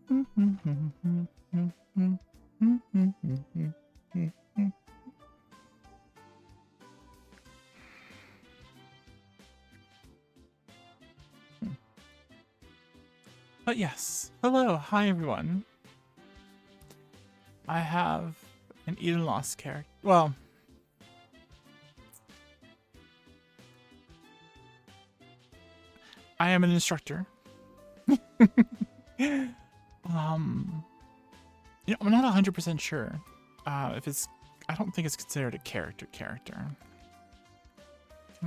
But yes, hello, hi everyone. I have an Eden Lost character. Well, I am an instructor. I'm not 100% sure if it's. I don't think it's considered a character. Can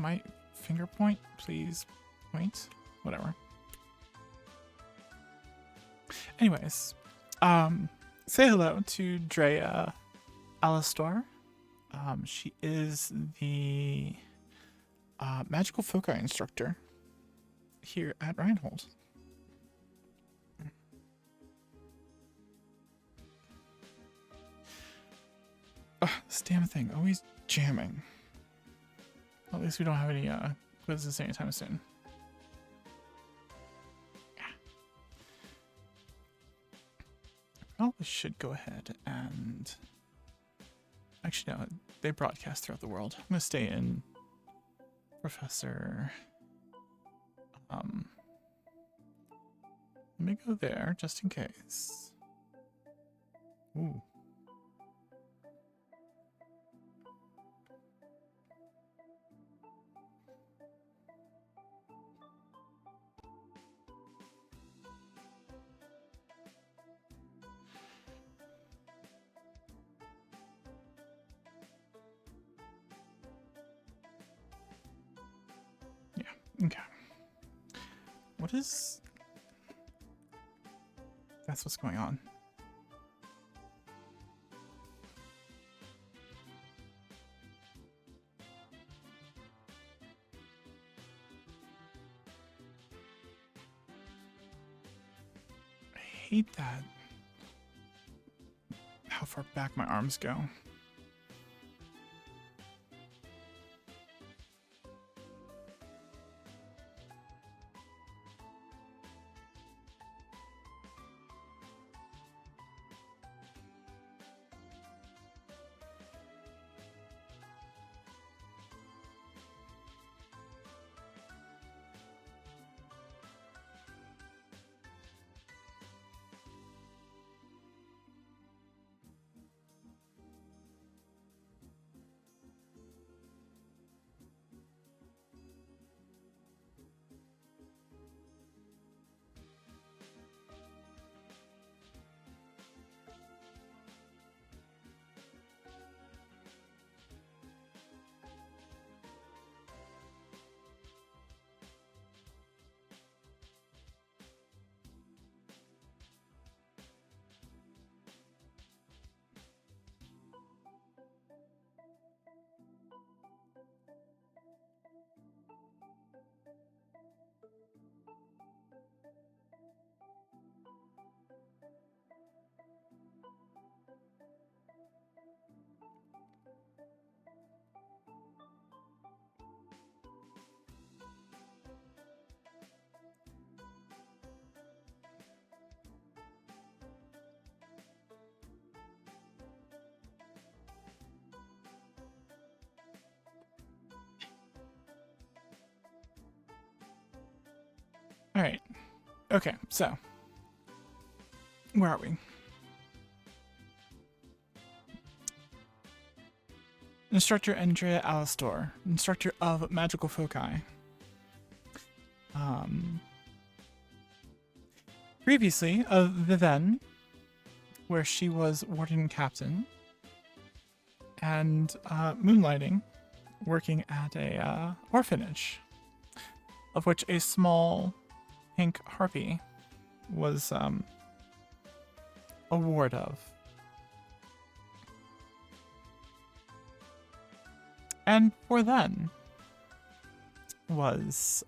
my finger point, please? Point, whatever. Anyways, say hello to Andrea Alistor. She is the magical foci instructor here at Reinhold. Ugh, this damn thing, always jamming. At least we don't have any quizzes anytime soon. Probably should go ahead and... Actually, no, they broadcast throughout the world. I'm going to stay in Professor... Let me go there, just in case. Ooh. Okay. What is... That's what's going on. I hate that. How far back my arms go. All right. Okay, so where are we? Instructor Andrea Alistor, instructor of magical foci. Previously of Viven, where she was warden captain, and moonlighting, working at a orphanage, of which a small pink harpy was a ward of. And for then was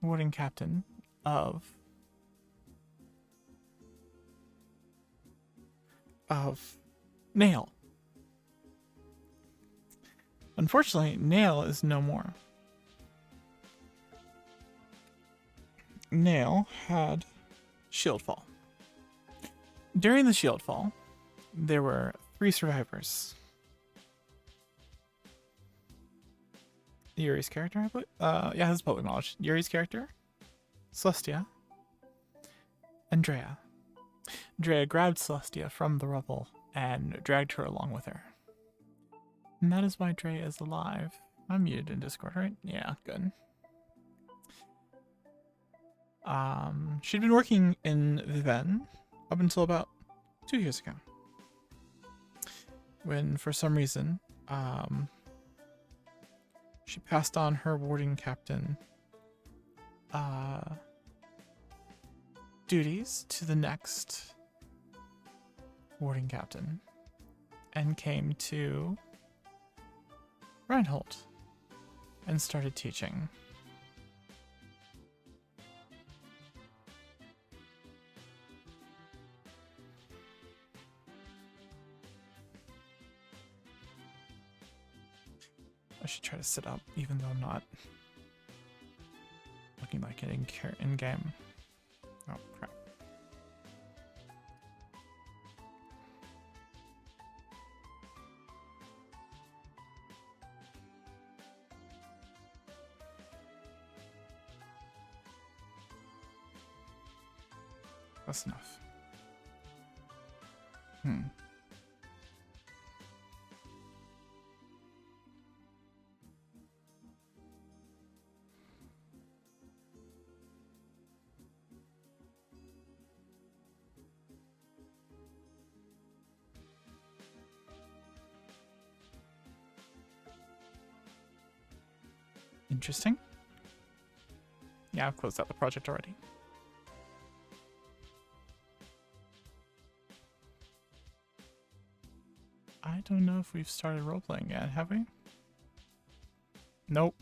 warden captain of Nail. Unfortunately, Nail is no more. Nail had shield fall. During the shield fall, there were 3 survivors. Yuri's character, I believe? Yeah, this is public knowledge. Yuri's character, Celestia, Andrea. Andrea grabbed Celestia from the rubble and dragged her along with her. And that is why Drea is alive. I'm muted in Discord, right? Yeah, good. She'd been working in Viven up until about 2 years ago, when for some reason, she passed on her warding captain duties to the next warding captain and came to Reinhold and started teaching. I should try to sit up, even though I'm not looking like it in game. Oh, crap. That's enough. Interesting. Yeah, I've closed out the project already. I don't know if we've started roleplaying yet, have we? Nope.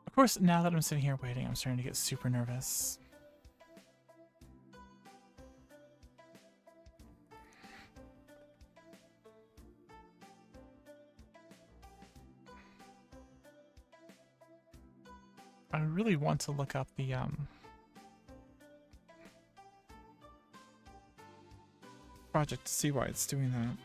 Of course, now that I'm sitting here waiting, I'm starting to get super nervous. I really want to look up the project to see why it's doing that.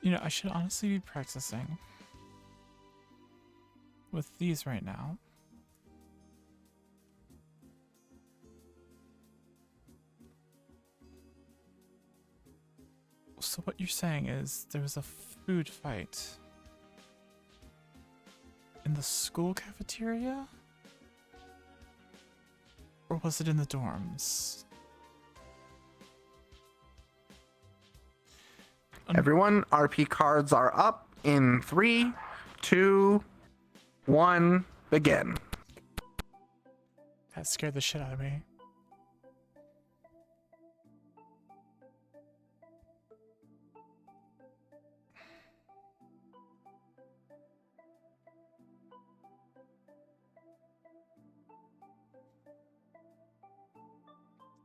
You know, I should honestly be practicing with these right now. So what you're saying is there was a food fight in the school cafeteria? Or was it in the dorms? Everyone, RP cards are up in 3, 2, 1, begin. That scared the shit out of me.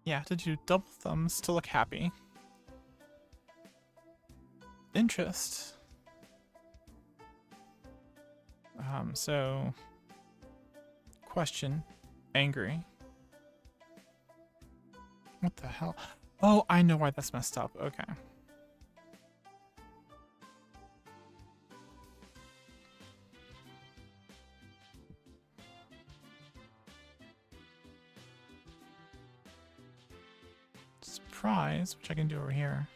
Yeah, I have to do double thumbs to look happy. Interest. So question, angry. What the hell? Oh, I know why that's messed up. Okay. Surprise, which I can do over here.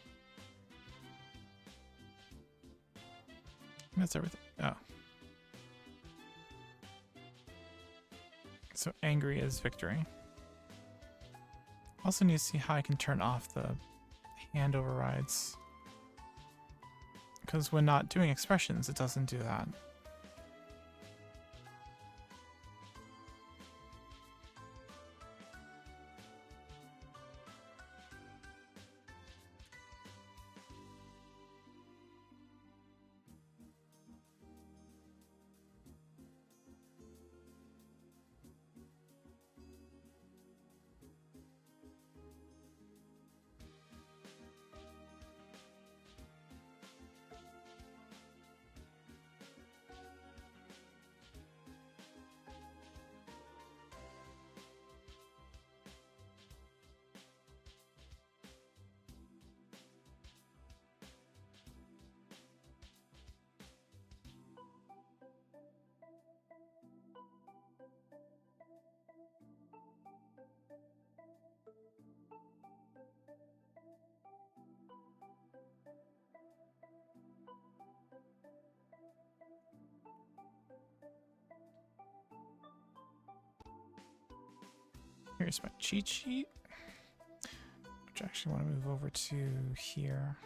That's everything. Oh. So angry is victory. Also need to see how I can turn off the hand overrides. Because when not doing expressions, it doesn't do that. Here's my cheat sheet, which I actually want to move over to here.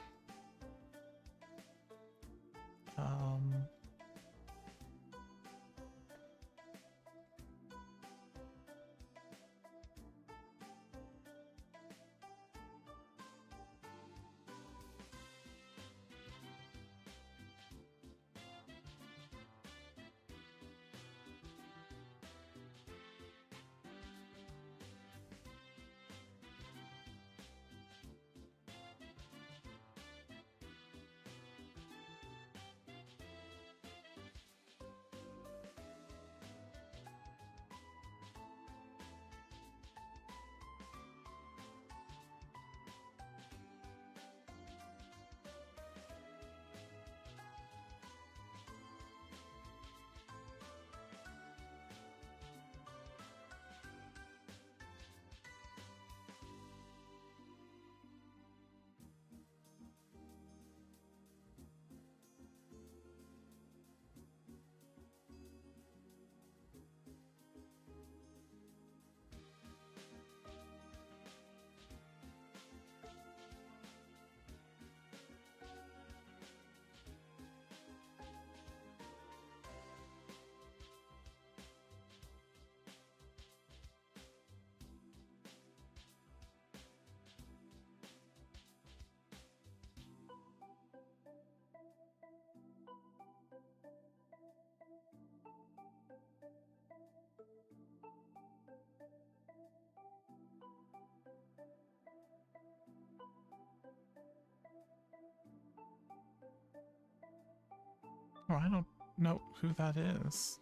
Oh, I don't know who that is.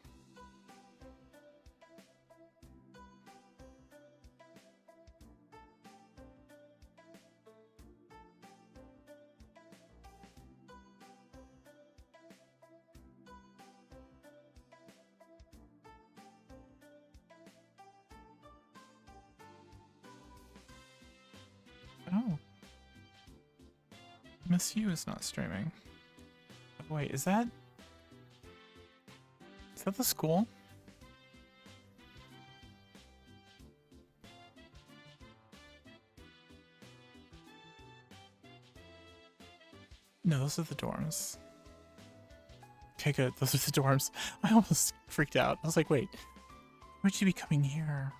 Oh. Miss You is not streaming. Oh, wait, is that the school? No, those are the dorms. Okay, good. Those are the dorms. I almost freaked out. I was like, wait, would you be coming here?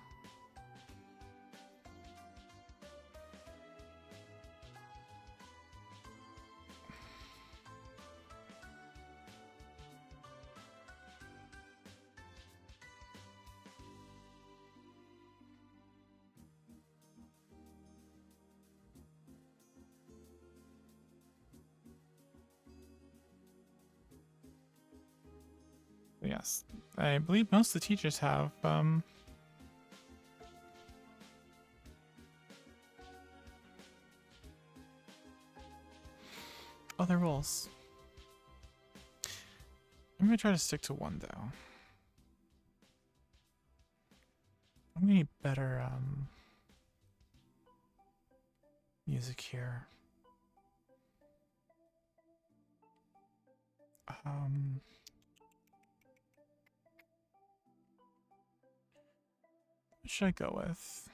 Yes, I believe most of the teachers have, oh, their roles. I'm gonna try to stick to one, though. I'm gonna need better, music here. Um, what should I go with?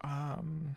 Um,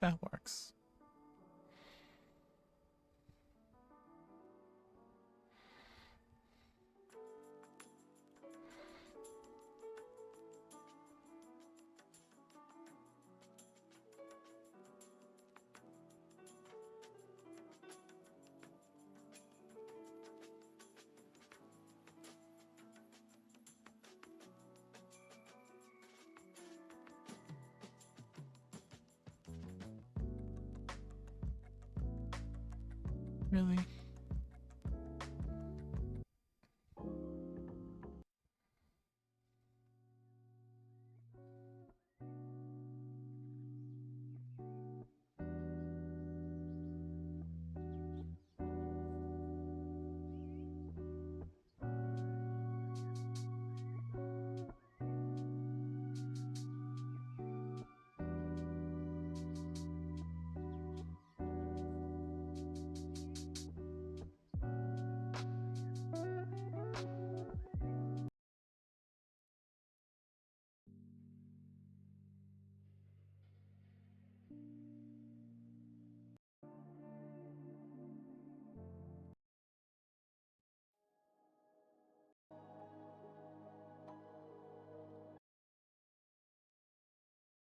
that works. Really?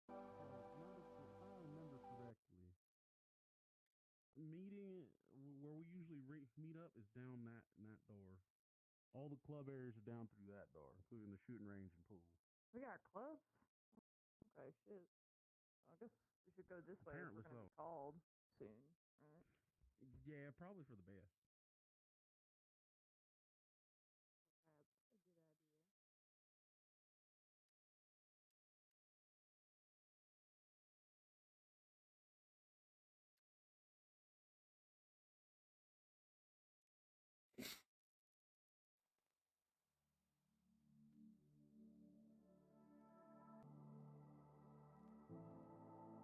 If I remember correctly, meeting where we usually meet up is down that door. All the club areas are down through that door, including the shooting range and pool. We got clubs? Okay, shit. I guess we should go this way if Apparently we're gonna so. be called soon, right? Yeah, probably for the best. That's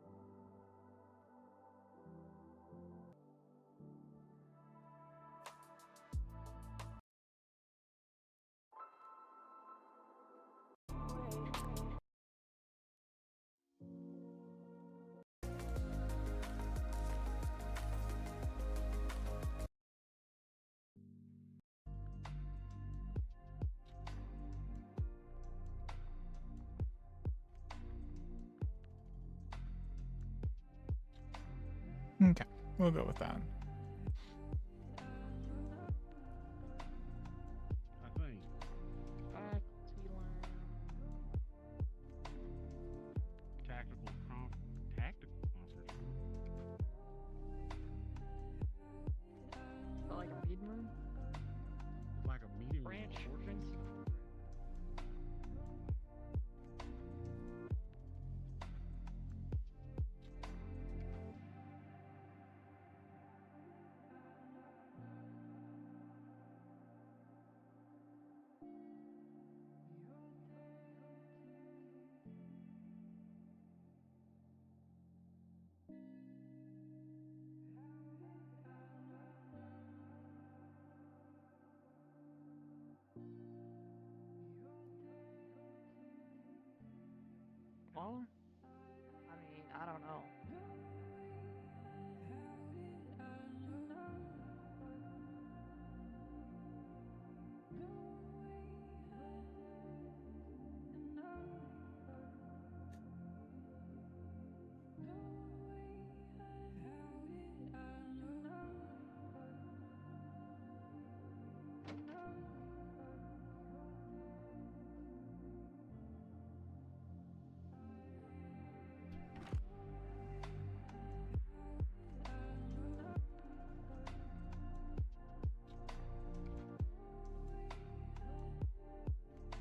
a good idea. Okay, we'll go with that. I think. Faculty lounge. Tactical conference room. Is that like a meeting room? It's like a meeting room Branch. of sorts. Well, I mean, I don't know.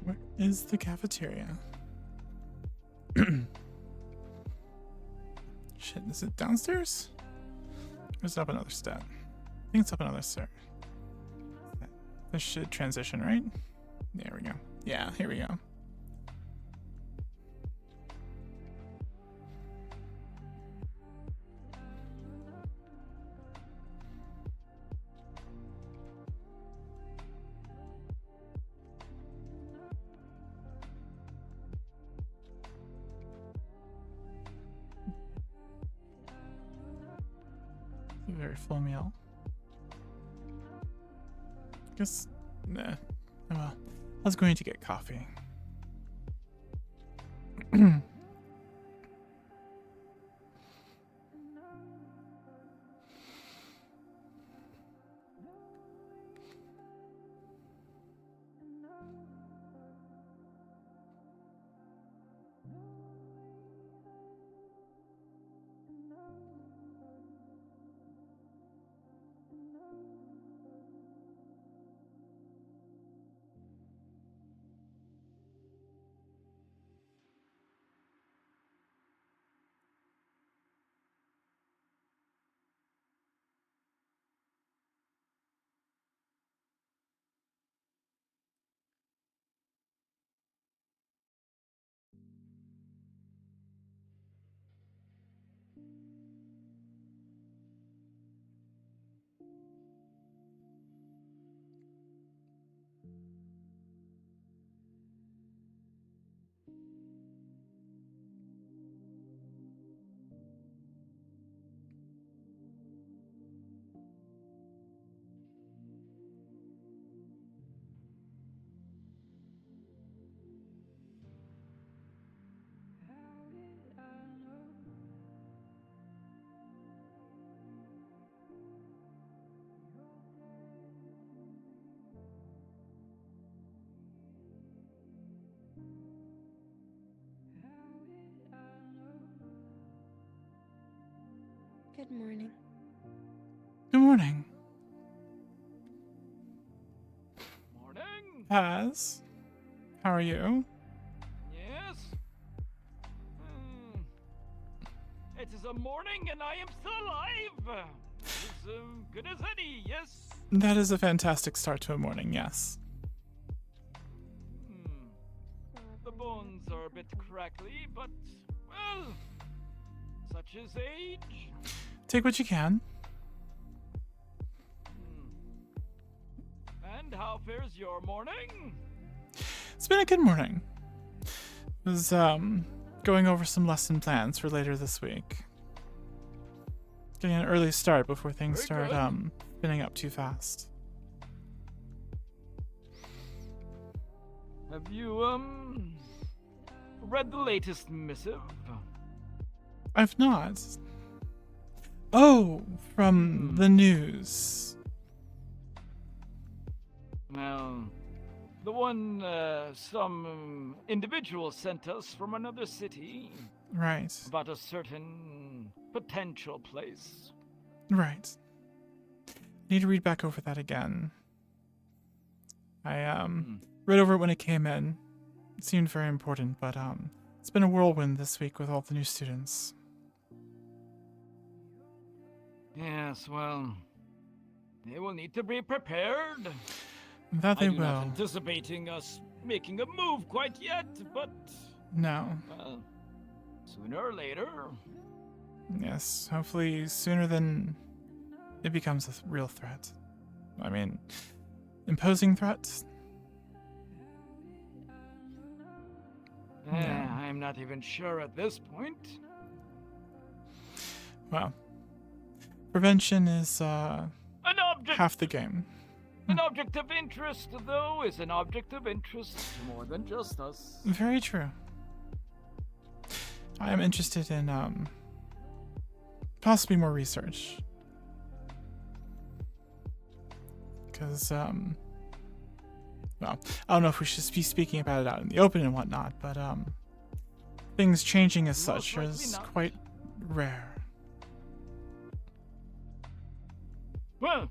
Where is the cafeteria? Shit, is it downstairs? Or is it up another step? I think it's up another stair. This should transition, right? There we go. Yeah, here we go. It's a very full meal. Guess, nah. Oh well, I was going to get coffee. Good morning. Good morning. Morning. Paz, how are you? Yes. It is a morning and I am still alive. As good as any, yes. That is a fantastic start to a morning, yes. The bones are a bit crackly, but, well, such is age. Take what you can. And how fares your morning? It's been a good morning. Was going over some lesson plans for later this week. Getting an early start before things Very start good. spinning up too fast. Have you, read the latest missive? I've not. Oh, from the news. Well, the one some individual sent us from another city Right. about a certain potential place. Right. Need to read back over that again. I read over it when it came in. It seemed very important, but it's been a whirlwind this week with all the new students. Yes, well, they will need to be prepared. That they I do not will. anticipating us making a move quite yet, but No. well, sooner or later. Yes, hopefully sooner than it becomes a real threat. I mean, imposing threats? Yeah. I'm not even sure at this point. Well, prevention is An object, half the game. an object of interest, though, is an object of interest to more than just us. Very true. I am interested in possibly more research. Because well, I don't know if we should be speaking about it out in the open and whatnot, but things changing as Most such likely is not. quite rare. Well,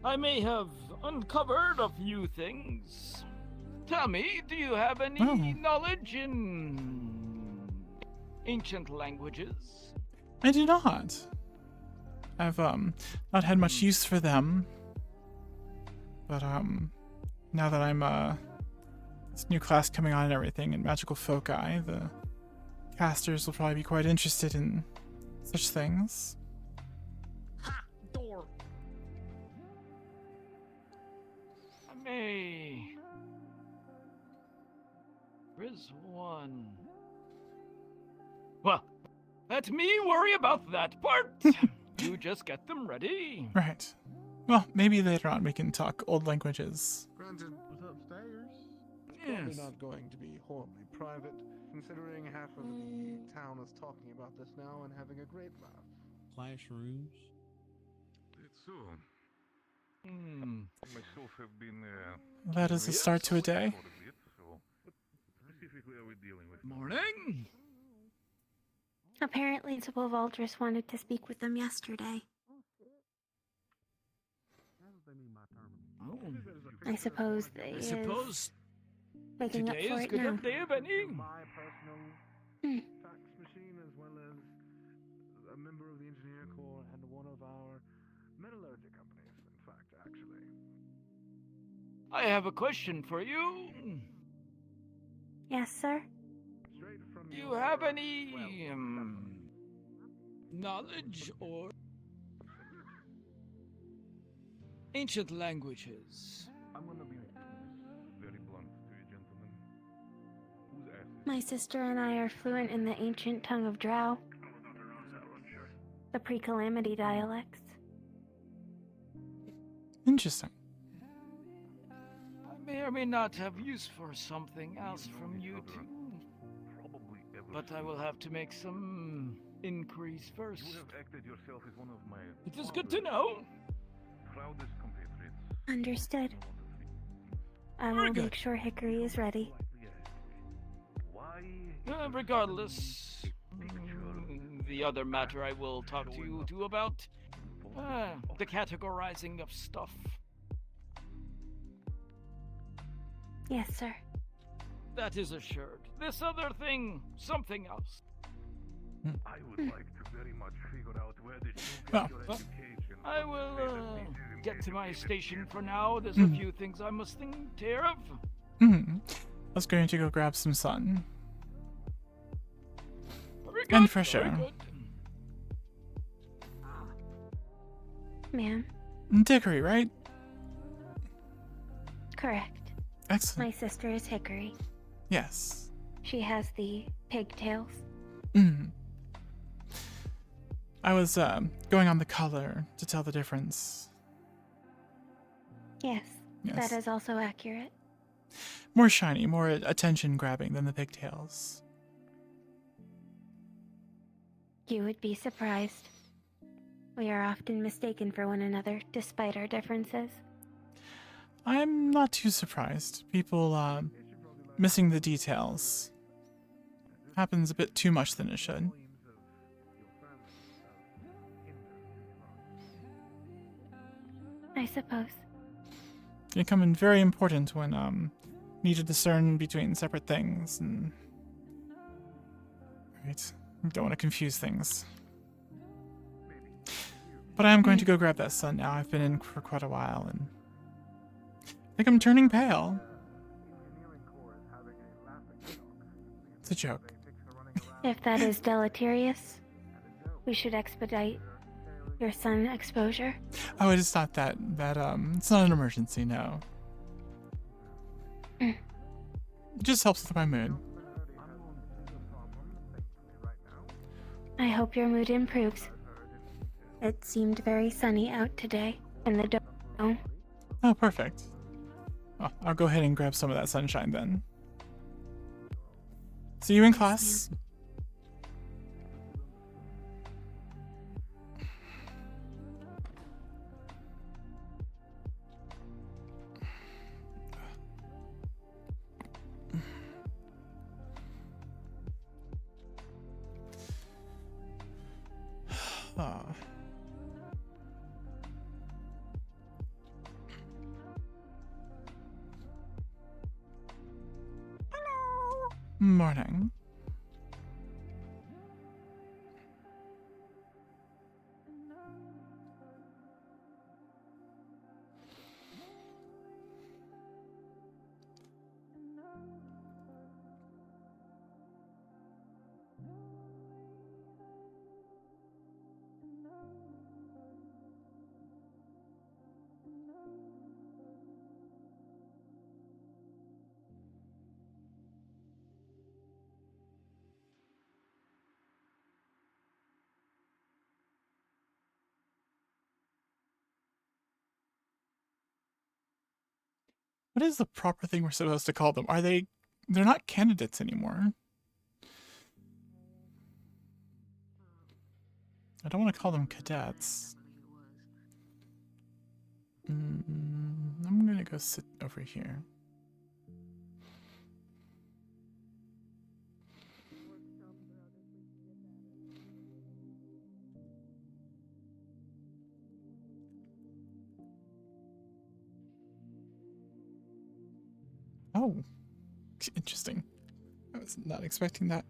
I may have uncovered a few things. Tell me, do you have any Oh. knowledge in ancient languages? I do not. I've not had much use for them. But now that I'm this new class coming on and everything in magical foci, the casters will probably be quite interested in such things. Ha! Door! I may. There is one. Well, let me worry about that part. You just get them ready. Right. Well, maybe later on we can talk old languages. Granted, Was upstairs? it's probably Yes. not going to be horribly private, considering half of the town is talking about this now and having a great laugh. Classrooms? It's so. Hmm. Myself have been That is a start to a day. for a bit, so what specifically are we dealing with? Morning. Apparently, Isabel Valdris wanted to speak with them yesterday. That's what they mean by terminal. Oh. I suppose they I is suppose making up today for is it good now. enough day of any. My personal Hmm. fax machine, as well as a member of the engineer corps and one of our metallurgy companies, in fact, actually. I have a question for you. Yes, sir? Straight from Do you your- have any well, knowledge or ancient languages? I'm gonna be very blunt to you, gentlemen. Whose ass is My sister and I are fluent in the ancient tongue of Drow, the pre-calamity dialects. Interesting. I may or may not have use for something else from you two, probably ever but I will have to make some inquiries first. You have acted yourself as one of my It is good to know. proudest compatriots. Understood. I Very will good. make sure Hickory is ready. Politely ask, why? Regardless, the other matter I will talk to you two about, the categorizing of stuff. Yes, sir. That is assured. This other thing, something else. I would like to very much figure out where did you get Well, your well, education. I from will the way that this is get to my educated station here. for now. There's a few things I must think care of. I was going to go grab some sun. Very And good, fresh very air. good. Ma'am, Dickory, right? correct. Excellent. My sister is Hickory. Yes. She has the pigtails. I was going on the color to tell the difference. Yes, Yes. that is also accurate. More shiny, more attention grabbing than the pigtails. You would be surprised. We are often mistaken for one another, despite our differences. I'm not too surprised. People, missing the details. Happens a bit too much than it should. I suppose. They come in very important when, need to discern between separate things and... Right. Don't want to confuse things. But I am going to go grab that sun now. I've been in for quite a while and... I think I'm turning pale. It's a joke. If that is deleterious, we should expedite your sun exposure. Oh, it is not that, it's not an emergency, no. It just helps with my mood. I hope your mood improves. It seemed very sunny out today in the dome. Oh, perfect. Oh, I'll go ahead and grab some of that sunshine then. See you in class. Ah. Morning. What is the proper thing we're supposed to call them? They're not candidates anymore. I don't want to call them cadets. I'm gonna go sit over here. Oh, interesting. I was not expecting that.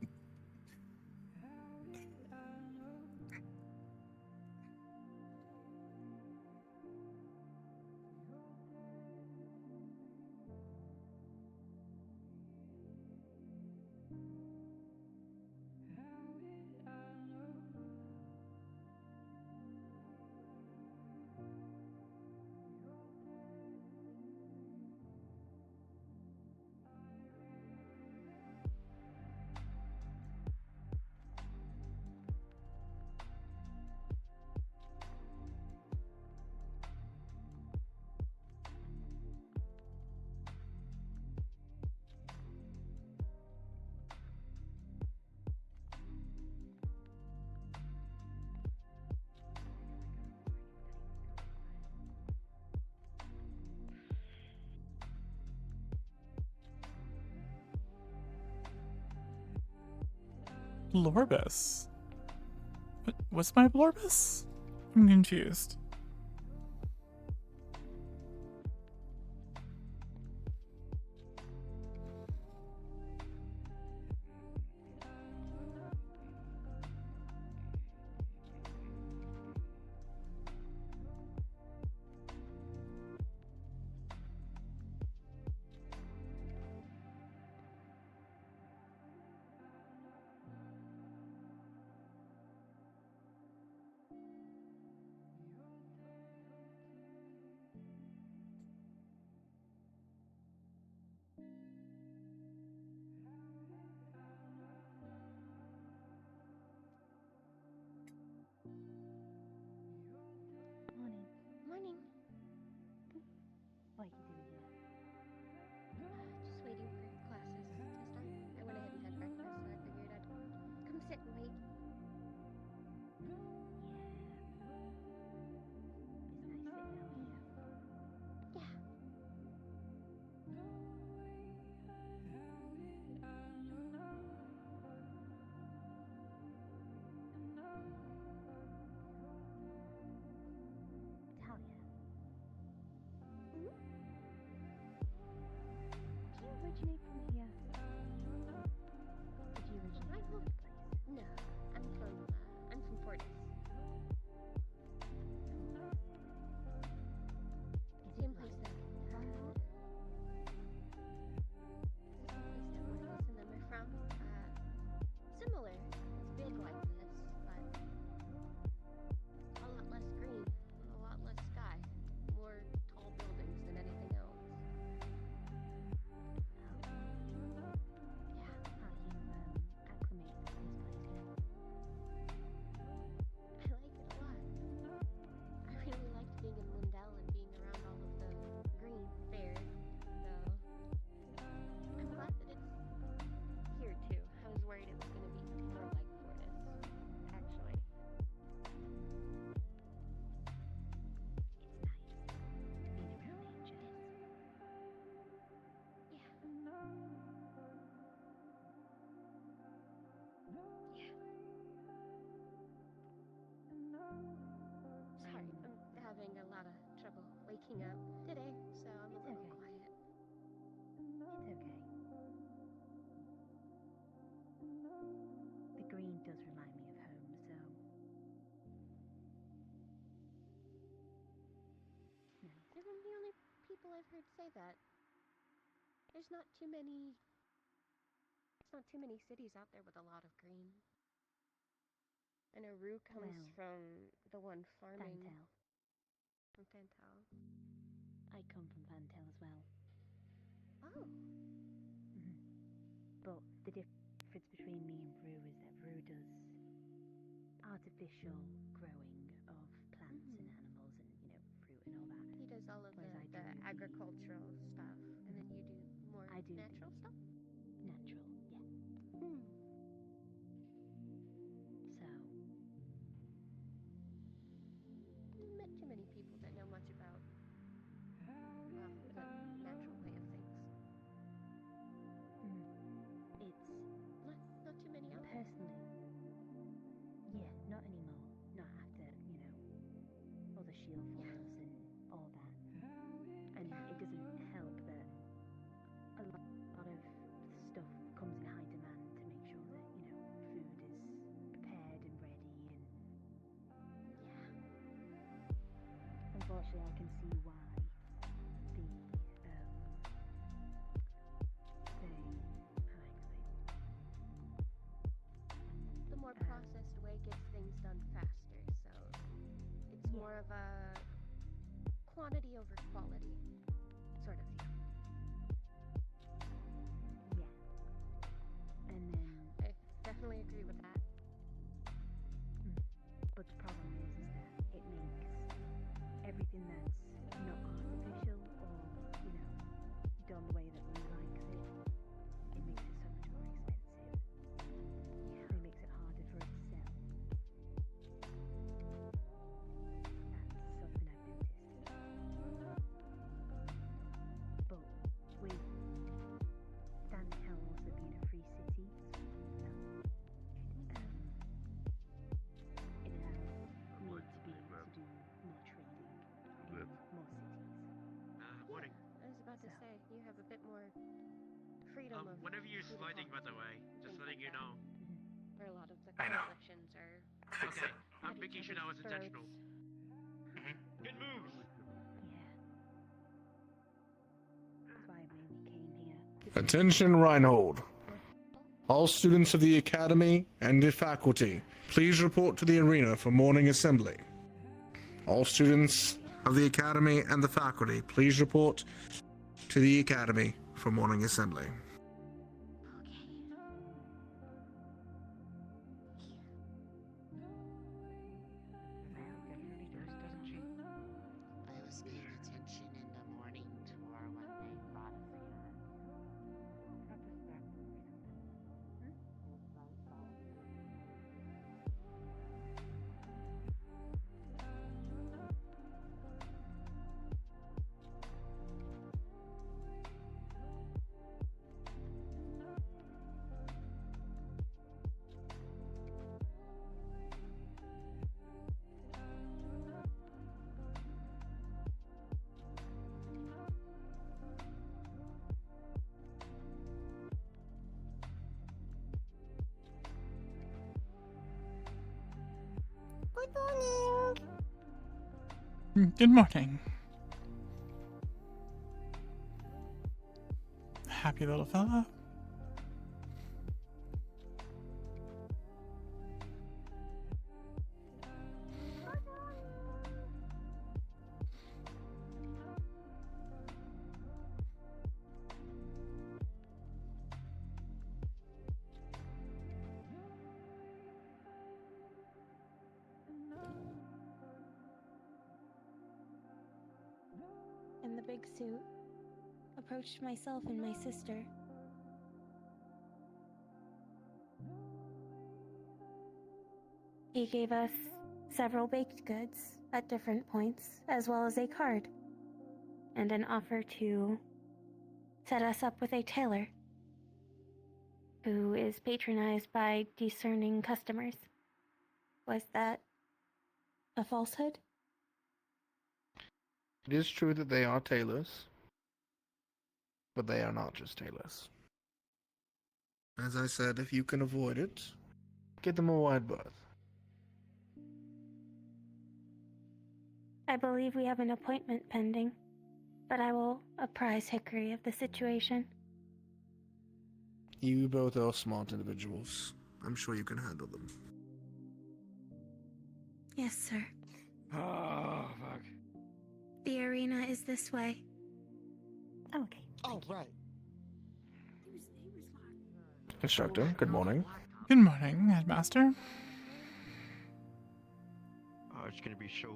Blorbus. What's my Blorbus? I'm confused. waking up today, so I'm a little quiet. It's okay. The green does remind me of home, so... No. You're one of the only people I've heard say that. There's not too many cities out there with a lot of green. I know Rue comes from the one farming. Fantel. From Fantel. I come from Fantel as well. Oh. But the difference between me and Rue is that Rue does artificial growing of plants and animals and, you know, fruit and all that. He does all of the agricultural stuff, and then you do more natural stuff? Natural, yeah. So... I haven't met too many people that know much about the natural way of things. It's... Not too many out there. Personally, yeah, not anymore. Not after, you know, all the shield falls and all that. And it doesn't help that a lot of stuff comes in high demand to make sure that, you know, food is prepared and ready and... Yeah. Unfortunately, I can see why the more processed way gets things done faster, so it's more of a quantity over quality sort of view. Yeah. And then... I definitely agree with that. But the problem is that it makes everything that's not artificial or, you know, done the way that we like it, it makes it so much more expensive. Yeah. It makes it harder for us to sell. That's something I've noticed. But with Dantel also being a free city, it allows me to be able to do more trading in more cities. Morning. I was about to say, you have a bit more freedom of... Whenever you're sliding, by the way, just letting you know. Where a lot of the I know. collections are... Okay, I'm making sure that was intentional. Good moves! Yeah. That's why I mainly came here. Attention, Reinhold. All students of the Academy and the faculty, please report to the arena for morning assembly. All students of the Academy and the faculty, please report to the Academy for morning assembly. I was paying attention in the morning tour when they brought us here. Good morning. Good morning. Happy little fella. In the big suit, approached myself and my sister. He gave us several baked goods at different points, as well as a card, and an offer to set us up with a tailor who is patronized by discerning customers. Was that a falsehood? It is true that they are tailors, but they are not just tailors. As I said, if you can avoid it, get them a wide berth. I believe we have an appointment pending, but I will apprise Hickory of the situation. You both are smart individuals. I'm sure you can handle them. Yes, sir. Oh, fuck. The arena is this way. Okay. Oh, right. Instructor, good morning. Good morning, Headmaster. It's gonna be so.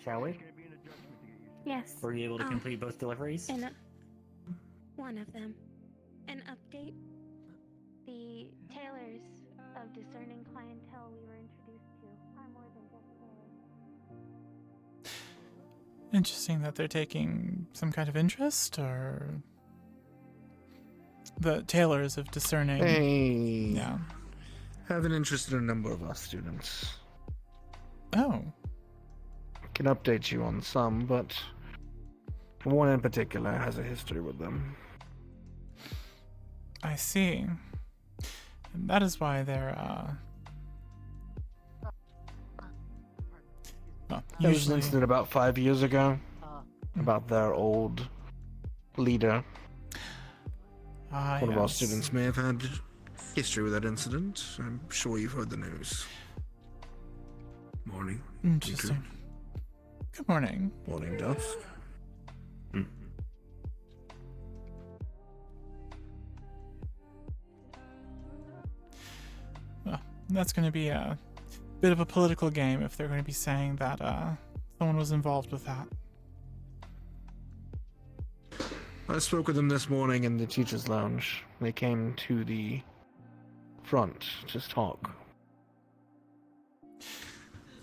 Shall we? Yes. Were you able to complete both deliveries? One of them. An update. The tailors of discerning clientele we were introduced to are more than just tailors. Interesting that they're taking some kind of interest, or the tailors of discerning. Hey. Yeah. Have an interest in a number of our students. Oh. Can update you on some, but one in particular has a history with them. I see. And that is why they're, well, There was usually... an incident about 5 years ago about their old leader. One of our yes. students may have had history with that incident. I'm sure you've heard the news. Morning. Interesting. Good morning. Morning, Dusk. Well, that's going to be a bit of a political game if they're going to be saying that someone was involved with that. I spoke with them this morning in the teacher's lounge. They came to the front to talk.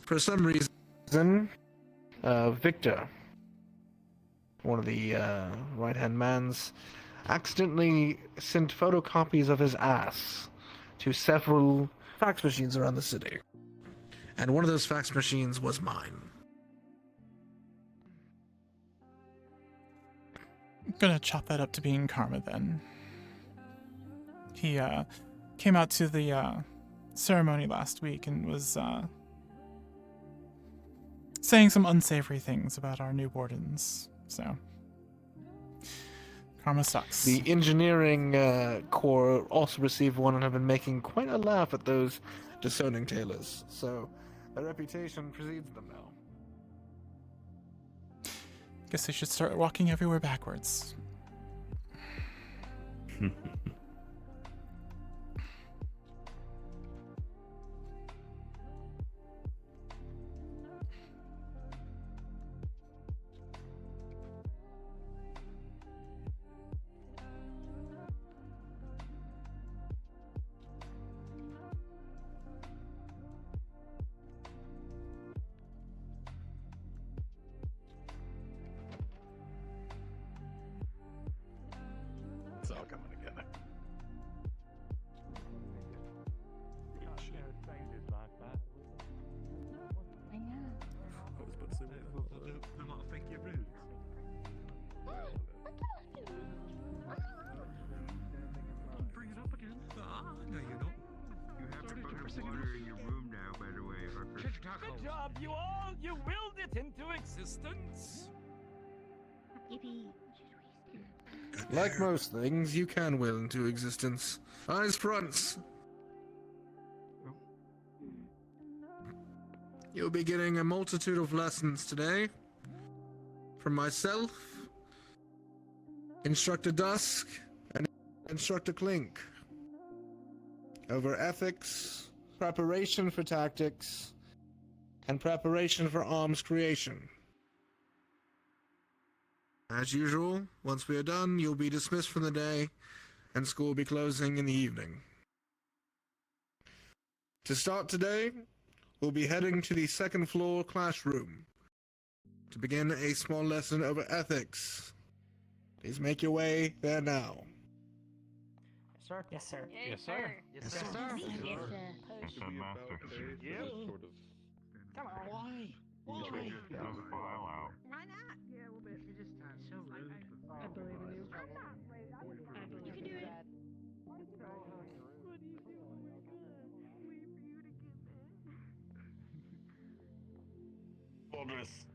For some reason, Victor, one of the right-hand mans, accidentally sent photocopies of his ass to several fax machines around the city. And one of those fax machines was mine. I'm gonna chop that up to being karma then. He came out to the ceremony last week and was saying some unsavory things about our new wardens, so karma sucks. The engineering corps also received one and have been making quite a laugh at those discerning tailors, so their reputation precedes them now. Guess they should start walking everywhere backwards. It's all coming together. I was about to say, they might think you're rude. Bring it up again. No, you don't. You have a bucket of water in your room now, by the way, Harper. Good job, you all! You willed it into existence! Yippee. Like most things, you can will into existence. Eyes fronts. You'll be getting a multitude of lessons today. From myself, Instructor Dusk, and Instructor Clink. Over ethics, preparation for tactics, and preparation for arms creation. As usual, once we are done, you'll be dismissed from the day, and school will be closing in the evening. To start today, we'll be heading to the second floor classroom to begin a small lesson over ethics. Please make your way there now. Sir? Yes, sir. Yes, sir. Yes, sir. Yes, sir. Yes, sir. Master. Yeah. Sort of. Come on. Why? Why not? Yeah, a little bit. You just sound so rude. I believe in you. I'm not rude. I believe You can do it. What are you doing? Oh my god. Wait for you to get back. Baldrus,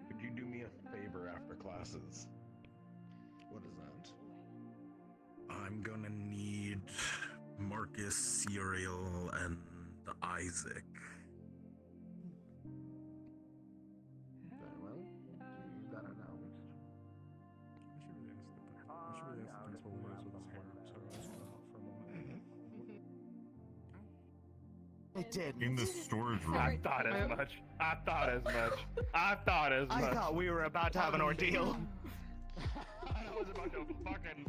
could you do me a favor after classes? What is that? I'm gonna need Marcus, Serial, and Isaac. Very well. You got announced. I should really ask the principal what he is with his hair, so I just want to help for a moment. It did. In the storage room. I thought as much. I thought we were about to have an ordeal. I was about to fucking.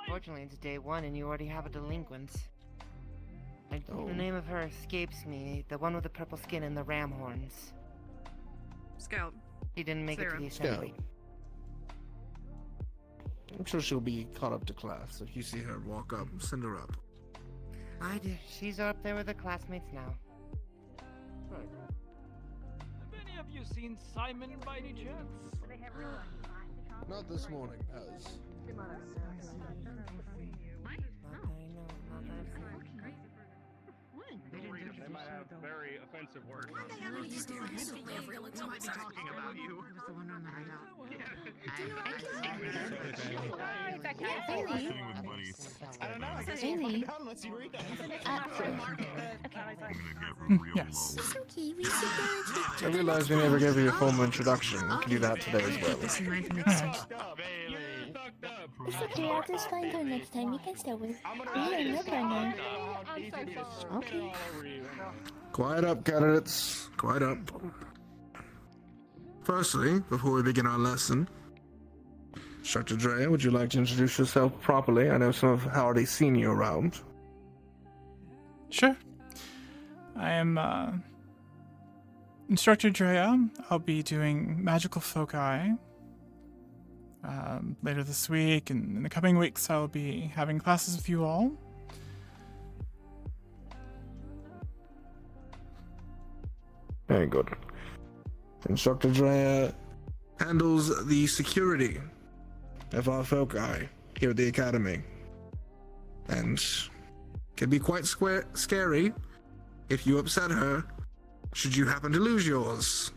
Fortunately, it's day one and you already have a delinquent. Oh. The name of her escapes me. The one with the purple skin and the ram horns. Scout. She didn't make it to the assembly. I'm sure she'll be caught up to class. If you see her walk up, send her up. I do. She's up there with her classmates now. Have any of you seen Simon by any chance? Not this morning, as. They might have very offensive words. Talking about you. I don't know. I guess Amy. we'll find out unless you read that. Yes. I realize we never gave you a formal introduction. We can do that today as well. It's okay, I'll just find her next time. You can stay with me. No problem. Okay. Quiet up, candidates. Quiet up. Firstly, before we begin our lesson, Instructor Andrea, would you like to introduce yourself properly? I know some have already seen you around. Sure. I am Instructor Andrea. I'll be doing magical foci later this week, and in the coming weeks I'll be having classes with you all. Very good. Instructor Andrea handles the security of our foci here at the academy, and can be quite scary if you upset her should you happen to lose yours.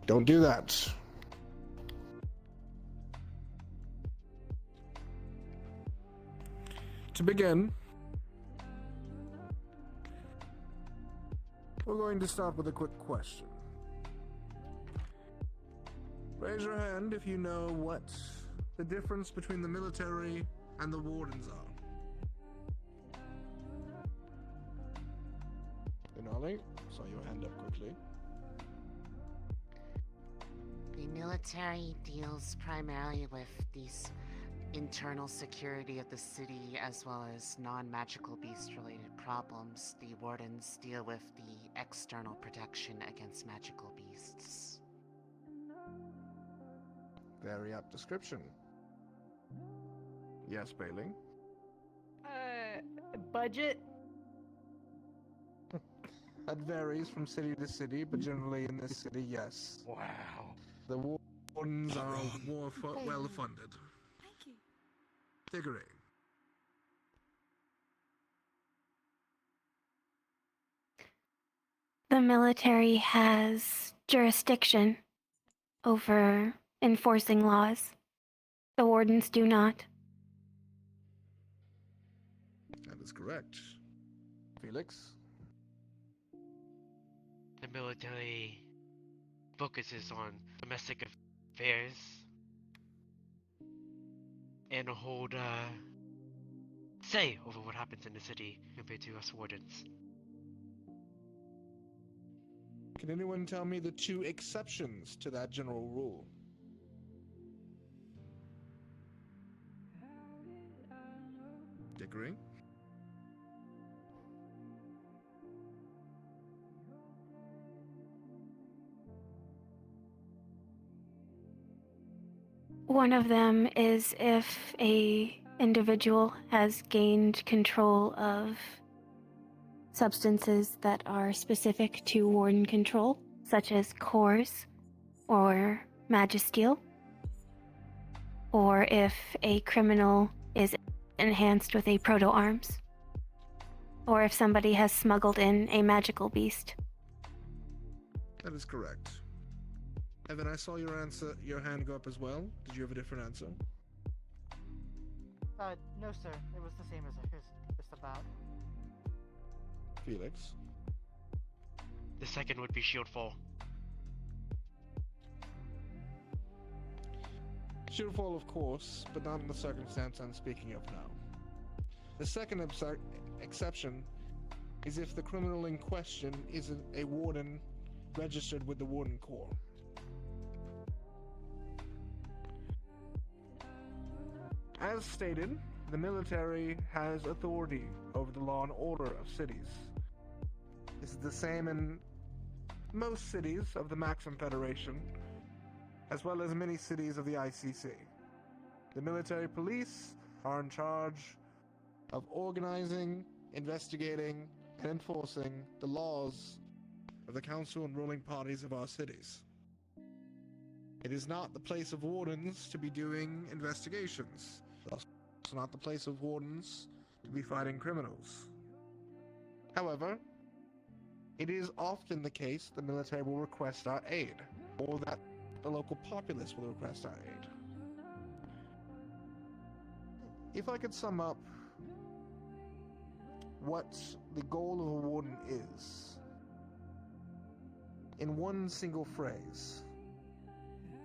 Don't do that. To begin, we're going to start with a quick question. Raise your hand if you know what the difference between the military and the wardens are. Denali, saw your hand up quickly. The military deals primarily with these internal security of the city as well as non-magical beast-related problems. The wardens deal with the external protection against magical beasts. Very apt description. Yes, Bailey? Budget? That varies from city to city, but generally in this city, yes. Wow. The wardens are well funded. Thank you. Diggory. The military has jurisdiction over enforcing laws. The wardens do not. That is correct. Felix? The military focuses on domestic affairs and hold say over what happens in the city compared to us wardens. Can anyone tell me the two exceptions to that general rule? Diggory? One of them is if a individual has gained control of substances that are specific to warden control, such as cores or magisteel, or if a criminal is enhanced with a proto-arms, or if somebody has smuggled in a magical beast. That is correct. Evan, I saw your hand go up as well. Did you have a different answer? No, sir. It was the same as his. Just about. Felix? The second would be Shieldfall. Shieldfall, of course, but not in the circumstance I'm speaking of now. The second exception is if the criminal in question is a warden registered with the Warden Corps. As stated, the military has authority over the law and order of cities. This is the same in most cities of the Maxim Federation, as well as many cities of the ICC. The military police are in charge of organizing, investigating, and enforcing the laws of the council and ruling parties of our cities. It is not the place of wardens to be doing investigations. It's not the place of wardens to be fighting criminals. However, it is often the case the military will request our aid, or that the local populace will request our aid. If I could sum up what the goal of a warden is in one single phrase,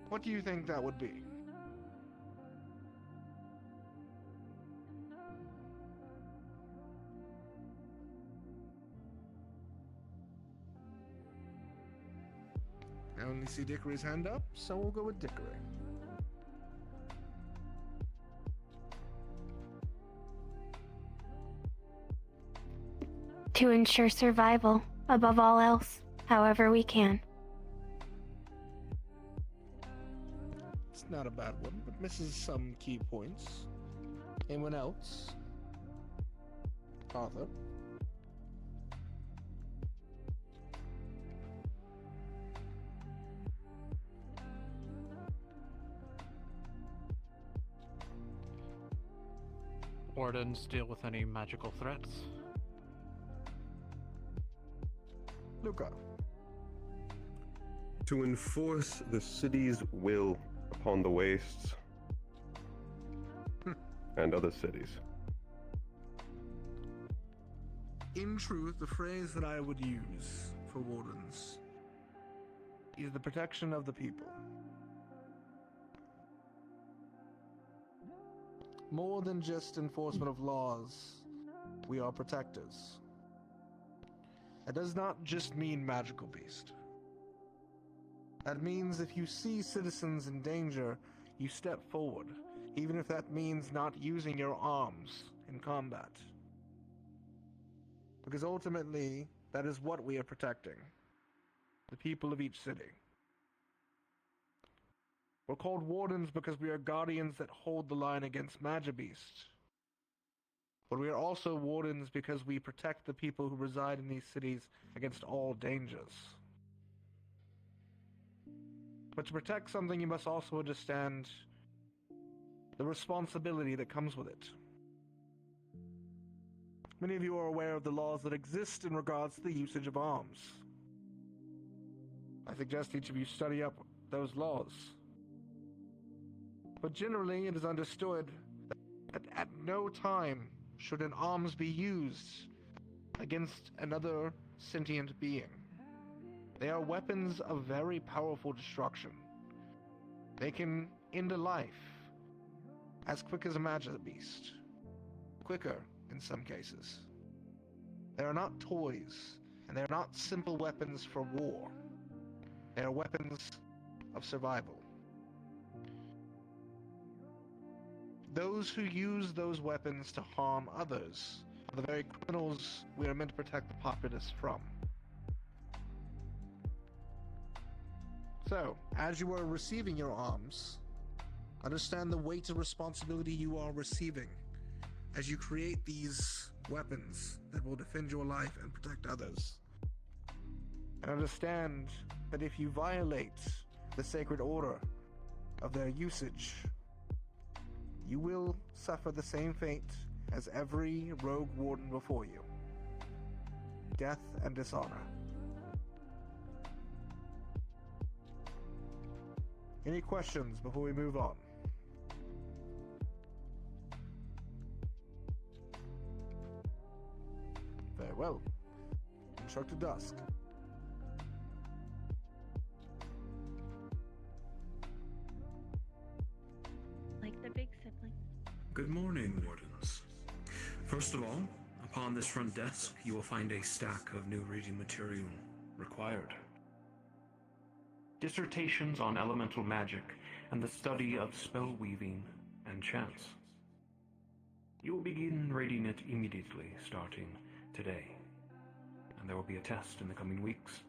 what do you think that would be? I only see Dickory's hand up, so we'll go with Dickory. To ensure survival, above all else, however we can. It's not a bad one, but misses some key points. Anyone else? Arthur? Wardens deal with any magical threats. Luca. To enforce the city's will upon the wastes and other cities. In truth, the phrase that I would use for wardens is the protection of the people. More than just enforcement of laws, we are protectors. That does not just mean magical beast. That means if you see citizens in danger, you step forward, even if that means not using your arms in combat. Because ultimately, that is what we are protecting. The people of each city. We're called wardens because we are guardians that hold the line against Magibeast. But we are also wardens because we protect the people who reside in these cities against all dangers. But to protect something, you must also understand the responsibility that comes with it. Many of you are aware of the laws that exist in regards to the usage of arms. I suggest each of you study up those laws. But generally, it is understood that at no time should an arms be used against another sentient being. They are weapons of very powerful destruction. They can end a life as quick as a magic beast. Quicker in some cases. They are not toys, and they are not simple weapons for war. They are weapons of survival. Those who use those weapons to harm others are the very criminals we are meant to protect the populace from. So, as you are receiving your arms, Understand the weight of responsibility you are receiving as you create these weapons that will defend your life and protect others. And understand that if you violate the sacred order of their usage, you will suffer the same fate as every rogue warden before you. Death and dishonor. Any questions before we move on? Very well. Instructor Dusk. Like the big sibling. Good morning, Wardens. First of all, upon this front desk, you will find a stack of new reading material required. Dissertations on elemental magic and the study of spell weaving and chants. You will begin reading it immediately, starting today, and there will be a test in the coming weeks.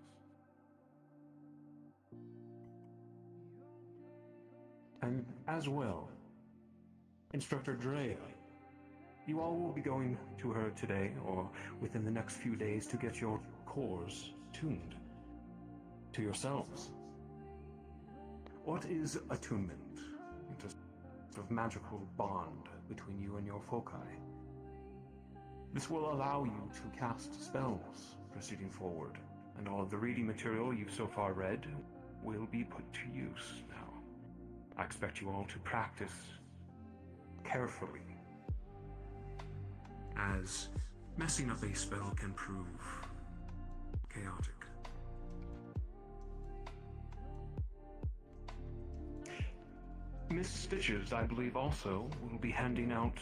And as well, Instructor Andrea, you all will be going to her today or within the next few days to get your cores tuned to yourselves. What is attunement? It's a sort of magical bond between you and your foci. This will allow you to cast spells proceeding forward, and all of the reading material you've so far read will be put to use now. I expect you all to practice carefully, as messing up a spell can prove chaotic. Miss Stitches, I believe, also will be handing out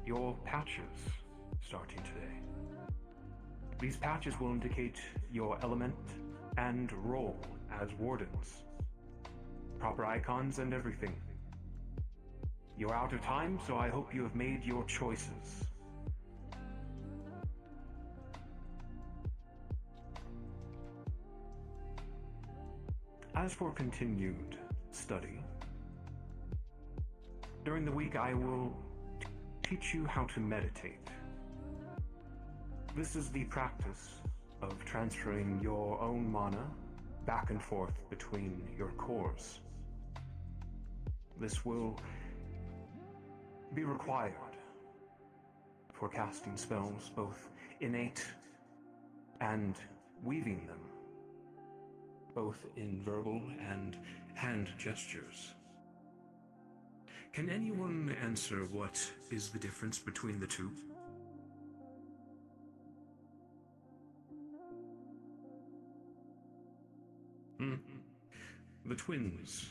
your patches starting today. These patches will indicate your element and role as wardens. Proper icons and everything. You're out of time, so I hope you have made your choices. As for continued study, during the week I will teach you how to meditate. This is the practice of transferring your own mana back and forth between your cores. This will be required for casting spells, both innate and weaving them, both in verbal and hand gestures. Can anyone answer what is the difference between the two? The twins.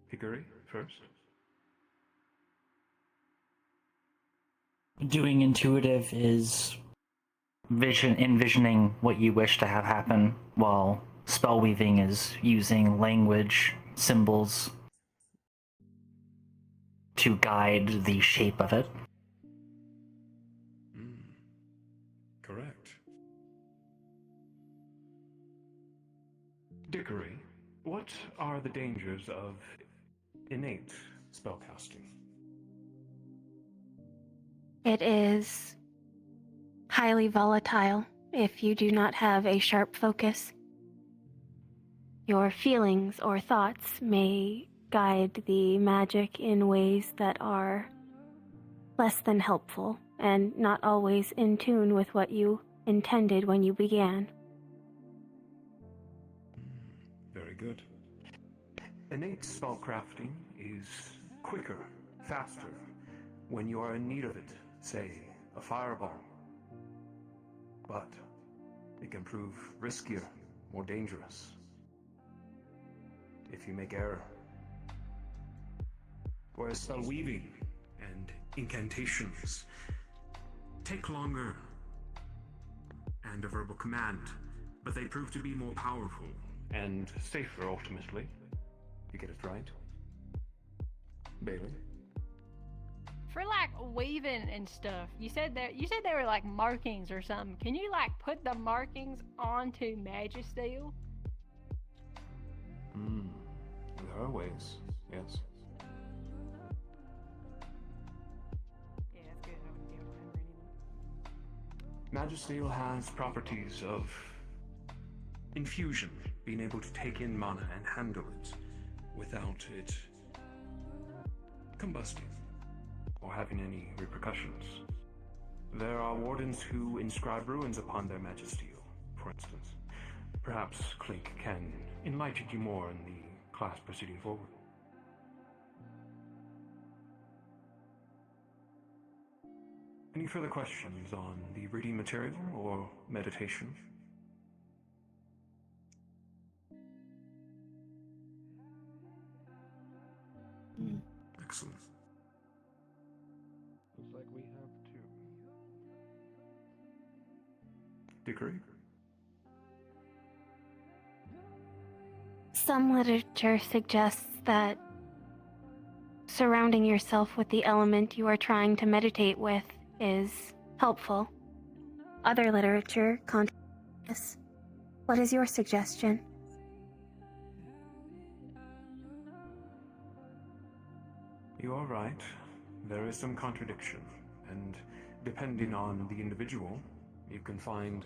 Hickory, first. Doing intuitive is envisioning what you wish to have happen, while spell weaving is using language, symbols to guide the shape of it. Correct. Dickory, what are the dangers of innate spellcasting? It is highly volatile if you do not have a sharp focus. Your feelings or thoughts may guide the magic in ways that are less than helpful and not always in tune with what you intended when you began. Very good. Innate spellcrafting is quicker, faster, when you are in need of it, say, a fireball. But it can prove riskier, more dangerous, if you make error. Whereas spell weaving and incantations take longer and a verbal command, but they prove to be more powerful and safer ultimately. You get it right? Bailey? For like weaving and stuff, you said they were like markings or something. Can you like put the markings onto Magisteel? There are ways, yes. Magisteel has properties of infusion, being able to take in mana and handle it without it combusting or having any repercussions. There are wardens who inscribe ruins upon their Magisteel, for instance. Perhaps Clink can enlighten you more in the class proceeding forward. Any further questions on the reading material or meditation? Excellent. Looks like we have two. Degree? Some literature suggests that surrounding yourself with the element you are trying to meditate with is helpful. Other literature contradicts this. What is your suggestion? You are right. There is some contradiction, and depending on the individual, you can find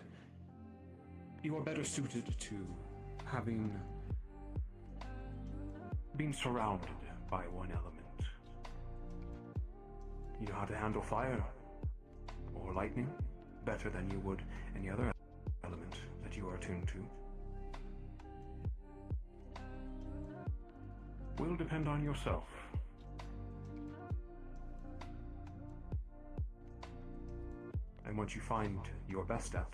you are better suited to being surrounded by one element. You know how to handle fire or lightning better than you would any other element that you are attuned to. Will depend on yourself. And what you find your best at.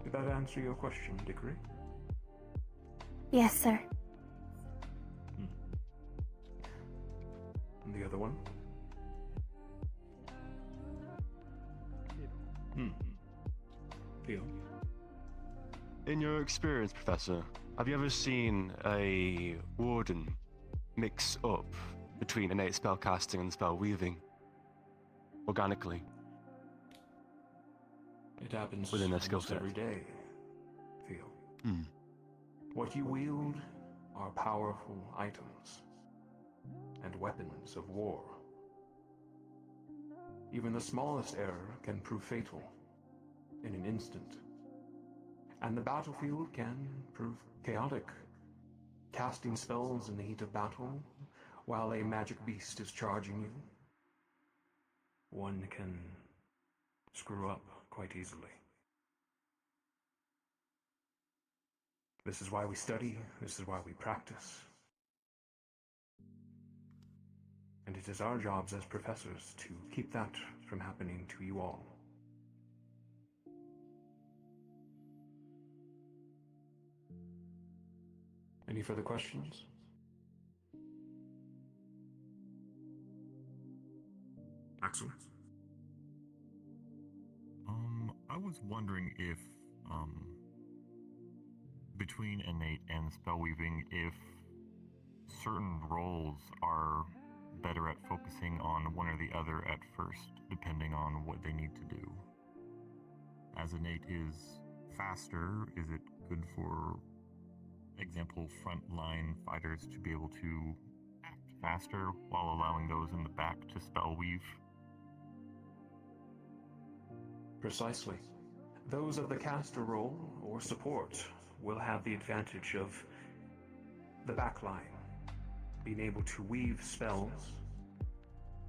Did that answer your question, Dickory? Yes, sir. And the other one? Theo? In your experience, Professor, have you ever seen a warden mix up between innate spellcasting and spell weaving organically? It happens within their skill almost set every day, Theo. Hmm. What you wield are powerful items and weapons of war. Even the smallest error can prove fatal in an instant. And the battlefield can prove chaotic. Casting spells in the heat of battle while a magic beast is charging you, one can screw up quite easily. This is why we study, this is why we practice. And it is our jobs as professors to keep that from happening to you all. Any further questions? Axel? I was wondering if, between innate and spell weaving, if certain roles are better at focusing on one or the other at first, depending on what they need to do. As innate is faster, is it good for example frontline fighters to be able to act faster while allowing those in the back to spell weave? Precisely. Those of the caster role or support will have the advantage of the backline being able to weave spells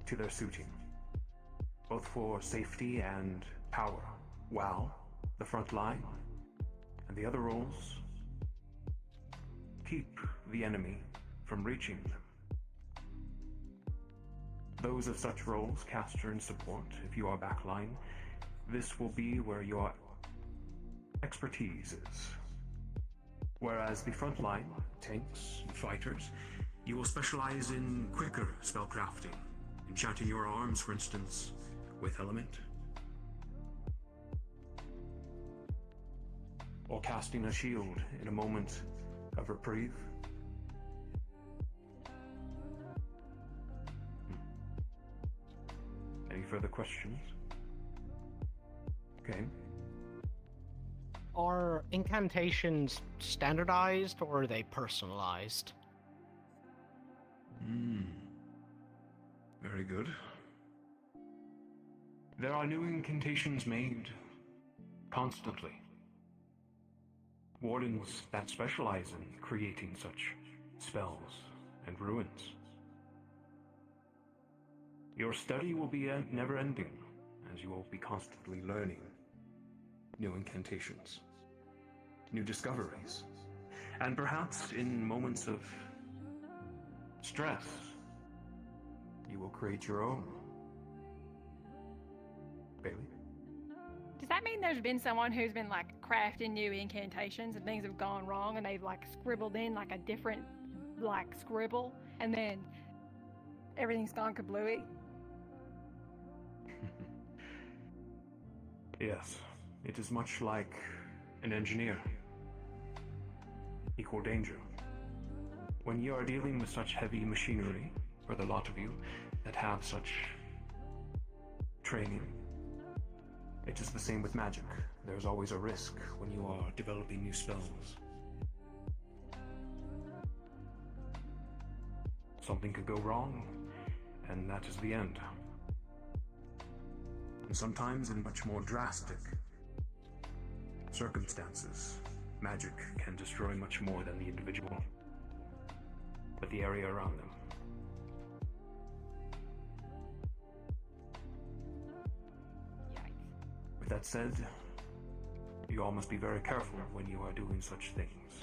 to their suiting, both for safety and power, while the front line and the other roles keep the enemy from reaching them. Those of such roles, caster and support, if you are backline, this will be where your expertise is. Whereas the front line, tanks and fighters, you will specialize in quicker spellcrafting, enchanting your arms, for instance, with element, or casting a shield in a moment of reprieve. Any further questions? Okay. Are incantations standardized or are they personalized? Very good. There are new incantations made constantly. Wardens that specialize in creating such spells and ruins. Your study will be never-ending, as you will be constantly learning new incantations, new discoveries, and perhaps in moments of stress, you will create your own. Bailey? Does that mean there's been someone who's been like crafting new incantations and things have gone wrong and they've like scribbled in like a different like scribble and then everything's gone kablooey? Yes, it is much like an engineer. Equal danger. When you are dealing with such heavy machinery, for the lot of you that have such training, it is the same with magic. There's always a risk when you are developing new spells. Something could go wrong, and that is the end. And sometimes in much more drastic circumstances, magic can destroy much more than the individual, but the area around them. With that said, you all must be very careful when you are doing such things.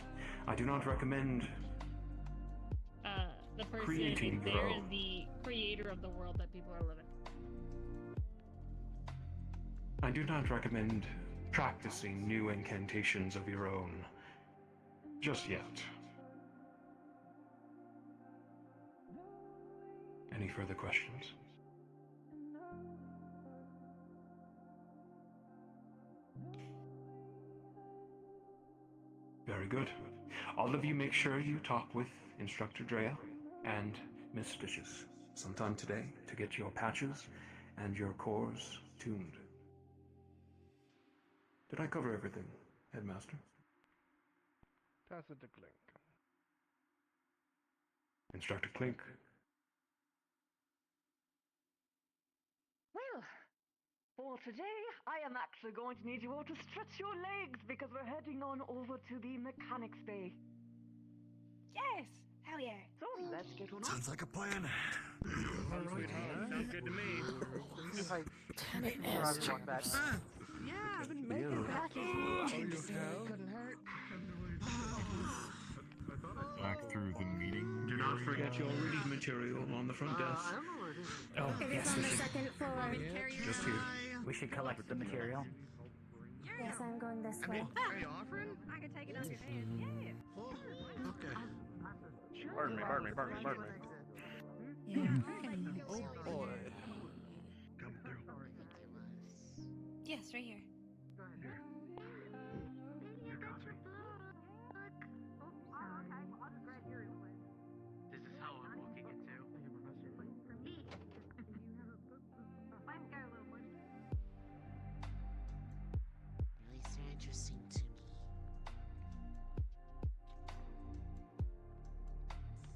I do not recommend the person creating in your there own. is the creator of the world that people are living. I do not recommend practicing new incantations of your own just yet. Any further questions? Very good. All of you make sure you talk with Instructor Drea and Miss Stitches sometime today to get your patches and your cores tuned. Did I cover everything, Headmaster? Pass it to Clink. Instructor Clink. Well, for today, I am actually going to need you all to stretch your legs because we're heading on over to the mechanics bay. Yes! Hell yeah! So, let's get on. Sounds like a plan. Sounds good to me. It's like 10 minutes. Yeah, I've been making patches. Couldn't hurt. Back through the meeting. Do not forget your reading material on the front desk. Oh, It yes, is on we the should, second floor. Just here. we should collect the material. Yes, I'm going this way. Are you offering? I can take it off your hands. Yeah. Okay. Pardon me. Oh boy. Yes, right here. This is how I'm walking into. Really so interesting to me.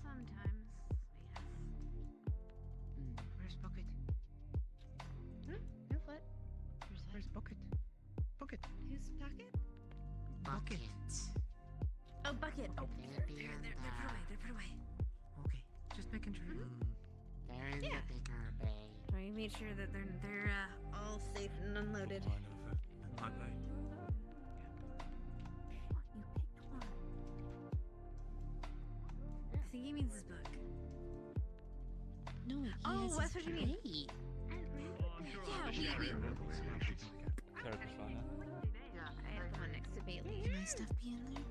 Sometimes, Where's Bucket? yes. What? Where's Bucket? Bucket. Whose pocket? Bucket. Oh, bucket. Oh, They're beyond they're put away. They're put away. Okay, just making sure. They're in Yeah. the bigger bay. I made sure that they're all safe and unloaded. You picked one. I think he means his book. No, Oh, yes, that's it's what you mean. great. Yeah, we. I have the one next to Bailey. Can my stuff be in there?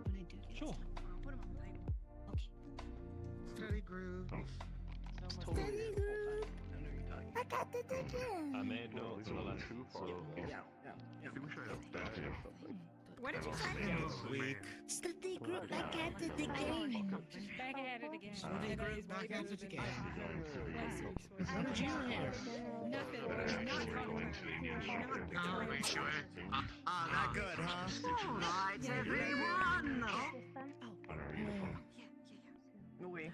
When I do get Sure. Put him on the table. Okay. Steady groove. Steady groove. I got the again. I made notes on the last too far. What did you say? week. Steady groove. I got the again. Back at it again. Back at it again. How did you hear? Nothing. We're not talking about Are you sure? Not good, huh? Alright, everyone! Oh. Oui.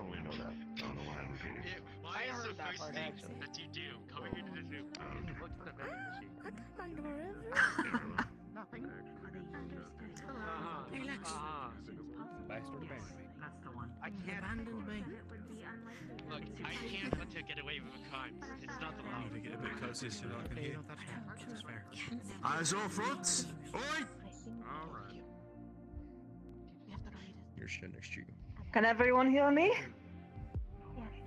totally know that. I don't know why I'm repeating. Why is the that first part, thing actually. that you do coming into the zoo? Look for the vending machine. Nothing. Backstory band. That's the one. I can't. Abandoned me. Look, I can't let her get away with a crime. It's not allowed. To get a bit closer so I can hear. That's fair. Eyes off fronts! Oi! Alright. You're shit next to you. Can everyone hear me?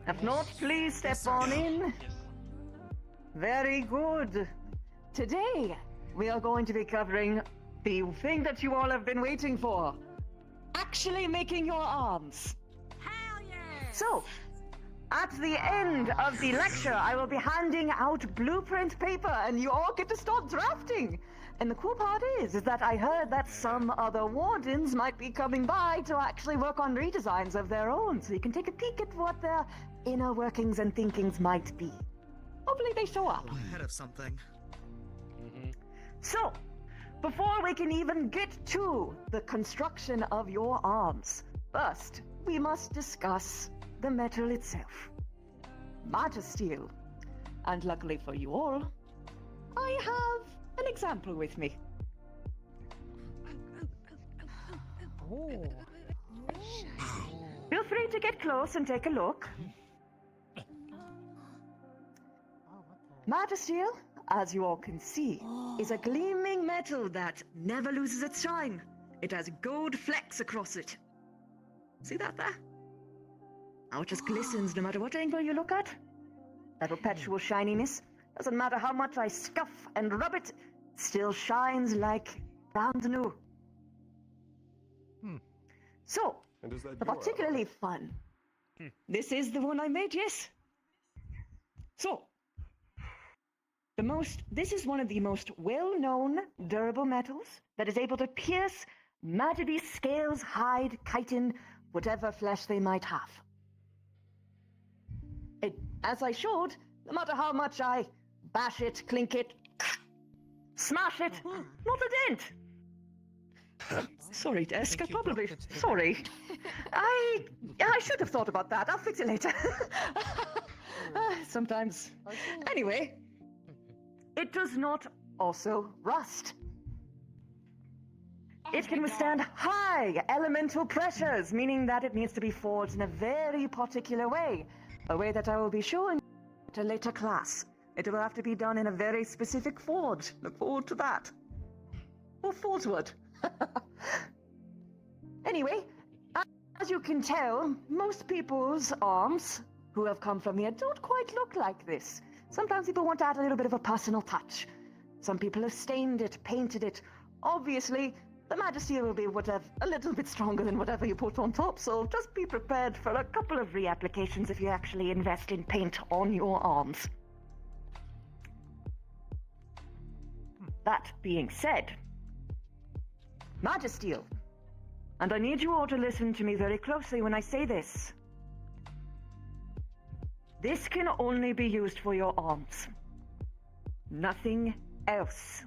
If not, please step on in. Very good. Today, we are going to be covering the thing that you all have been waiting for. Actually making your arms. Hell yeah! So, at the end of the lecture, I will be handing out blueprint paper and you all get to start drafting. And the cool part is that I heard that some other wardens might be coming by to actually work on redesigns of their own, so you can take a peek at what their inner workings and thinkings might be. Hopefully they show up. Ahead of something. So, before we can even get to the construction of your arms, first, we must discuss the metal itself. Steel. And luckily for you all, I have an example with me. Feel free to get close and take a look. Steel, as you all can see, is a gleaming metal that never loses its shine. It has gold flecks across it. See that there? Now it just glistens no matter what angle you look at. That perpetual shininess. Doesn't matter how much I scuff and rub it, still shines like brand new. So, And does that the go out? particularly fun. This is the one I made, yes. So, this is one of the most well-known durable metals that is able to pierce majesty, scales, hide, chitin, whatever flesh they might have. As I showed, no matter how much I bash it, clink it, smash it, not a dent. Sorry, Desk, I probably... Sorry. I should have thought about that. I'll fix it later. Sometimes. Anyway, it does not also rust. It can withstand high elemental pressures, meaning that it needs to be forged in a very particular way. A way that I will be showing at a later class. It will have to be done in a very specific forge. Look forward to that. Or forge wood. Anyway, as you can tell, most people's arms who have come from here don't quite look like this. Sometimes people want to add a little bit of a personal touch. Some people have stained it, painted it. Obviously, the Majesty will be a little bit stronger than whatever you put on top, so just be prepared for a couple of reapplications if you actually invest in paint on your arms. That being said, Majesty, and I need you all to listen to me very closely when I say this. This can only be used for your arms. Nothing else.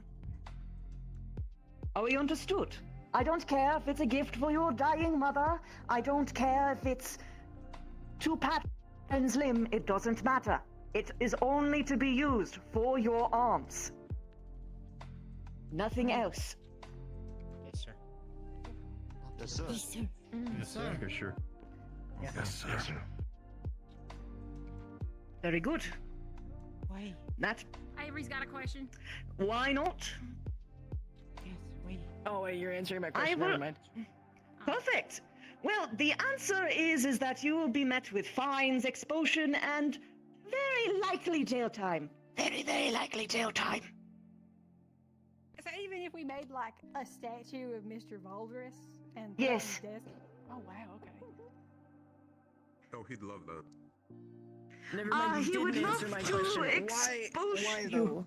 Are we understood? I don't care if it's a gift for your dying mother. I don't care if it's to Patron's limb. It doesn't matter. It is only to be used for your arms. Nothing else. Yes, sir. Yes, sir. Yes, sir. Yes, sir. Yeah, sure. Yes, sir. Very good. Why? That. Ivory's got a question. Why not? Yes, wait. Oh, wait, you're answering my question. Never mind. Perfect. Well, the answer is that you will be met with fines, expulsion, and very likely jail time. Very, very likely jail time. So even if we made like a statue of Mr. Valdris and put it Yes. on his desk? Oh wow, okay. Oh, he'd love that. Never mind, he you would didn't love answer my to question. expose Why you. though?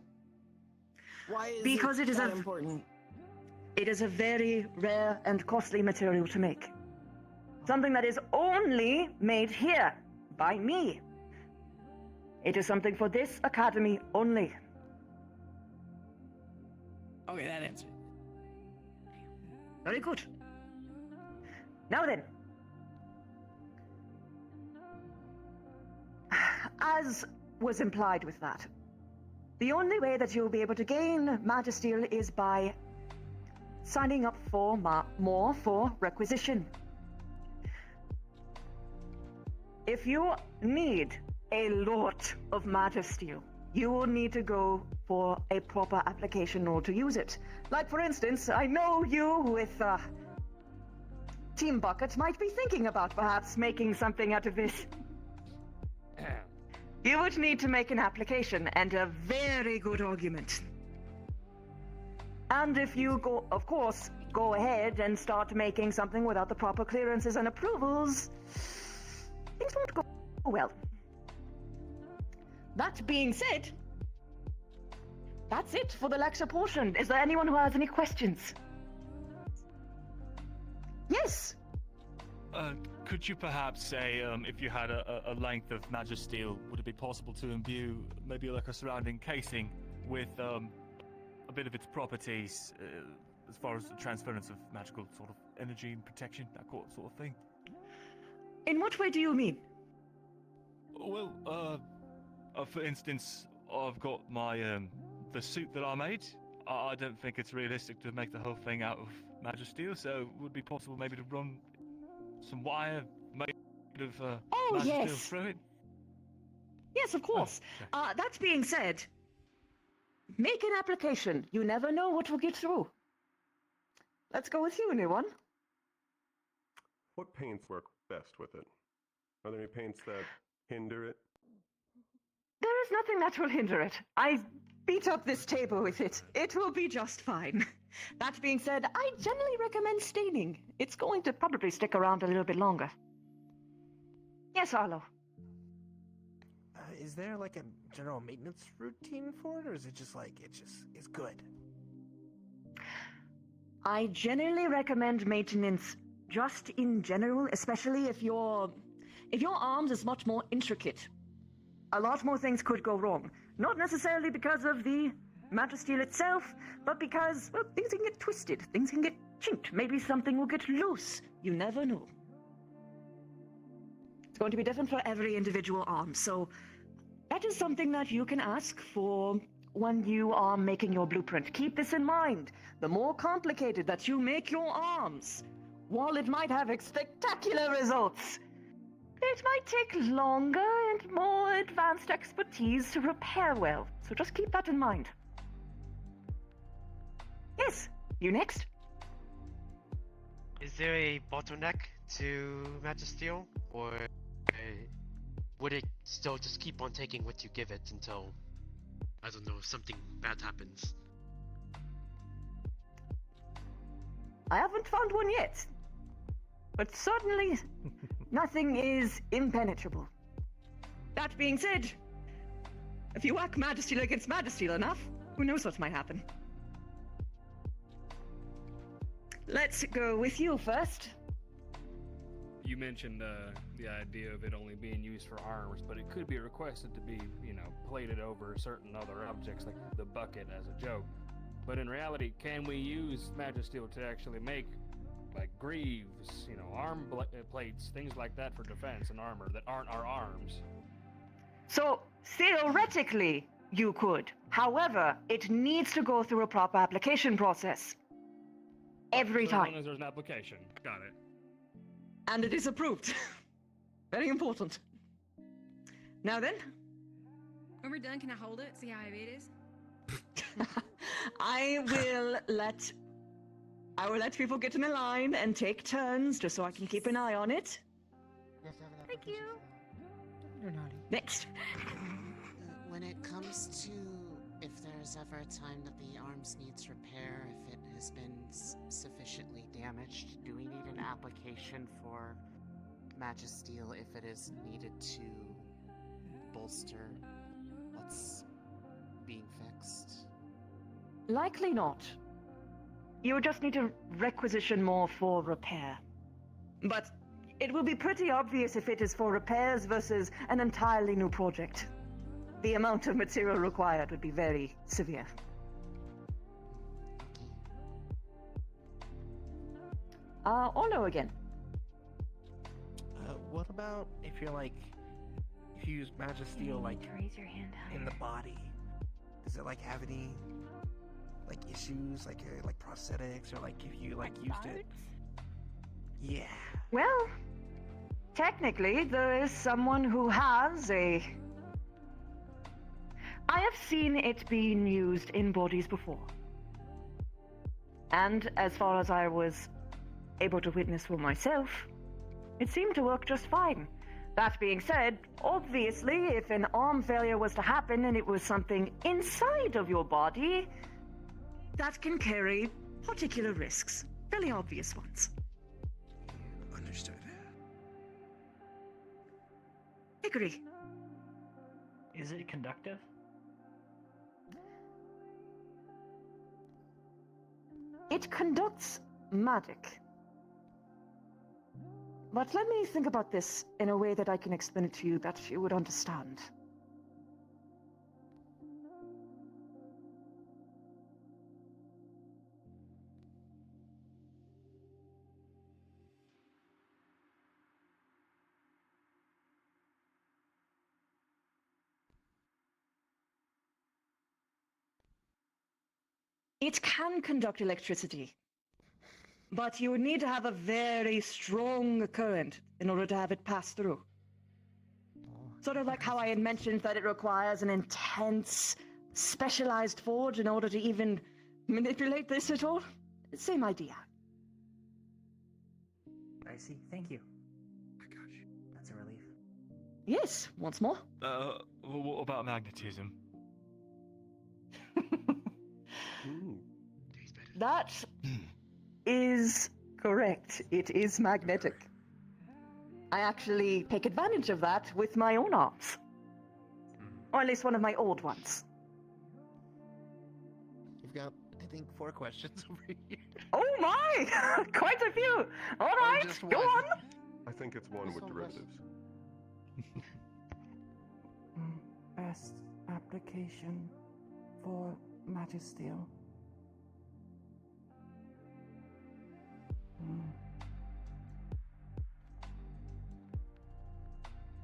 Why is Because it is that a- important? It is a very rare and costly material to make. Something that is only made here by me. It is something for this academy only. Okay, that answered. Very good. Now then, as was implied with that, the only way that you'll be able to gain Magisteel is by signing up for more for requisition. If you need a lot of Magisteel, you will need to go for a proper application role to use it. Like, for instance, I know you with Team Bucket might be thinking about perhaps making something out of this. You would need to make an application, and a very good argument. And if you go, of course, go ahead and start making something without the proper clearances and approvals, things won't go well. That being said, that's it for the lecture portion. Is there anyone who has any questions? Yes. Could you perhaps say, if you had a length of Magisteel, would it be possible to imbue maybe like a surrounding casing with a bit of its properties, as far as the transference of magical sort of energy and protection, that sort of thing? In what way do you mean? Well, for instance, I've got my the suit that I made. I don't think it's realistic to make the whole thing out of Magisteel, so would it be possible maybe to run some wire made of Magisteel yes. through it? Yes, of course. That being said, make an application. You never know what will get through. Let's go with you, new one. What paints work best with it? Are there any paints that hinder it? There is nothing that will hinder it. I beat up this table with it. It will be just fine. That being said, I generally recommend staining. It's going to probably stick around a little bit longer. Yes, Arlo. Is there like a general maintenance routine for it, or is it just like it's good? I generally recommend maintenance just in general, especially if your arms is much more intricate. A lot more things could go wrong. Not necessarily because of the Magisteel itself, but because, well, things can get twisted, things can get chinked, maybe something will get loose. You never know. It's going to be different for every individual arm, so that is something that you can ask for when you are making your blueprint. Keep this in mind. The more complicated that you make your arms, while it might have spectacular results, it might take longer and more advanced expertise to repair well. So just keep that in mind. Yes, you next. Is there a bottleneck to Magisteel, or would it still just keep on taking what you give it until, I don't know, something bad happens? I haven't found one yet, but certainly nothing is impenetrable. That being said, if you whack Magisteel against Magisteel enough, who knows what might happen. Let's go with you first. You mentioned the idea of it only being used for arms, but it could be requested to be, plated over certain other objects, like the bucket, as a joke. But in reality, can we use Magisteel to actually make, like, greaves, arm plates, things like that for defense and armor that aren't our arms? So, theoretically, you could. However, it needs to go through a proper application process. Every time. As long as there's an application. Got it. And it is approved. Very important. Now then. When we're done, can I hold it? See how heavy it is? I will let people get in a line and take turns just so I can keep an eye on it. Thank you. You're naughty. Next. When it comes to if there's ever a time that the arms needs repair, if it has been sufficiently damaged, do we need an application for Magisteel if it is needed to bolster what's being fixed? Likely not. You would just need to requisition more for repair. But it will be pretty obvious if it is for repairs versus an entirely new project. The amount of material required would be very severe. Orlo again. What about if you're if you use Magisteel like raise your hand in the body, does it like have any like issues, like prosthetics, or like if you like used it? Yeah. Well, technically, there is someone who has a. I have seen it being used in bodies before. And as far as I was able to witness for myself, it seemed to work just fine. That being said, obviously, if an arm failure was to happen and it was something inside of your body, that can carry particular risks. Fairly obvious ones. Understood. Agree. Is it conductive? It conducts magic. But let me think about this in a way that I can explain it to you that you would understand. It can conduct electricity, but you would need to have a very strong current in order to have it pass through. Sort of like how I had mentioned that it requires an intense, specialized forge in order to even manipulate this at all. Same idea. I see. Thank you. I got you. That's a relief. Yes, once more. What about magnetism? That is correct. It is magnetic. I actually take advantage of that with my own arms. Or at least one of my old ones. You've got, I think, 4 questions over here. Oh my! Quite a few! Alright, just go one. on! I think it's one with derivatives. Best application for Magisteel.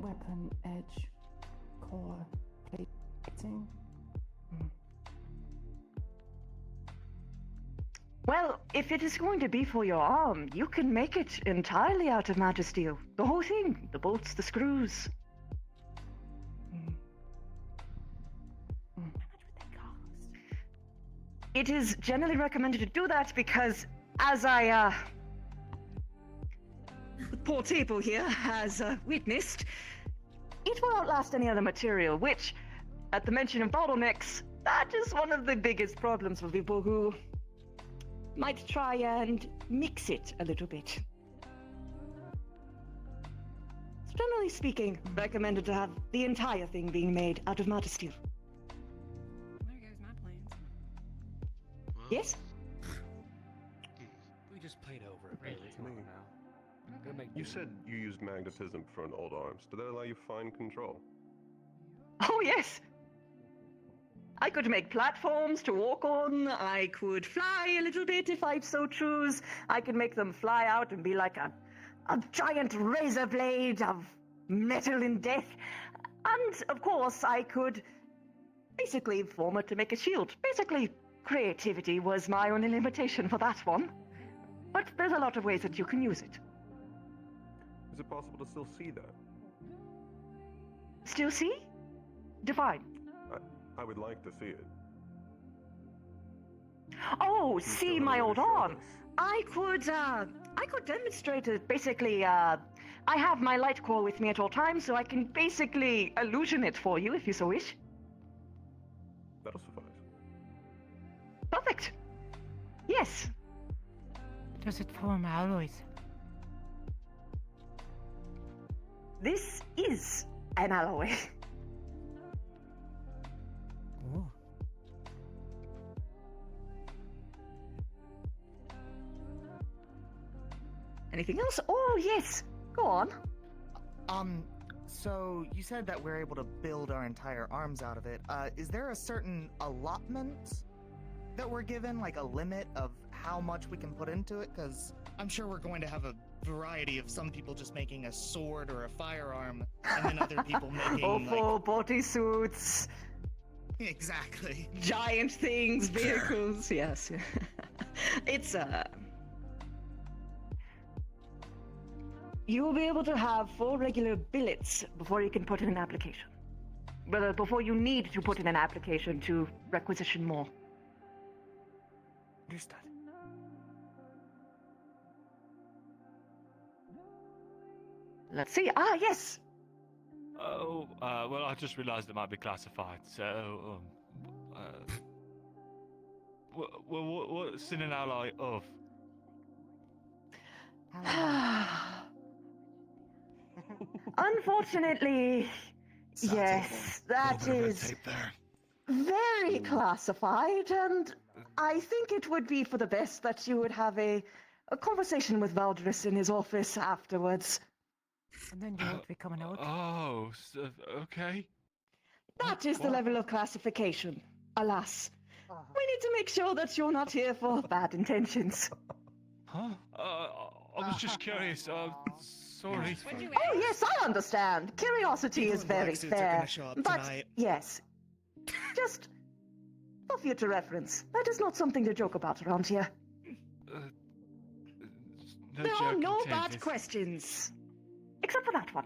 Weapon edge core plating. Well, if it is going to be for your arm, you can make it entirely out of Magisteel. The whole thing. The bolts, the screws. How much would they cost? It is generally recommended to do that because, as I, the poor table here has witnessed, it will outlast any other material, which, at the mention of bottlenecks, that is one of the biggest problems for people who might try and mix it a little bit. So generally speaking, recommended to have the entire thing being made out of Magisteel. There goes my plans. Yes? We just played over it, really. Come on now. You said you used magnetism for an old arms. Did that allow you fine control? Oh, yes! I could make platforms to walk on. I could fly a little bit if I so choose. I could make them fly out and be like a giant razor blade of metal and death. And, of course, I could basically form it to make a shield. Basically, creativity was my only limitation for that one. But there's a lot of ways that you can use it. Is it possible to still see that? Still see? Define. I would like to see it. Oh, see my old arm. I could demonstrate it. Basically, I have my light core with me at all times, so I can basically illusion it for you if you so wish. That'll suffice. Perfect. Yes. Does it form alloys? This is an alloy. Ooh. Anything else? Oh, yes. Go on. So you said that we're able to build our entire arms out of it. Is there a certain allotment that we're given, like a limit of how much we can put into it? Because I'm sure we're going to have a variety of some people just making a sword or a firearm, and then other people making Awful bodysuits. Exactly. Giant things, vehicles, yes. It's you will be able to have 4 regular billets before you can put in an application. Well, before you need to put in an application to requisition more. Understood. Let's see. Ah, yes. Oh, well, I just realised it might be classified. So, what's in an ally of? Unfortunately, yes, that is very classified, and I think it would be for the best that you would have a conversation with Valdris in his office afterwards. And then you won't be coming out. Oh, okay. That is the level of classification, alas. We need to make sure that you're not here for bad intentions. Huh? I was just curious. Sorry. Oh, yes, I understand. Curiosity is very fair. But, yes, just for future reference, that is not something to joke about around here. There are no bad questions. Except for that one.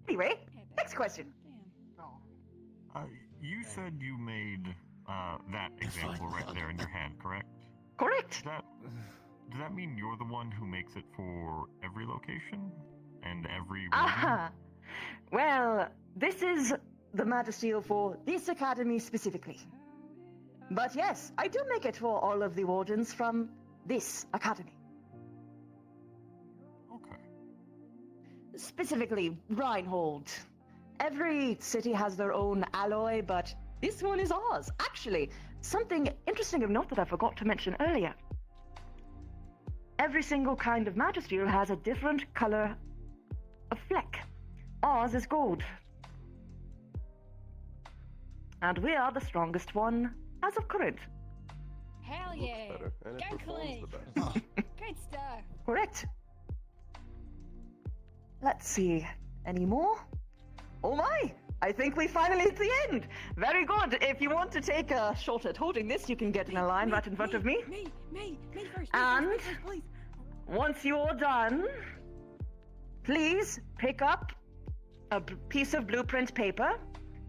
Anyway, next question. You said you made that example right there in your hand, correct? Correct. Does that mean you're the one who makes it for every location? And every Aha! Well, this is the Magisteel for this academy specifically. But yes, I do make it for all of the wardens from this academy. Specifically, Reinhold. Every city has their own alloy, but this one is ours. Actually, something interesting of note that I forgot to mention earlier. Every single kind of Magisteel has a different color of fleck. Ours is gold. And we are the strongest one as of current. Hell yeah! Go clean! Great stuff! Correct. Let's see. Any more? Oh my! I think we finally hit the end! Very good. If you want to take a shot at holding this, you can get in a line right in front of me. Me first. And please. Once you're done, please pick up a piece of blueprint paper.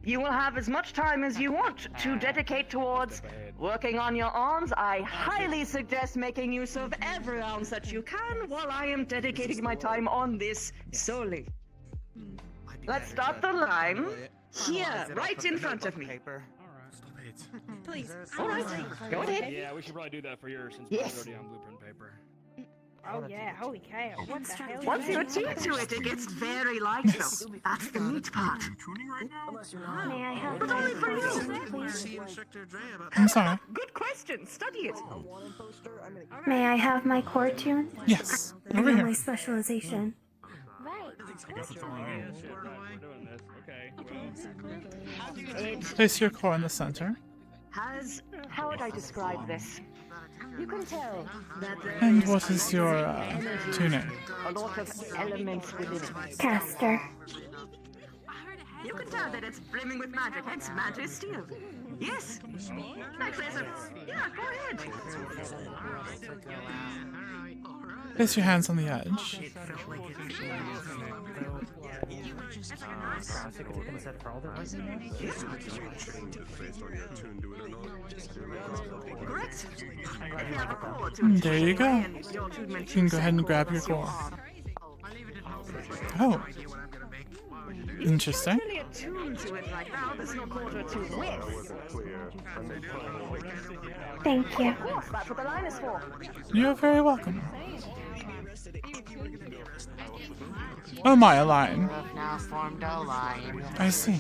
You will have as much time as you want to dedicate towards working on your arms. I highly suggest making use of every ounce that you can while I am dedicating my time on this solely. Let's start the line here, right in front of me. Please. All right, go ahead. Yeah, we should probably do that for yours since Yes. we're already on blueprint paper. Oh yeah, holy cow. What the hell? Once you attune to it, it gets very light though. That's the neat part. May I have But only for you. I'm sorry. Good question. Study it. May I have my core tune? Yes, And over then here. my specialization. Place your core in the center. How would I describe this? You can tell that there And is what is your energy, tuning? a lot of elements within it. Caster. You can tell that it's brimming with magic, hence Magisteel. Yes. Like there's a... Yeah, go ahead. Place your hands on the edge. Correct. If you have a core to There you go. You can go ahead and grab your core. Oh. Interesting. Really attuned to it right now. There's no quarter to width. Thank you. Of course, that's what the line is for. You're very welcome. Oh my, a line. Have now formed a line. I see.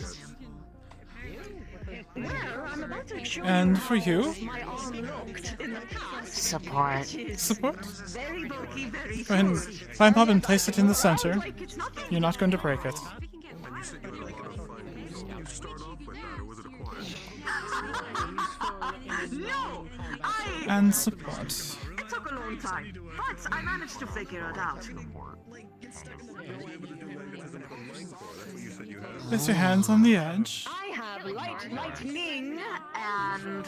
Well, I'm about to show And for you? my arm looked in the past. Support. Support? Very bulky, very Go ahead and climb up and place it in the center. You're not going to break it. You said you were like in a fight. You start off with that, or was it a quiet? No! And support. It took a long time, but I managed to figure it out. Place your hands on the edge. I have lightning, and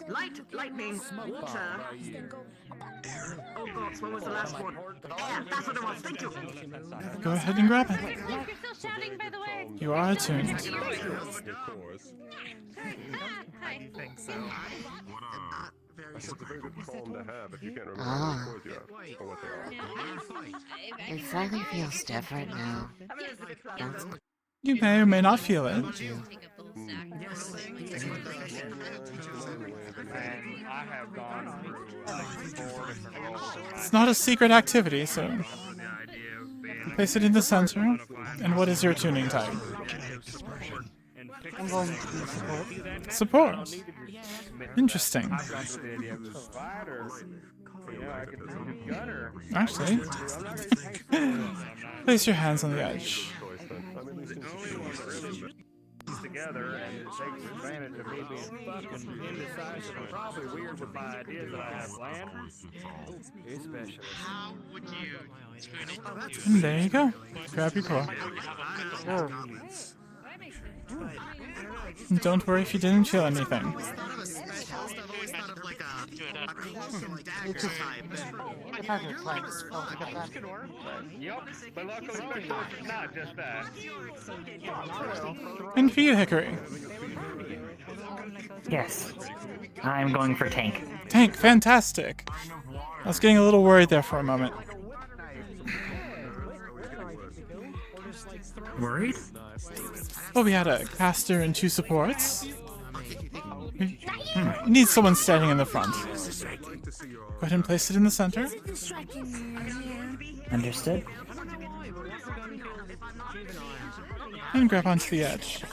water. Lightning, water. Oh God, what was the last one? Air, that's what it was, thank you. Go ahead and grab it. You're still shouting, by the way. You are attuned. Of course. Hi. I think so. It's a very good problem to have if you can't remember Ah. what you have or what they are. It finally feels different now. You may or may not feel it. And I have gone through 4 different roles. It's not a secret activity, so place it in the center. And what is your tuning type? I'm going to support. Support. Interesting. Actually, place your hands on the edge. Together and it takes advantage of me being fucking indecisive and probably weird with my ideas that I have planned. Especially. How would you turn it into? And there you go. Grab your core. And don't worry if you didn't feel anything. Yep, but luckily specialist is not just that. And for you, Hickory. Yes. I'm going for tank. Tank, fantastic. I was getting a little worried there for a moment. Worried? Well, we had a caster and 2 supports. We need someone standing in the front. Go ahead and place it in the center. Understood. And grab onto the edge.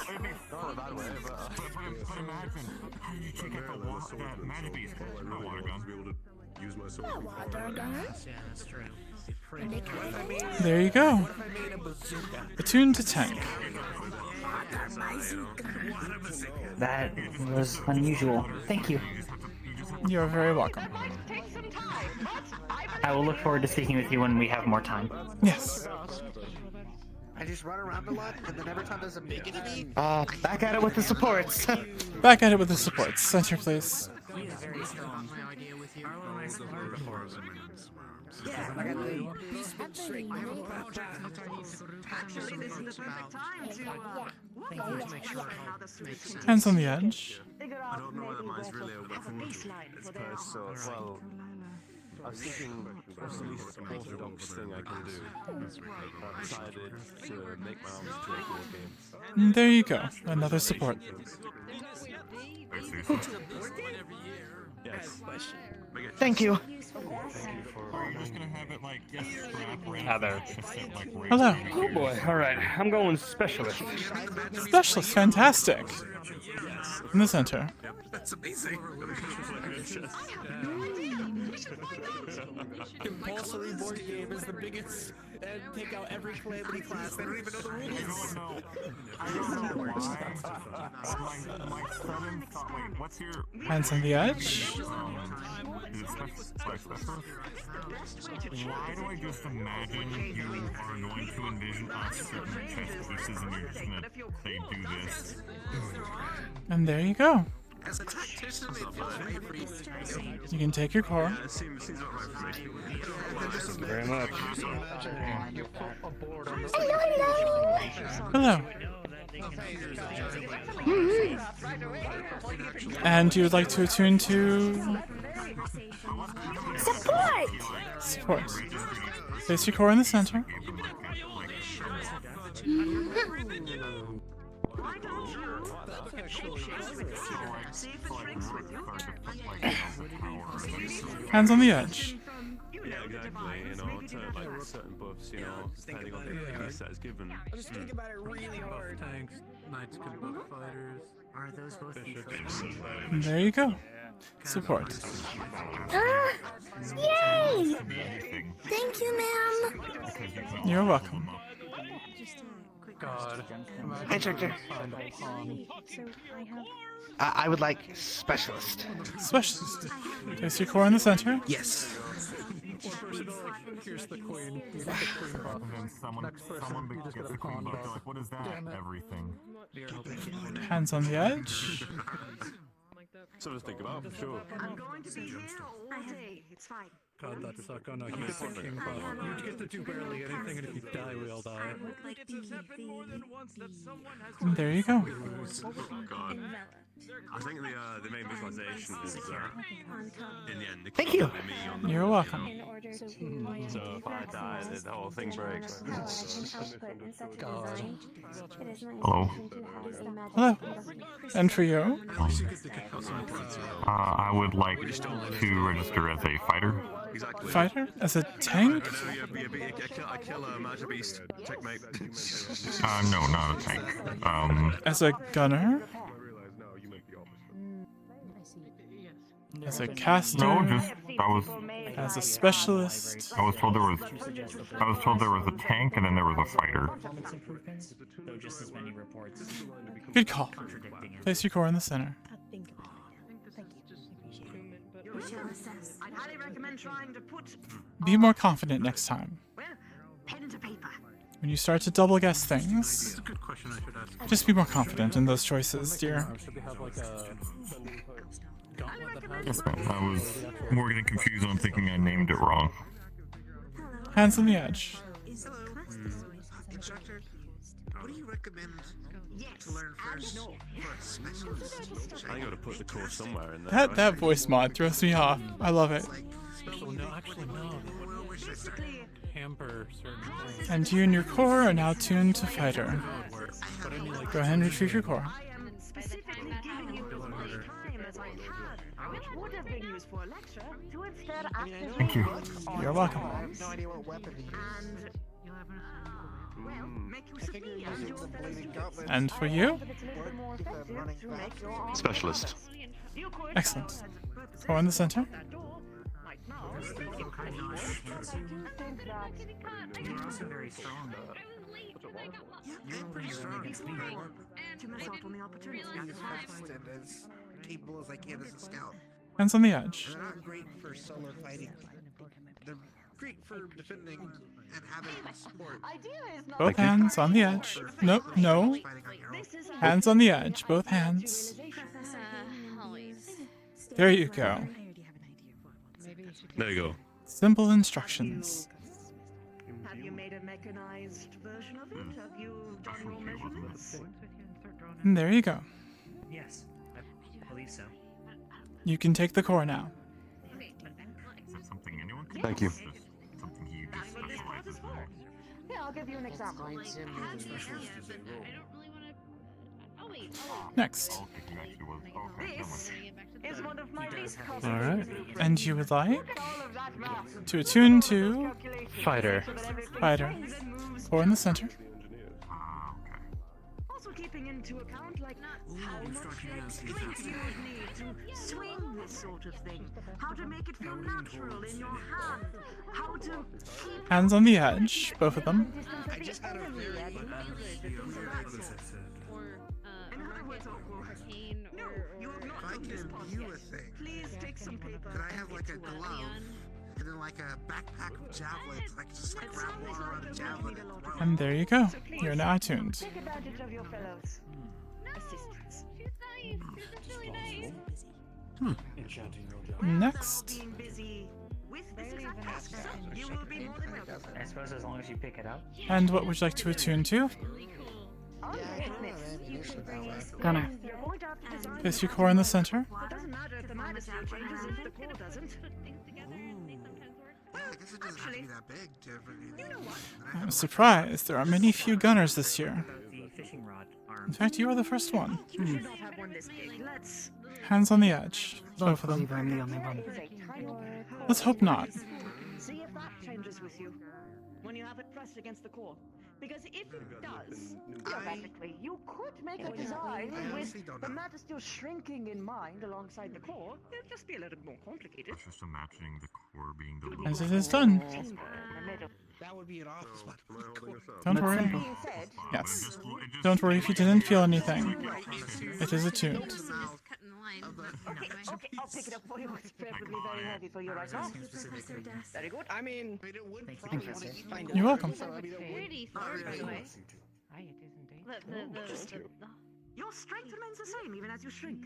There you go. Attune to tank. That was unusual. Thank you. You are very welcome. I will look forward to speaking with you when we have more time. Yes. I just run around a lot, and then every time there's a big enemy. Back at it with the supports. Back at it with the supports. Center, please. Hands on the edge. I don't know whether mine's really a weapon. It's cursed, so well. I was thinking, what's the least orthodox thing I can do? I decided to make my arms into a board game. And there you go. Another support. Yes. Thank you. Heather. Hello. Oh boy, alright. I'm going specialist. Specialist, fantastic. In the center. That's amazing. Compulsory board game is the biggest, and take out every calamity class. They don't even know the rules. What's your Hands on the edge. is it specialist? Why do I just imagine you are going to envision us certain chess pieces and you're just gonna say do this? And there you go. As a tactician, I appreciate. You can take your core. Yeah, seems about right for me. Thank you very much. Hello. And you would like to attune to Support! support. Place your core in the center. Hands on the edge. Yeah, exactly. You know, to like certain buffs, you know, depending on the piece that is given. I was just thinking about it really hard. Tanks, knights can buff fighters. Are those both And there you go. Support. Yay! Thank you, ma'am. You're welcome. Just a quick God. Hi, Instructor. So I have. I would like specialist. Specialist. Place your core in the center. Yes. Here's the queen. You And then someone gets the queen book. They're like, what is that? Everything. Hands on the edge. Something to think about, for sure. I'm going to be here all day. It's fine. God, that suck. Oh no, you get the king buff. You get to do barely anything, and if you die, we all die. And there you go. God. I think the main visualization is in the end. Thank you. You're welcome. So if I die, the whole thing breaks. Hello. Hello. And for you? I would like to register as a fighter. Exactly. Fighter? As a tank? I kill a magic beast. Checkmate. No, not a tank. As a gunner? As a caster? No, just as a specialist? I was told there was a tank and then there was a fighter. Though just as many reports. Good call. Place your core in the center. I'd highly recommend trying to put Be more confident next time. pen to paper. When you start to double guess things, just be more confident in those choices, dear. Yes, ma'am. I was more getting confused on thinking I named it wrong. Hands on the edge. Instructor, what do you recommend to learn first for a specialist? I gotta put the course somewhere in there. That voice mod throws me off. I love it. Actually, no. Hamper certain things. And you and your core are now tuned to fighter. Go ahead and retrieve your core. Specifically giving you as much time as I had, which would have been used for a lecture, to instead actively Thank you. work on You're welcome. arms No idea what weapon to use. and well, make use of me and your fellow And for you? Specialist. Excellent. Core in the center. You're also very strong. Yeah, I'm pretty strong. To miss out on the opportunity. As fast and as capable as I can as a scout. Hands on the edge. They're not great for solo fighting. They're great for defending and having support. Both hands on the edge. Nope, no. Hands on the edge. Both hands. There you go. There you go. Simple instructions. Have you made a mechanized version of it? Have you done your measurements? And there you go. Yes, I believe so. You can take the core now. Thank you. Something he specializes in. Yeah, I'll give you an example. Next. This is one of my least Alright. And you would like to attune to Fighter. fighter. Core in the center. Also keeping into account, like, how much strength you would need to swing this sort of thing. How to make it feel natural in your hand. How to keep... Hands on the edge. Both of them. I just had a very If I can imbue a thing, Please take some paper. could I have like a glove and then like a backpack of javelins? I could just like wrap water around a javelin and throw it. And there you go. You're now attuned. Take advantage of your fellows. Assistants. Next. Being busy with this exact task, you will be more than welcome. I suppose as long as you pick it up. And what would you like to attune to? Gunner. Place your core in the center. It doesn't matter if the manosphere changes if the core doesn't. Well, I guess it doesn't have to be that big to ever be anything. I'm surprised there are many few gunners this year. The fishing rod arm. In fact, you are the first one. You should not have one this big. Let's... Hands on the edge. Both of them. I'm the only one. Let's hope not. See if that changes with you. When you have it pressed against the core. Because if it does, theoretically, you could make a design with the Magistel shrinking in mind alongside the core. It'd just be a little bit more complicated. It's just imagining the core being the As it is done. That would be an awful lot. Don't That's worry. simple. Yes. Don't worry if you didn't feel anything. It is attuned. Okay, I'll pick it up for you. It's preferably very heavy for you right now. Very good. I mean, it would probably find You're welcome. Pretty far, by the way. Hi, it is indeed. Your strength remains the same even as you shrink.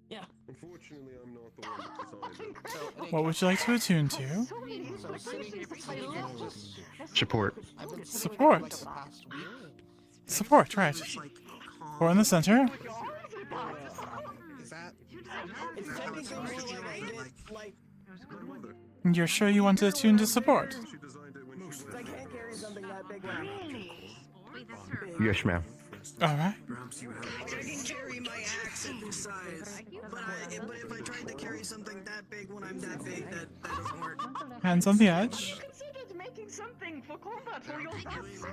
Yeah. Unfortunately, I'm not the one that designed it. What would you like to attune to? Support. Support. Support, right. Core in the center. Is that? It's technically more like You're sure you want to attune to support? I can't carry something that big. Yes, ma'am. Alright. I can carry my axe at this size, but if I tried to carry something that big when I'm that big, that doesn't work. Hands on the edge. Considered making something for combat for your size.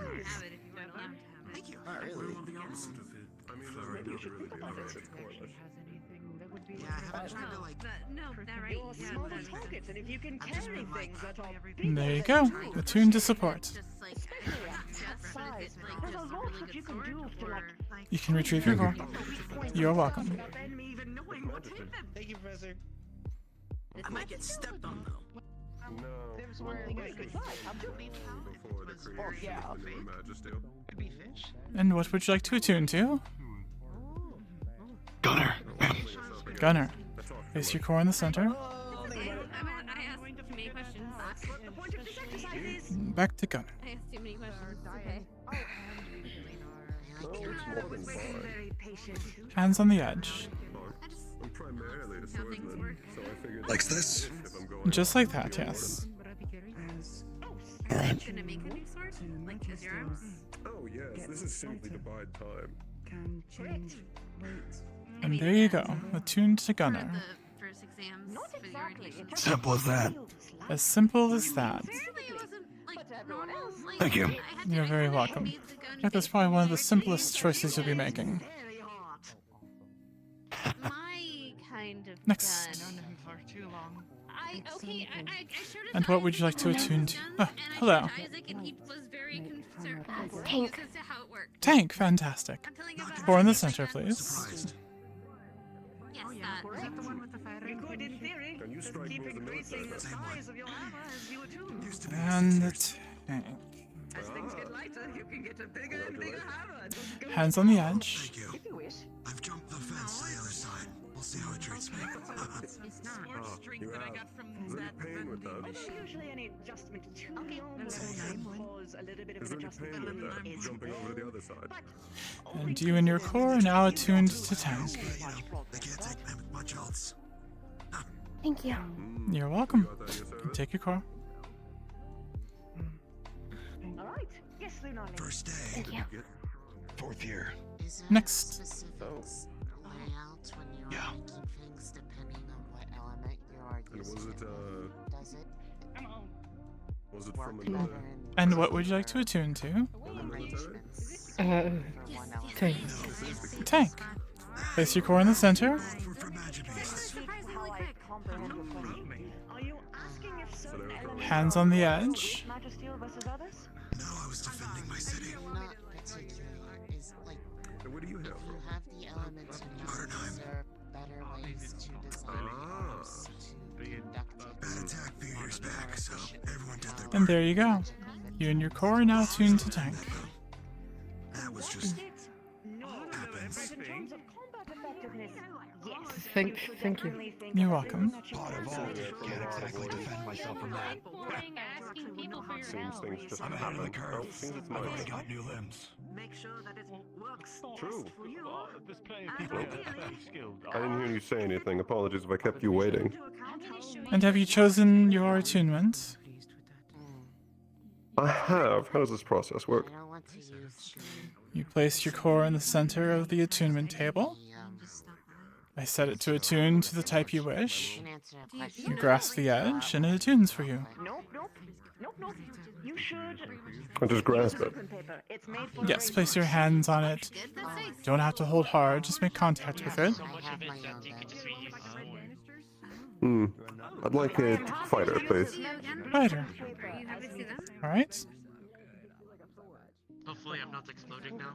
Thank you. Not really. Maybe you should think about it. Yeah, I haven't tried to like. No, that right. You're Yeah, smaller that's targets, and if you can I'm just carry been, like, things that are There you go. Attune to support. just like especially at that size, there's a lot that you can do to like You can retrieve your core. You're welcome. without them even knowing what's in them. Thank you, Professor. I might get stepped on though. No. There's one thing I could try. Before the creation of the new Magistel. Could be fish. And what would you like to attune to? Gunner. Gunner. Place your core in the center. okay. I asked too many questions. The point of this exercise is Back to Gunner. I asked too many questions. Okay. I was waiting very patient. Hands on the edge. I'm primarily a swordsman, so I figured. Likes this? If I'm going Just like that, yes. Are you gonna make a new sword? Like, as your arms? Oh yes, this is simply to bide time. Correct. And there you go. Attuned to For Gunner. the first exams Not for the exactly. orientation. Simple as that. As simple as that. Apparently it wasn't, like, normal. Like, Thank you. I had to You're very actually welcome. beat the gun In fact, that's probably one of the simplest choices you'll be making. Very hard. My kind of Next. gun. I sort of And thought what it would you was like to one of attune those to? guns, Oh, and I hello. told Isaac, and he was very concerned Tank. as to how it worked. Tank, fantastic. I'm telling you about Core in the how I center, got- please. Yes, Correct. You could, in theory, Can you just strike keep more than increasing the those? size of your armor as you attune. And the tank. As things get lighter, you can get a bigger and bigger hammer. Just go Hands on the edge. Thank you. if you wish. I've jumped the fence to the other side. We'll see how it treats me. It's not. You have. Is there any pain with that? There's usually any adjustment to your cause a little bit of Is an there any adjustment pain with in that? is Jumping over the other side. And you and your core are now attuned to tank. They can't take much else. Thank you. You're welcome. You got that in your service? Take your core. all right. Yes, Lunarling. First day. Thank you. Fourth year. Is there Next. specifics layouts when you're Yeah. making things depending on what element you are And using? was it Does it was it work from better another? in And what would you like to attune to? arrangements? Yes, tank. Tank. Place your core in the center. For magic beasts. How I comprehend your question. Are you asking if certain elements Hands on the edge. Magistel versus others? No, I was defending my city. Not particularly. Is like And where do you if hail you from? have the elements in mind, is there better ways to design arms to conduct it? Bad attack a few years back, so everyone did their And part. there you go. You and your core are now attuned to tank. That was just No. happens. In terms of combat effectiveness, yes. Thank should you. definitely think You're about welcome. doing that Pot of yourself. old. Can't exactly defend myself from that. Boring asking people for your Seems help. things just I'm ahead of the happen. curve. Oh, seems it's I've my already turn. got new limbs. Make sure that it works True. best for you. There's plenty And people ideally, skilled. I didn't hear you say anything. Apologies if I kept you waiting. to account how And have you chosen your attunement? I have. How does this process work? I don't want to use You place your core in the center of the attunement table. I set it to attune to the type you wish. an answer a question. You grasp the edge, and it attunes for you. Nope, nope, nope. no. You should. I just grasp it. Paper. It's made for Yes, place your hands on it. Don't have to hold hard, just make contact with it. I'd like a fighter, please. Fighter. Alright. Hopefully I'm not exploding now.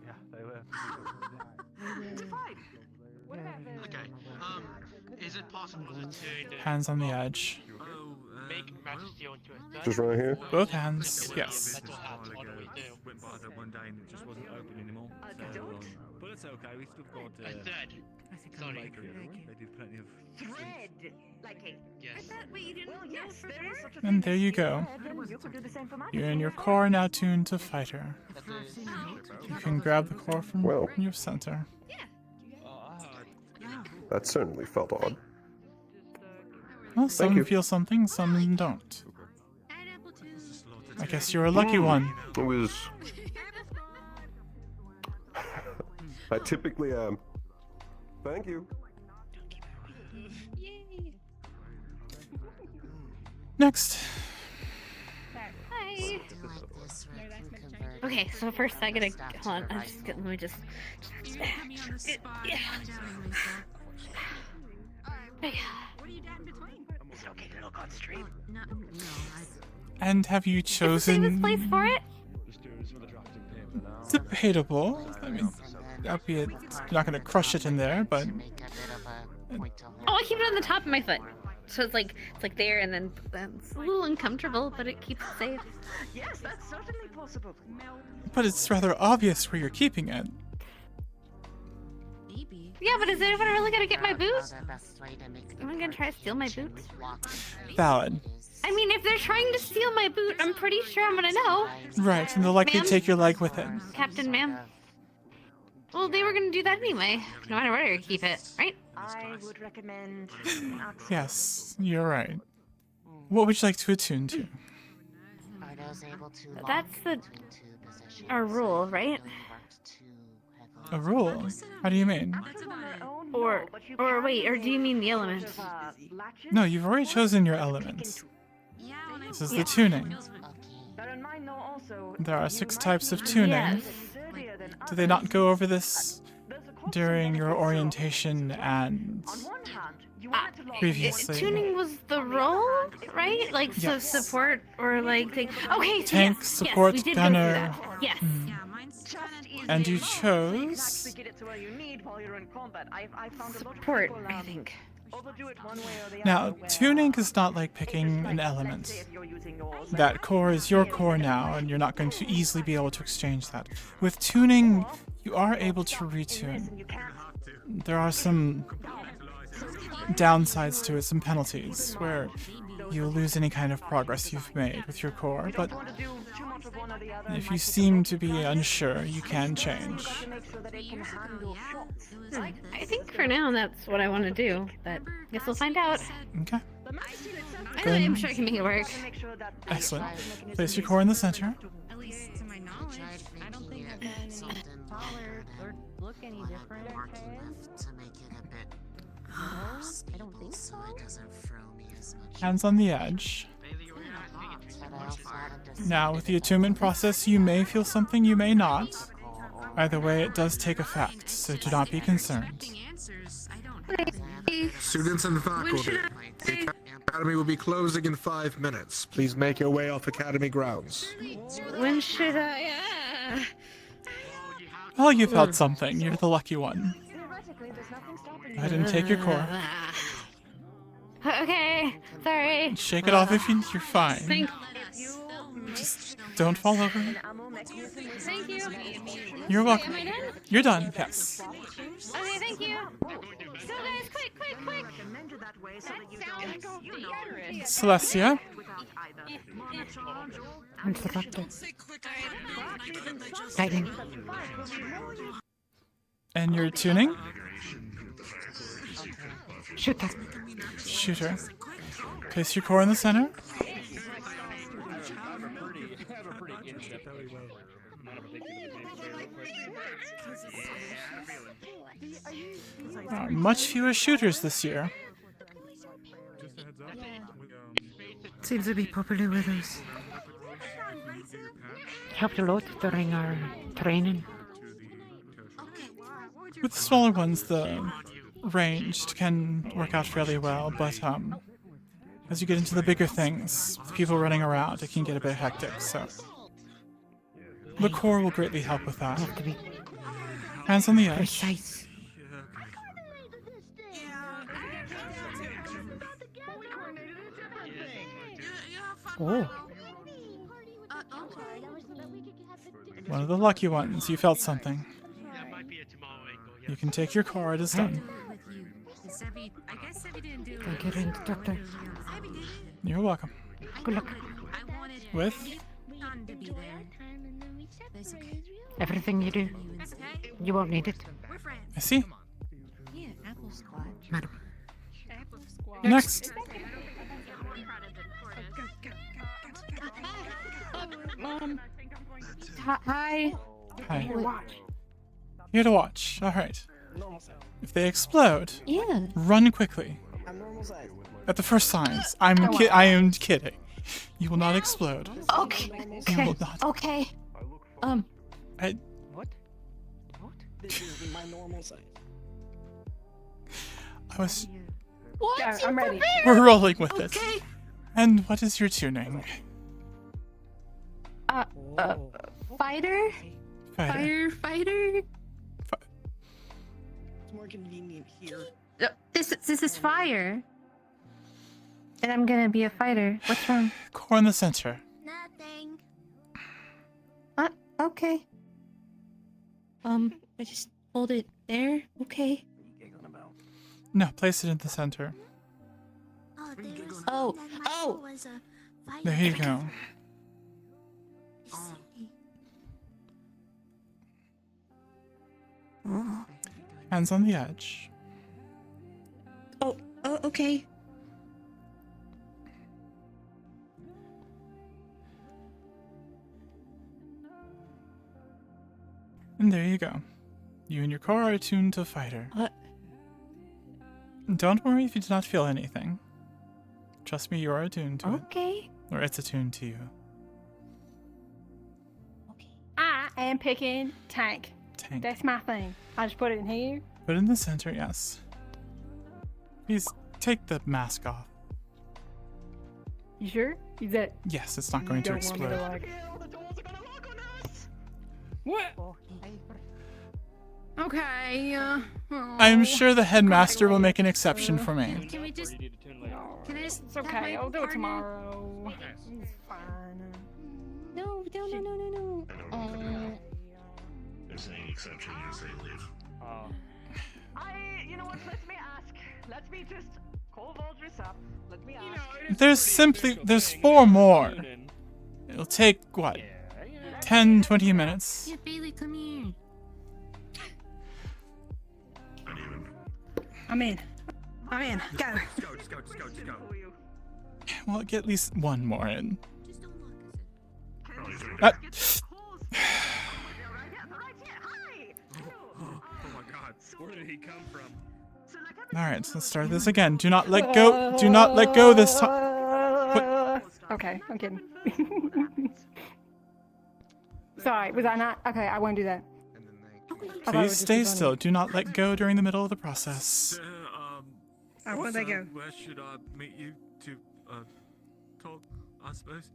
Yeah, they were. Okay. Is it possible to turn Hands on the edge. make Magisteel into a third? Just right here? Both hands, yes. Metal hat, what do we do? Went by there one day and it just wasn't open anymore. So, but it's okay. We still got A third. Sorry. They did plenty of. Thread. Like a. Yes. Well, yes, there is such a And there you go. You could do the same for my You and your core are now tuned to fighter. You can grab the core from your center. That certainly felt odd. Well, Thank some you. feel something, some don't. I guess you're a lucky one. It was. I typically am. Thank you. Next. Hi. Okay, so first I gotta hold on. Let me just. And have you chosen? Place for it? Debatable. I mean, albeit not gonna crush it in there, but Oh, I keep it on the top of my foot. So it's like there, and then it's a little uncomfortable, but it keeps it safe. Yes, that's certainly possible. it's rather obvious where you're keeping it. Yeah, but is anyone really gonna get my boots? Anyone gonna try to steal my boots? Valid. I mean, if they're trying to steal my boot, I'm pretty sure I'm gonna know. Right, and they'll likely Ma'am? take your leg with it. Captain, ma'am. Well, they were gonna do that anyway. No matter where you keep it, right? I would recommend. Yes, you're right. What would you like to attune to? That's our rule, right? A rule? How do you mean? Or wait, or do you mean the elements? No, you've already chosen your elements. This is the tuning. There are 6 types of tuning. Yes. Did they not go over this during your orientation and previously? Tuning was the role, right? Like Yes. support or like thing. Okay, so Tank, yes, support, yes, we did gunner. go through that. Yes. And you chose Support, I think. Now, tuning is not like picking an element. That core is your core now, and you're not going to easily be able to exchange that. With tuning, you are able to retune. There are some downsides to it, some penalties, where you lose any kind of progress you've made with your core, but if you seem to be unsure, you can change. I think for now that's what I want to do, but I guess we'll find out. Okay. I'm sure I can make it work. Excellent. Place your core in the center. At least to my knowledge, I don't think I've been taller or look any different. I don't think so. Hands on the edge. Now, with the attunement process, you may feel something, you may not. Either way, it does take effect, so do not be concerned. Students and faculty, the academy will be closing in 5 minutes. Please make your way off academy grounds. When should I? Well, you felt something. You're the lucky one. Go ahead and take your core. Okay, sorry. Shake it off if you're fine. Thank Just don't fall over. Thank you. You're welcome. Am I done? You're done, yes. Okay, thank you. Go guys, quick. Celestia. I'm the doctor. Lightning. And you're tuning? Shooter. Shooter. Place your core in the center. Much fewer shooters this year. seems to be popular with us. Helped a lot during our training. With the smaller ones, the ranged can work out fairly well, but as you get into the bigger things, the people running around, it can get a bit hectic, so the core will greatly help with that. Hands on the edge. Precise. Oh. One of the lucky ones, you felt something. You can take your card as done. Thank you, Doctor. You're welcome. Good luck. With? Everything you do. You won't need it. I see. Madam. Next. Hi. Hi. Here to watch. Alright. If they explode, run quickly. At the first signs. I am kidding. You will not explode. Okay. You will not. Okay. What? This is my normal size. I was. What? Yeah, I'm ready. We're rolling with this. And what is your tuning? Fighter? Firefighter? It's more convenient here. This is fire. And I'm gonna be a fighter. What's wrong? Core in the center. Nothing. Okay. I just hold it there. Okay. No, place it in the center. Oh. There you go. Hands on the edge. Oh, okay. And there you go. You and your core are attuned to fighter. Don't worry if you do not feel anything. Trust me, you are attuned to it. Okay. Or it's attuned to you. I am picking tank. Tank. That's my thing. I just put it in here. Put it in the center, yes. Please take the mask off. You sure? Is that? Yes, it's not going to explode. What? Okay. I'm sure the headmaster will make an exception for me. Can we just? Can I just? It's okay. I'll do it tomorrow. It's fine. No. There's any exception, you say leave. You know what? Let me just call Voldris up. Let me ask. There's 4 more. It'll take, what, 10, 20 minutes? Yeah, Bailey, come here. I'm in. Go. Just go. Well, get at least 1 more in. Oh my god, where did he come from? Alright, let's start this again. Do not let go. Do not let go this time. Okay, I'm kidding. Sorry, was I not? Okay, I won't do that. Please stay still. Do not let go during the middle of the process. Where'd they go? Where should I meet you to talk, I suppose?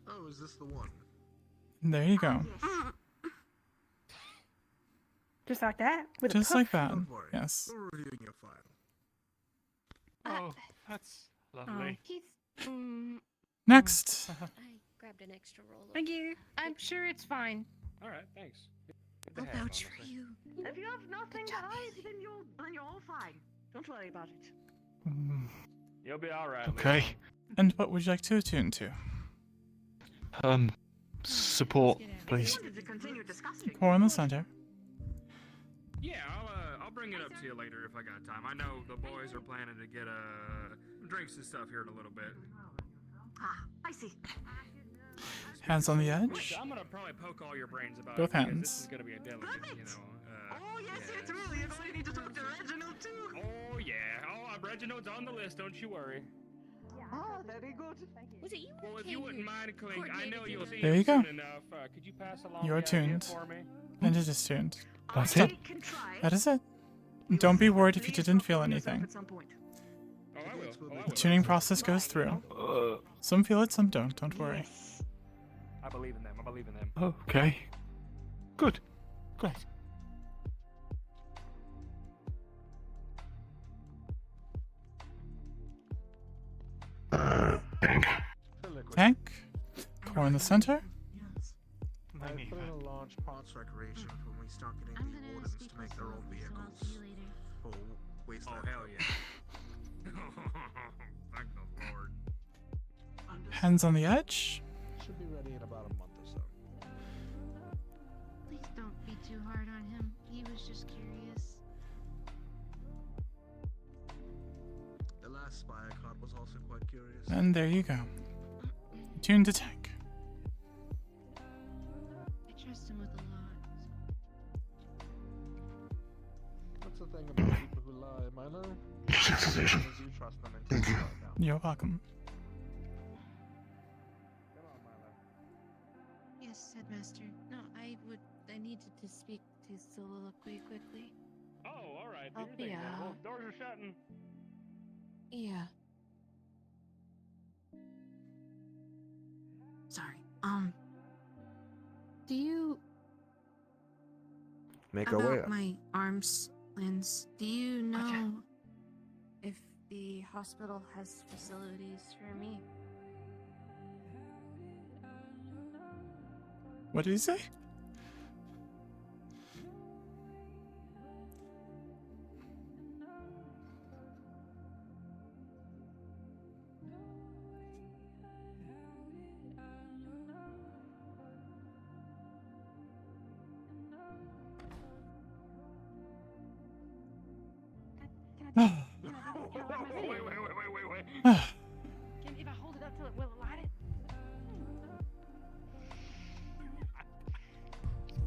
Oh, is this the one? There you go. Just like that? With Just like that. Don't worry. Yes. We're reviewing your file. Oh, that's lovely. Next. I grabbed an extra roll. Thank you. I'm sure it's fine. All right, thanks. I'll vouch for you. If you have nothing to hide, then you're all fine. Don't worry about it. You'll be all right. Okay. And what would you like to attune to? Support, please. Core in the center. Yeah, I'll bring it up to you later if I got time. I know the boys are planning to get drinks and stuff here in a little bit. I see. Hands on the edge. I'm gonna probably poke all your brains about Both it because hands. this is gonna be a delicate, Oh yes, it's really. You're going to need to talk to Reginald too. Oh yeah. Oh, Reginald's on the list. Don't you worry. Yeah. Ah, very good. Was it you? Well, if you wouldn't mind, Clink, I know you'll see There him you go. soon enough. Could you pass along You're the idea tuned. for me? And it is tuned. That's it. That is it. Don't be worried if you didn't feel anything. Oh, I will. The tuning process goes through. Some feel it, some don't. Don't worry. I believe in them. I believe in them. Okay. Good. Great. Tank. Core in the center. I put in a large parts recreation for when we start getting these wardens to make their own vehicles for wasteland. Oh, hell yeah. Thank the Lord. Hands on the edge. Should be ready in about a month or so. Please don't be too hard on him. He was just curious. The last Spire card was also quite curious. And there you go. Tuned to tank. I trust him with a lot. That's the thing about people who lie, Milo. As you trust them until you find out. You're welcome. Yes, Headmaster. No, I needed to speak to Soliloquy quickly. Oh, all right. I'll be Well, out. doors are shutting. Yeah. Sorry. Do you Make about our way up. my arms, Lens? Do you know if the hospital has facilities for me? What did he say? Wait. If I hold it up till it will light it?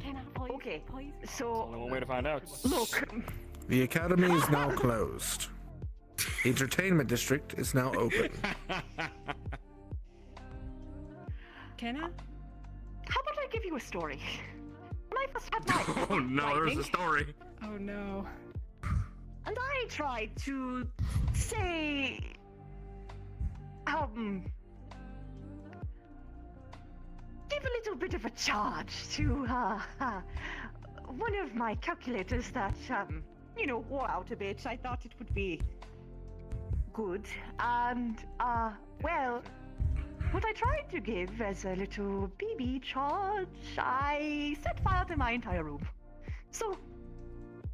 Can I please? Okay, Please? so Only one way to find out. look, The academy is now closed. The entertainment district is now open. Can I? how about I give you a story? When I first had my Oh no, there's a lightning, story. Oh no. and I tried to say, give a little bit of a charge to one of my calculators that wore out a bit. I thought it would be good, and well, what I tried to give as a little BB charge, I set fire to my entire room. So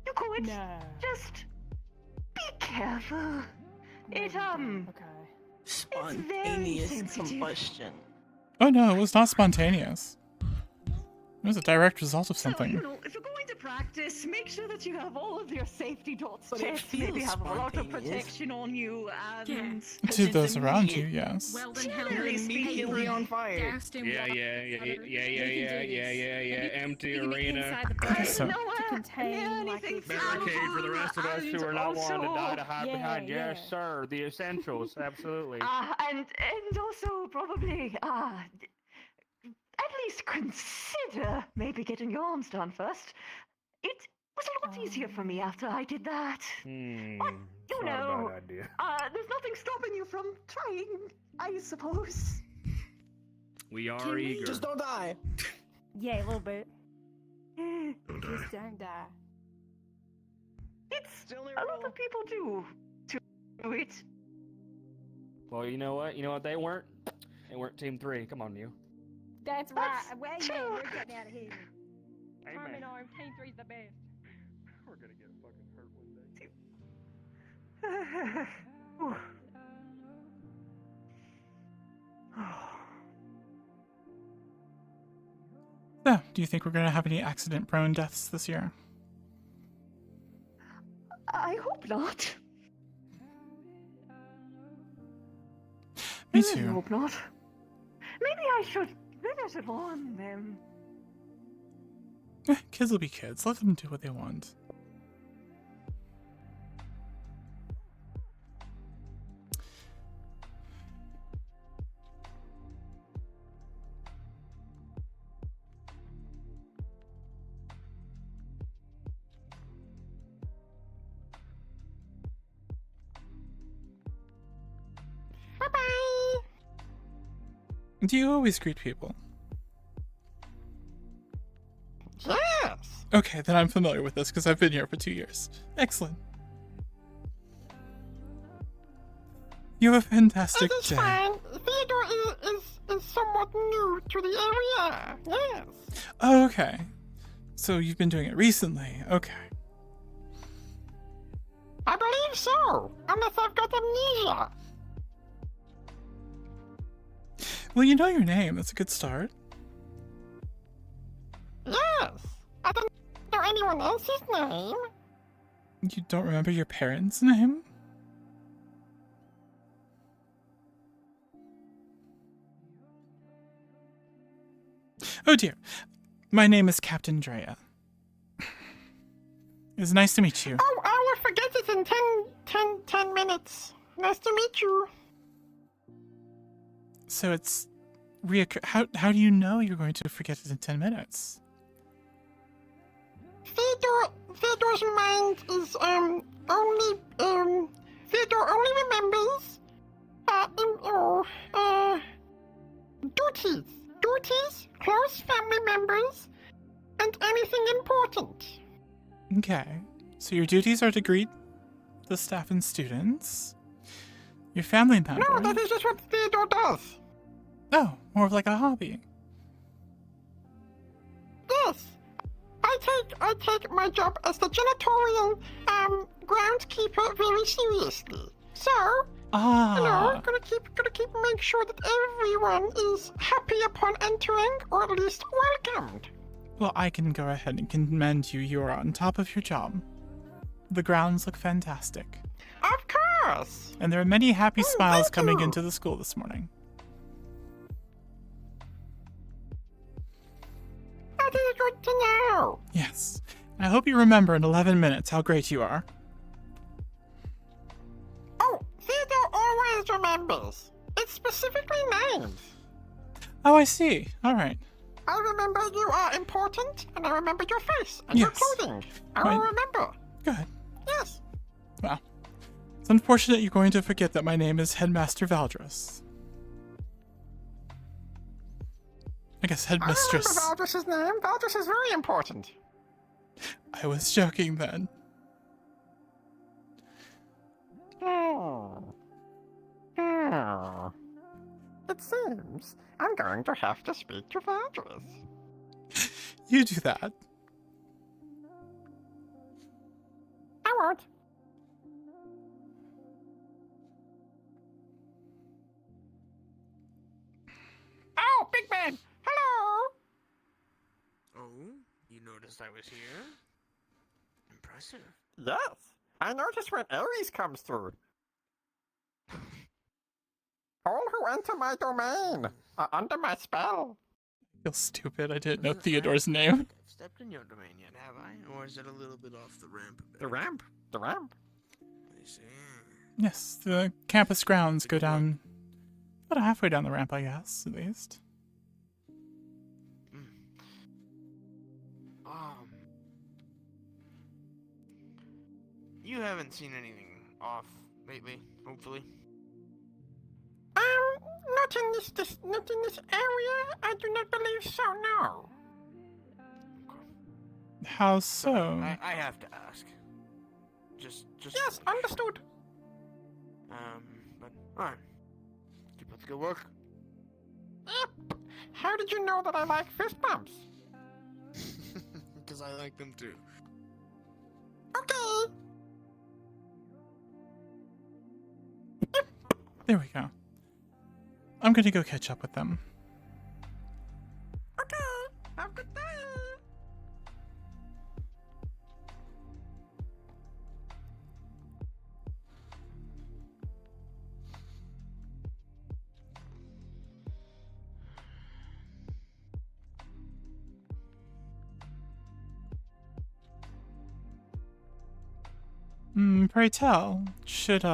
you could just be careful. It Spontaneous sensitive. combustion. Oh no, it was not spontaneous. It was a direct result of So, something. if you're going to practice, make sure that you have all of your safety dots But it checked. Maybe feels have a lot of spontaneous. protection on you, and To those around you, yes. Well, then generally Immediately speaking, on fire. Yeah. Empty arena. So, Barricade for the rest of us who are not wanting to die to hide behind. yeah. Yes, sir. The essentials. Absolutely. and also probably at least consider maybe getting your arms done first. It was a lot easier for me after I did that. But, you Not a know, bad idea. there's nothing stopping you from trying, I suppose. We are eager. Just don't die. Yeah, a little bit. Just don't die. It's a lot of people do it. Well, you know what? You know what? They weren't. They weren't Team 3. Come on, you. That's right. Well, yeah, we're getting out of here. Amen. Arm in arm, Team 3's the best. We're gonna get fucking hurt one day. so, do you think we're gonna have any accident-prone deaths this year? I hope not. Me I too. hope not. Maybe I should warn them. Kids will be kids. Let them do what they want. Do you always greet people? Yes! Okay, then I'm familiar with this because I've been here for 2 years. Excellent. You have a fantastic It is day. fine. Theodore is somewhat new to the area. Yes. Oh, okay. So you've been doing it recently. Okay. I believe so. Unless I've got amnesia. Well, you know your name. That's a good start. Yes. I don't know anyone else's name. You don't remember your parents' name? Oh dear. My name is Captain Andrea. It's nice to meet you. Oh, I will forget it in 10 minutes. Nice to meet you. So it's how do you know you're going to forget it in 10 minutes? Theodore's mind is Theodore only remembers duties, close family members, and anything important. Okay. So your duties are to greet the staff and students. Your family member. No, that is just what Theodore does. Oh, more of like a hobby. Yes. I take my job as the janitorial groundskeeper very seriously. So gonna keep make sure that everyone is happy upon entering, or at least welcomed. Well, I can go ahead and commend you. You are on top of your job. The grounds look fantastic. Of course. And there are many happy smiles thank coming you. into the school this morning. That is good to know. Yes. I hope you remember in 11 minutes how great you are. Oh, Theodore always remembers. It's specifically names. Oh, I see. All right. I remember you are important, and I remember your face and Yes. your clothing. I will Right. remember. Good. Yes. Well, it's unfortunate you're going to forget that my name is Headmaster Valdris. I guess I remember Headmistress. Valdris's name. Valdris is very important. I was joking then. It seems I'm going to have to speak to Valdris. You do that. I won't. Oh, Big Man! Hello! Oh, you noticed I was here? Impressive. Yes, I notice when Ares comes through. All who enter my domain are under my spell. I feel stupid. I didn't know Theodore's name. I've stepped in your domain yet, have I? Or is it a little bit off the ramp? The ramp? The ramp? I see. Yes, the campus grounds go down about halfway down the ramp, I guess, at least. You haven't seen anything off lately, hopefully. Not in this area. I do not believe so. No. How so? I have to ask. Just. Yes, understood. But alright. Keep up the good work. Yep. How did you know that I like fist bumps? Because I like them too. Okay. There we go. I'm gonna go catch up with them. Okay. Have a good day. Pray tell, should,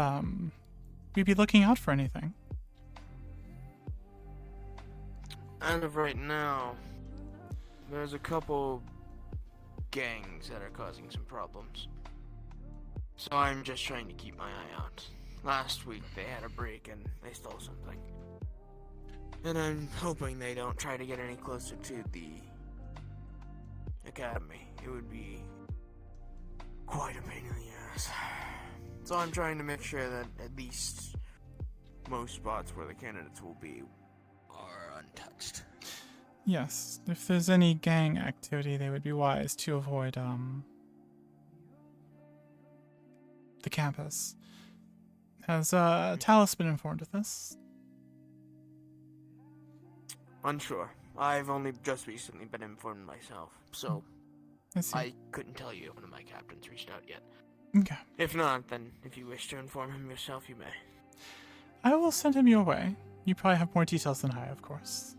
we be looking out for anything? As of right now, there's a couple gangs that are causing some problems. So I'm just trying to keep my eye out. Last week they had a break and they stole something. And I'm hoping they don't try to get any closer to the academy. It would be quite a pain in the ass. So I'm trying to make sure that at least most spots where the candidates will be are untouched. Yes, if there's any gang activity, they would be wise to avoid the campus. Has Talus been informed of this? Unsure. I've only just recently been informed myself, so I couldn't tell you if one of my captains reached out yet. Okay. If not, then if you wish to inform him yourself, you may. I will send him your way. You probably have more details than I, of course.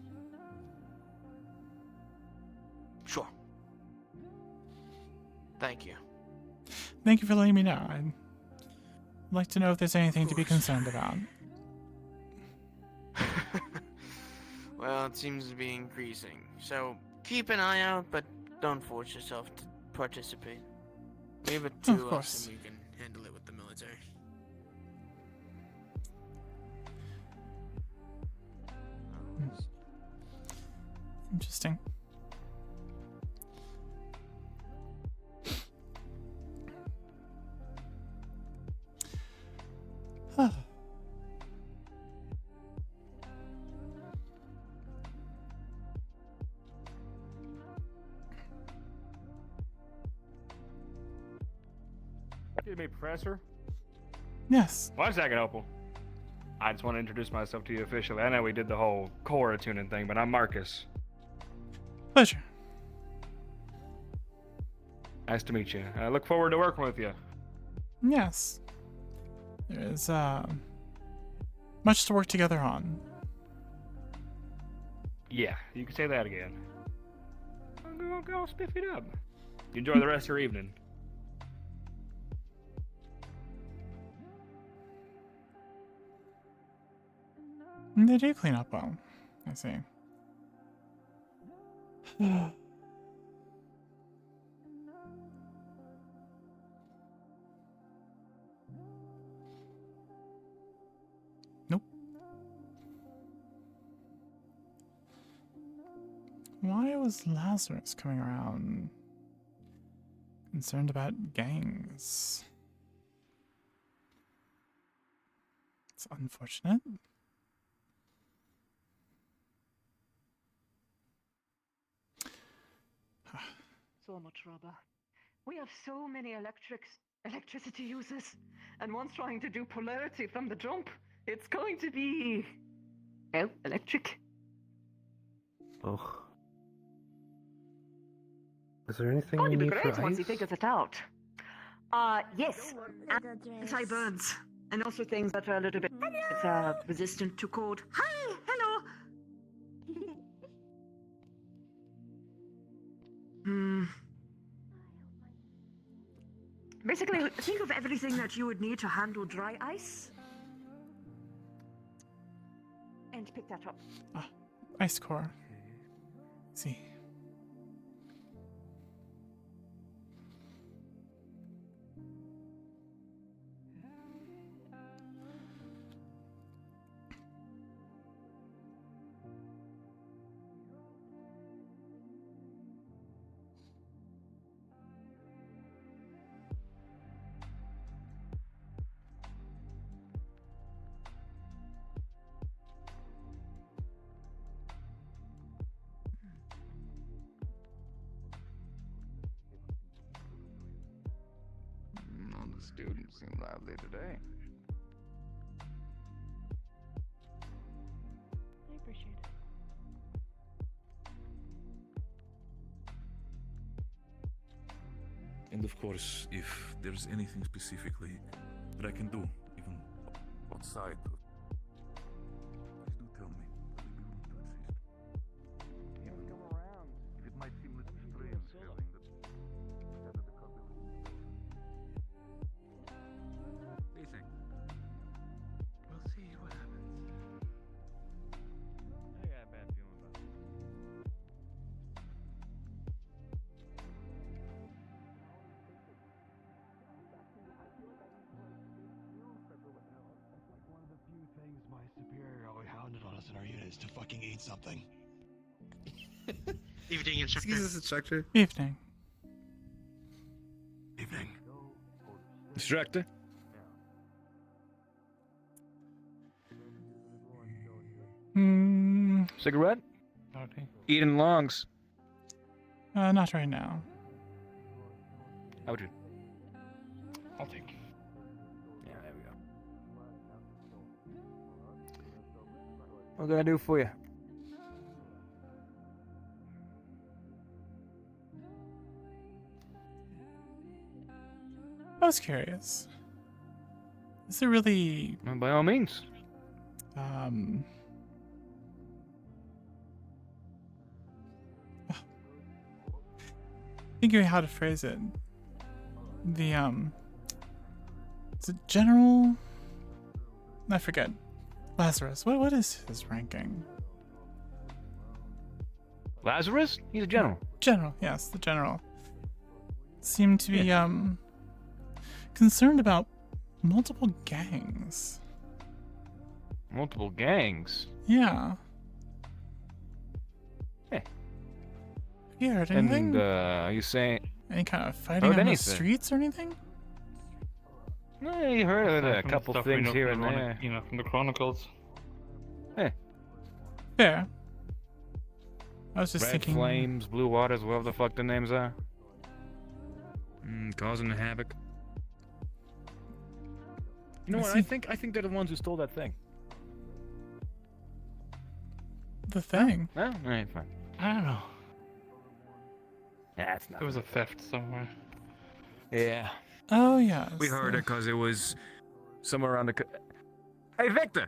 Sure. Thank you. Thank you for letting me know. I'd like to know if there's anything to be concerned about. Well, it seems to be increasing, so keep an eye out, but don't force yourself to participate. Leave it to us and we can handle it with the military. Interesting. Excuse me, Professor? Yes. 1 second, Opal. I just want to introduce myself to you officially. I know we did the whole Cora tuning thing, but I'm Marcus. Pleasure. Nice to meet you. I look forward to working with you. Yes. There is much to work together on. Yeah, you can say that again. Go spiff it up. You enjoy the rest of your evening. They do clean up well. I see. Nope. Why was Lazarus coming around concerned about gangs? It's unfortunate. So much rubber. We have so many electricity users, and one's trying to do polarity from the jump. It's going to be, well, electric. Ugh. Is there anything Going we to be need great for once he ice? figures it out. Yes, anti-burns, and also things that are a little bit resistant to cold. Hi, hello. Basically, think of everything that you would need to handle dry ice. And pick that up. Ice core. See. All the students seem lively today. I appreciate it. And of course, if there's anything specifically that I can do, even outside of... Please do tell me. I'll be willing to assist. Things come around. It might seem a little strange having the head of the couple. What do you think? We'll see what happens. I got a bad feeling about it. One of the few My superior always hounded on us in our units to fucking eat something. Evening, instructor. Jesus, instructor. Evening. Evening. Instructor? Cigarette? Okay. Eating longs. Not right now. How would you? I'll take. Yeah, there we go. What can I do for you? I was curious. Is there really... Well, by all means. Figuring how to phrase it. The, is it General? I forget. Lazarus. What is his ranking? Lazarus? He's a general. General, yes, the general. Seemed to be, concerned about multiple gangs. Multiple gangs? Yeah. Hey. Have you heard anything? And, are you saying... Any kind of fighting on the streets or anything? No, you heard a couple things here and there. You know, from the Chronicles. Hey. Fair. I was just Red thinking... Flames, Blue Waters, whatever the fuck the names are. Causing havoc. You know what? I think they're the ones who stole that thing. The thing? No? Alright, fine. I don't know. Yeah, it's not. There was a theft somewhere. Yeah. Oh, yeah. We heard it because it was somewhere around the... Hey, Victor!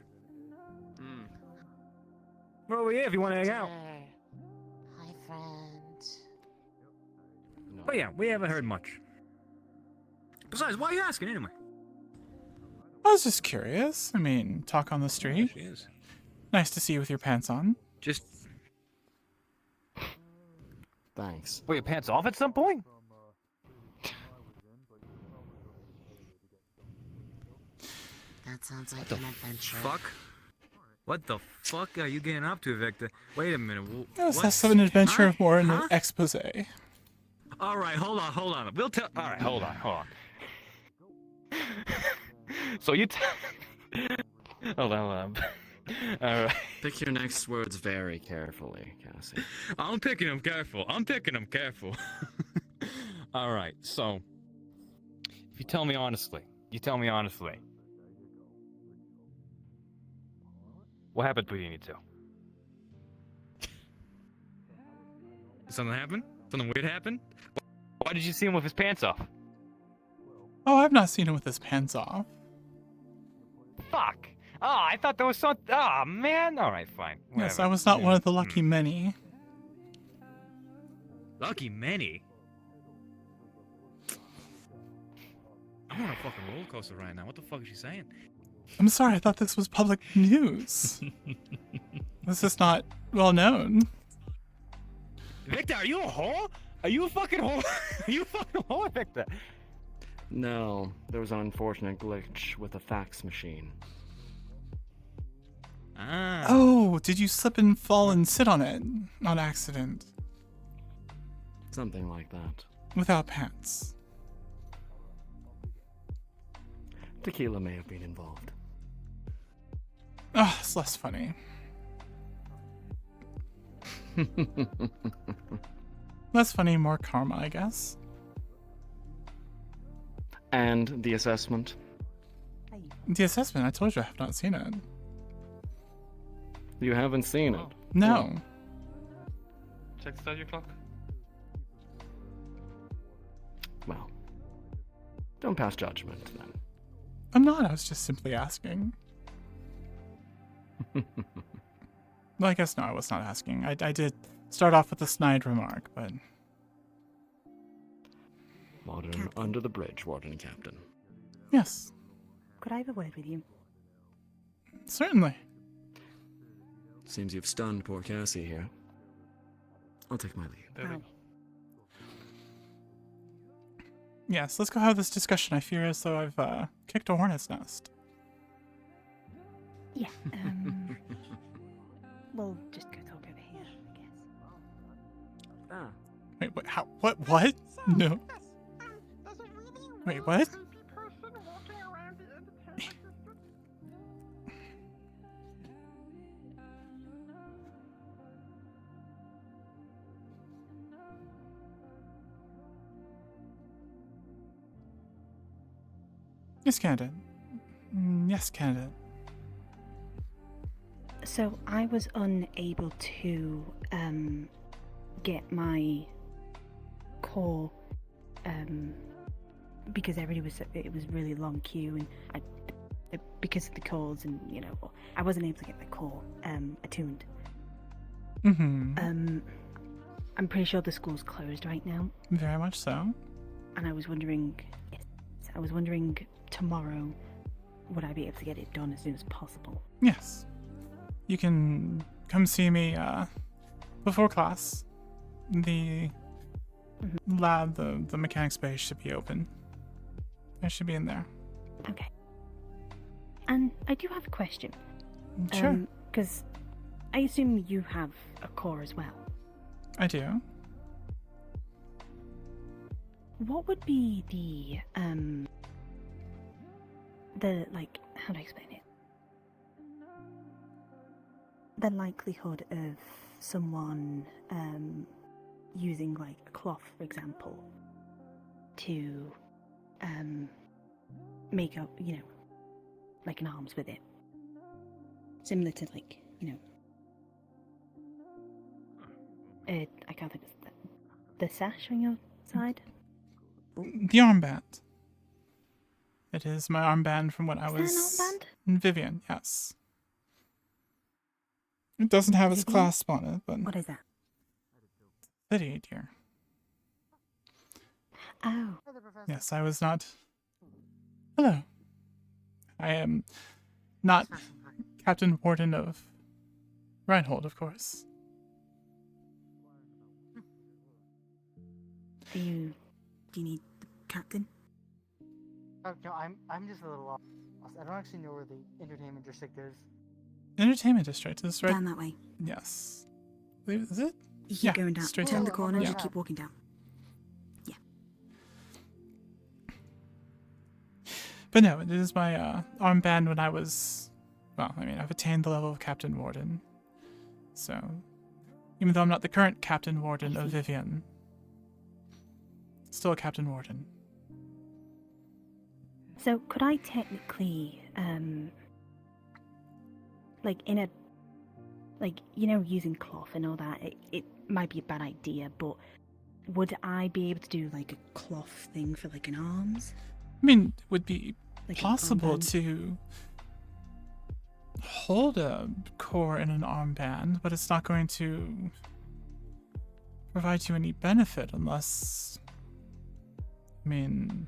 We're over here if you want to hang out. Hi, friend. But yeah, we haven't heard much. Besides, why are you asking anyway? I was just curious. I mean, talk on the street. She is. Nice to see you with your pants on. Just... Thanks. Were your pants off at some point? That sounds like What the an adventure. fuck? What the fuck are you getting up to, Victor? Wait a minute. Let's have some adventure more in an expose. All right, hold on. We'll tell. All right, hold on. So you. Hold on. All right. Pick your next words very carefully, Cassie. I'm picking them careful. All right. So, if you tell me honestly, what happened between you two? Something happened? Something weird happened? Why did you see him with his pants off? Oh, I've not seen him with his pants off. Fuck! Oh, I thought there was some... Oh, man! Alright, fine. Yes, Whatever. I was not one of the lucky many. Lucky many? I'm on a fucking roller coaster right now. What the fuck is she saying? I'm sorry, I thought this was public news. This is not well known. Victor, are you a whore? Are you a fucking whore? Are you a fucking whore, Victor? No, there was an unfortunate glitch with the fax machine. Ah. Oh, did you slip and fall and sit on it on accident? Something like that. Without pants. Tequila may have been involved. Ah, it's less funny. Less funny, more karma, I guess. And the assessment? The assessment, I told you I have not seen it. You haven't seen it? No. Check the study clock. Well, don't pass judgment then. I'm not, I was just simply asking. Well, I guess no, I was not asking. I did start off with a snide remark, but... Modern under the bridge, Warden Captain. Yes. Could I have a word with you? Certainly. Seems you've stunned poor Cassie here. I'll take my leave. Oh. Yes, let's go have this discussion. I fear as though I've kicked a hornet's nest. Yeah. We'll just go talk over here, I guess. Ah. Wait, what? How? What? No. Wait, what? Yes, candidate. Yes, candidate. So I was unable to get my core because it was really long queue, and because of the calls, and I wasn't able to get my core attuned. Mm-hmm. I'm pretty sure the school's closed right now, Very much so. and I was wondering tomorrow would I be able to get it done as soon as possible. Yes. You can come see me before class. The lab, the mechanics bay should be open. I should be in there. Okay. And I do have a question. Sure. Because I assume you have a core as well. I do. What would be the how do I explain it? The likelihood of someone using like a cloth, for example, to make up, like an arms with it. Similar to I can't think of the sash on your side. The armband. It is my armband from when I was Is that an armband? in Vivian, yes. It doesn't have its Vivian? clasp on it, but... What is that? City, dear. Oh. Yes, I was not... Hello. I am not Captain Warden of Reinhold, of course. Do you need the captain? Oh, no, I'm just a little lost. I don't actually know where the entertainment district is. Entertainment district is right... Down that way. Yes. Is it? You keep Yeah, going down. straight Turn down. the corner, Yeah. just keep walking down. Yeah. But no, it is my armband when I was... Well, I mean, I've attained the level of Captain Warden. So, even though I'm not the current Captain Warden of Vivian, still a Captain Warden. So could I technically, using cloth and all that, it might be a bad idea, but would I be able to do like a cloth thing for like an arms? I mean, it would be Like an possible armband? to hold a core in an armband, but it's not going to provide you any benefit unless... I mean...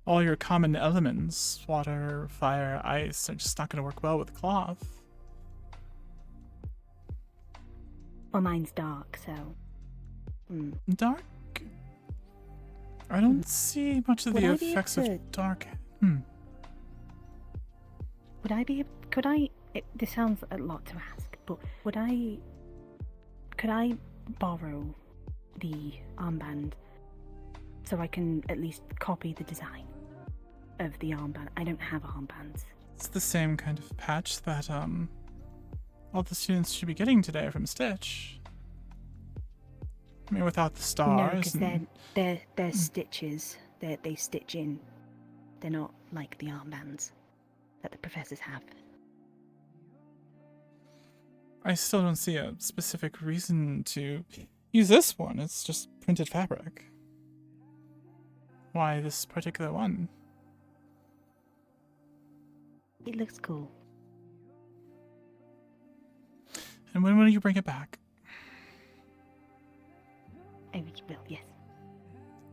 all your common elements, water, fire, ice, are just not going to work well with cloth. Well, mine's dark, so... Dark? I don't see much of Would the I be effects able to- of dark. Would I be able... Could I... this sounds a lot to ask, but could I borrow the armband so I can at least copy the design of the armband? I don't have armbands. It's the same kind of patch that all the students should be getting today from Stitch. I mean, without the No, stars. because they're stitches. They stitch in. They're not like the armbands that the professors have. I still don't see a specific reason to use this one. It's just printed fabric. Why this particular one? It looks cool. And when will you bring it back? I will, yes.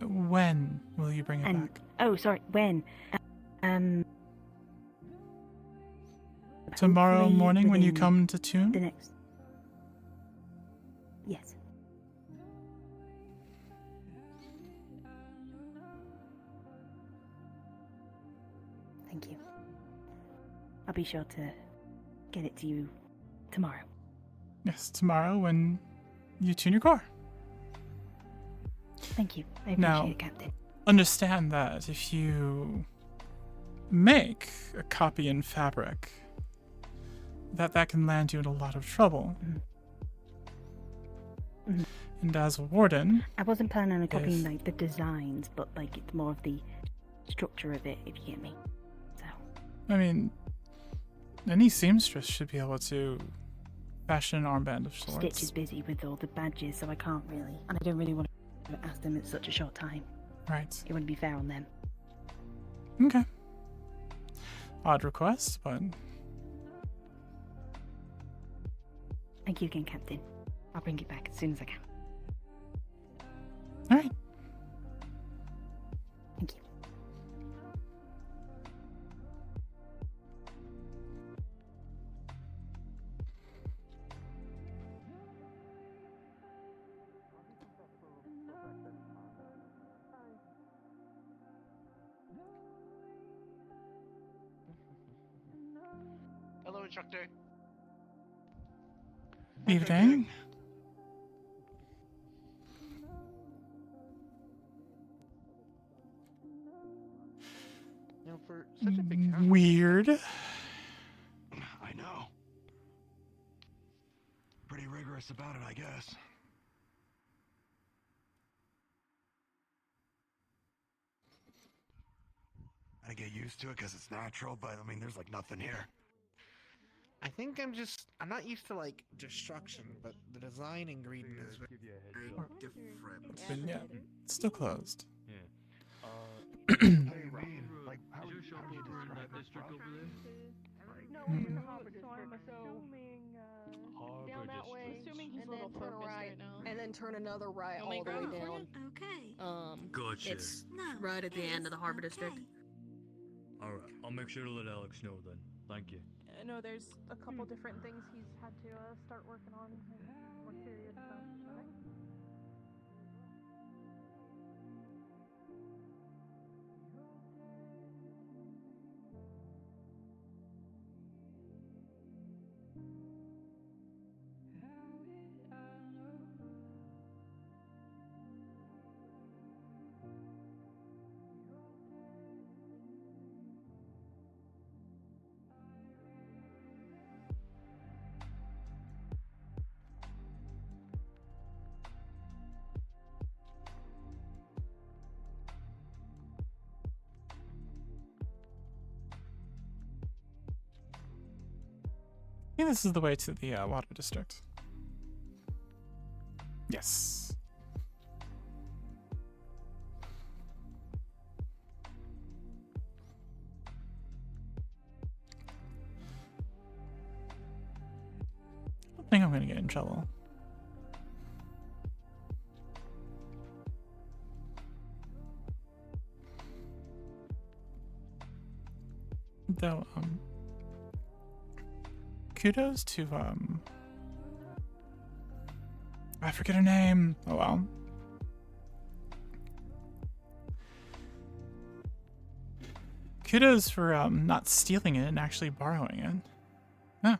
When will you bring it And back? oh, sorry, when? Tomorrow hopefully morning when you within come to tune? The next. Yes. Thank you. I'll be sure to get it to you tomorrow. Yes, tomorrow when you tune your car. Thank you. I appreciate Now, it, Captain. understand that if you make a copy in fabric, that can land you in a lot of trouble. And as a warden, I wasn't planning on copying like the designs, but like it's more of the structure of it, if you get me. So I mean, any seamstress should be able to fashion an armband of sorts. Stitch is busy with all the badges, so I can't really, and I don't really want to ask them in such a short time. Right. It wouldn't be fair on them. Okay. Odd request, but Thank you again, Captain. I'll bring it back as soon as I can. all right. Thank you. Hello, instructor. Evening. You know, for such a big town. Weird. I know. Pretty rigorous about it, I guess. I get used to it because it's natural, but I mean, there's like nothing here. I think I'm not used to like destruction, but the design ingredient is very different. But yeah, it's still closed. What do you mean? Like, how would you describe it? No, Mm. in the harbor district. So I'm assuming down that way, Assuming he's and a little then turn focused right. right now. And then turn another right all the way down. Okay. It's right at the end of the harbor district. Alright, I'll make sure to let Alex know then. Thank you. I know there's a couple different things he's had to start working on and more serious stuff. Okay. I think this is the way to the water district. Yes. I don't think I'm gonna get in trouble. Though, kudos to, I forget her name. Oh well. Kudos for, not stealing it and actually borrowing it. Yeah.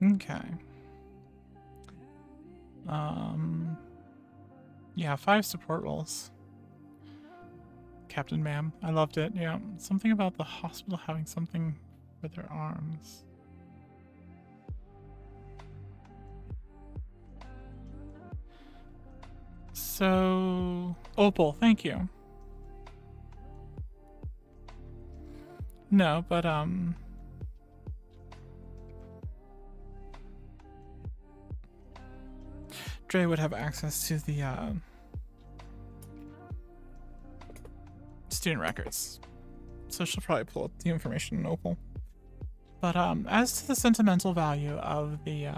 Okay. Yeah, 5 support roles. Captain Ma'am. I loved it. Yeah. Something about the hospital having something for their arms. So, Opal, thank you. No, but, Dre would have access to the student records, so she'll probably pull up the information in Opal. But as to the sentimental value of the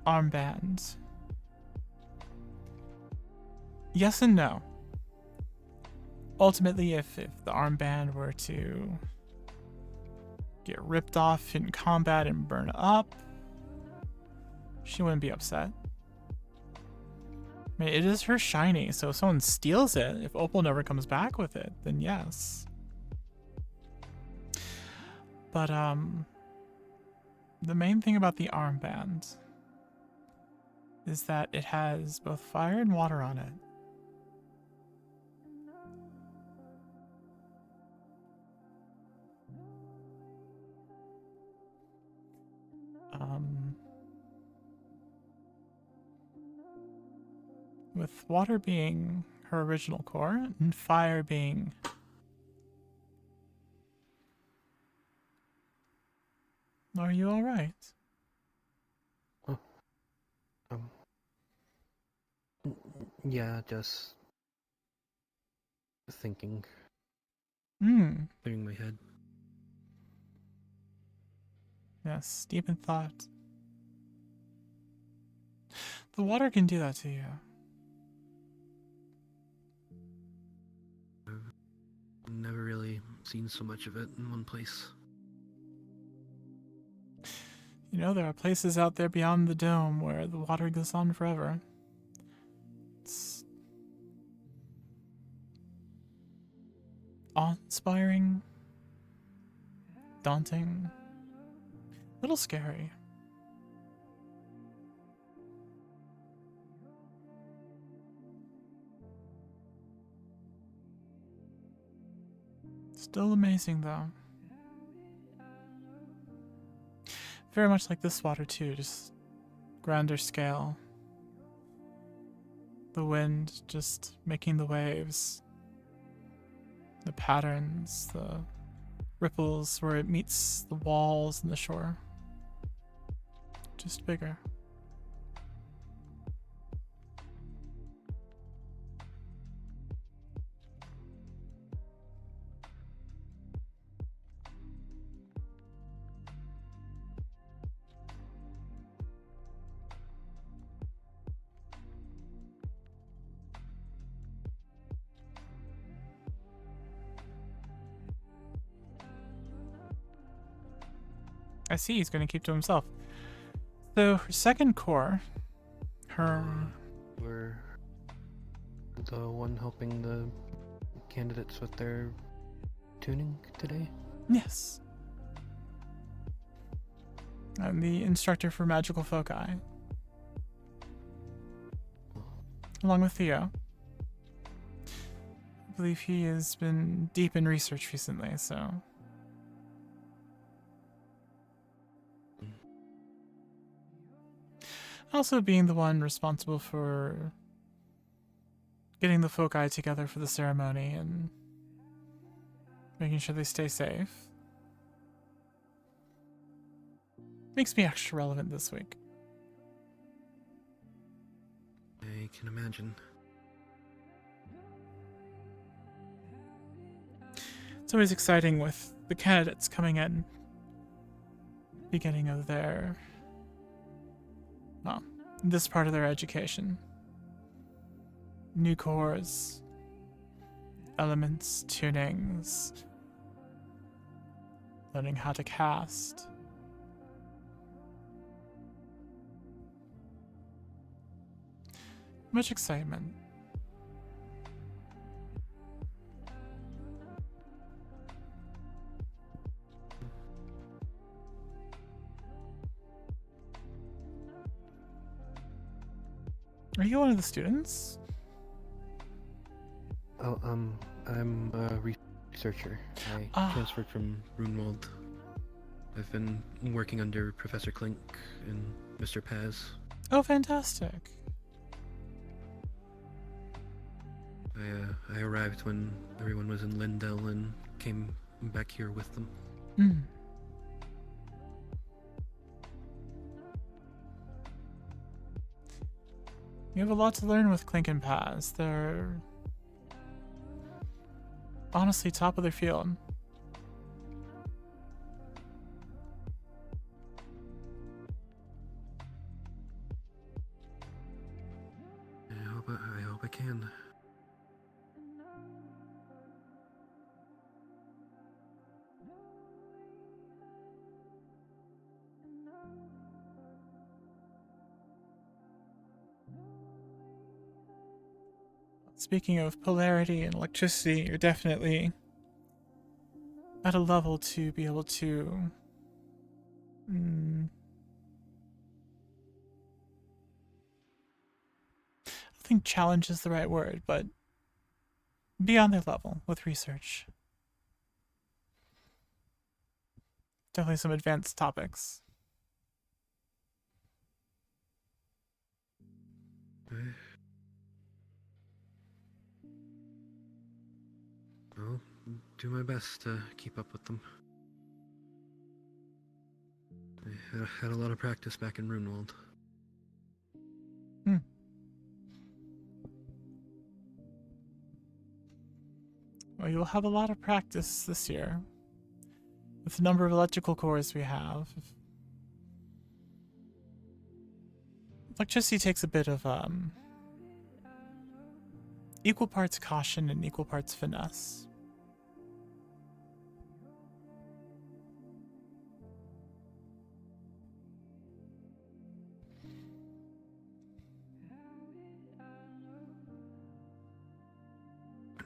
armband, yes and no. Ultimately, if the armband were to get ripped off in combat and burn up, she wouldn't be upset. I mean, it is her shiny, so if someone steals it, if Opal never comes back with it, then yes. But the main thing about the armband is that it has both fire and water on it. With water being her original core and fire being Are you alright? Yeah, just thinking. Clearing my head. Yes, deep in thought. The water can do that to you. I've never really seen so much of it in one place. You know, there are places out there beyond the dome where the water goes on forever. It's awe-inspiring, daunting, a little scary. Still amazing, though. Very much like this water, too, just grander scale. The wind just making the waves. The patterns, the ripples where it meets the walls and the shore. Just bigger. I see, he's going to keep to himself. So, her second core, We're the one helping the candidates with their tuning today? Yes. I'm the instructor for magical foci. Along with Theo. I believe he has been deep in research recently, so... Also being the one responsible for getting the foci together for the ceremony and making sure they stay safe. Makes me extra relevant this week. I can imagine. It's always exciting with the candidates coming in, beginning of their, well, this part of their education. New cores, elements, tunings, learning how to cast. Much excitement. Are you one of the students? Oh, I'm a researcher. I transferred from Runewald. I've been working under Professor Klink and Mr. Paz. Oh, fantastic. I arrived when everyone was in Lindell and came back here with them. You have a lot to learn with Clink and Paz. They're honestly top of their field. I hope I can. Speaking of polarity and electricity, you're definitely at a level to be able to I think challenge is the right word, but be on their level with research. Definitely some advanced topics. I'll do my best to keep up with them. I had a lot of practice back in Runewald. Well, you'll have a lot of practice this year with the number of electrical cores we have. Electricity takes a bit of equal parts caution and equal parts finesse.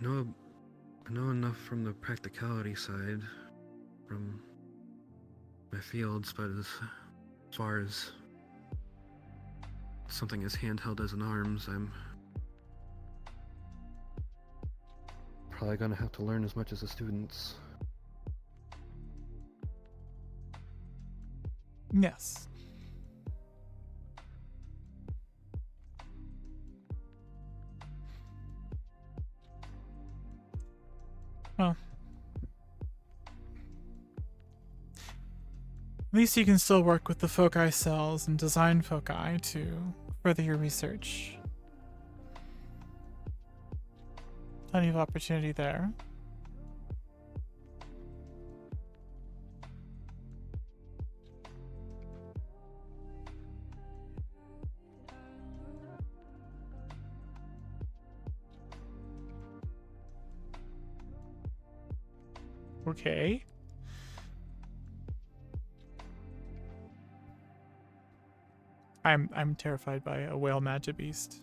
I know enough from the practicality side, from my fields, but as far as something as handheld as an arms, I'm probably gonna have to learn as much as the students. Yes. Well, at least you can still work with the foci cells and design foci to further your research. Plenty of opportunity there. Okay. I'm terrified by a whale magic beast.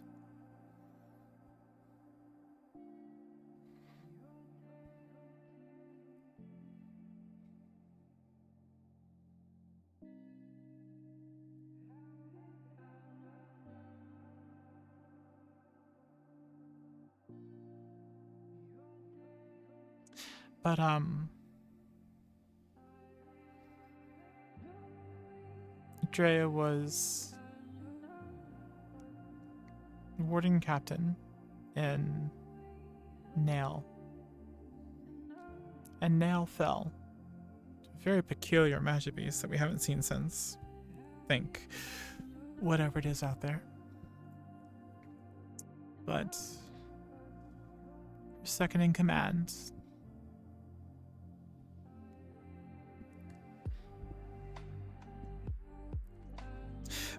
But Andrea was warden captain in Nail. And Nail fell. A very peculiar magic beast that we haven't seen since, think, whatever it is out there. But second in command.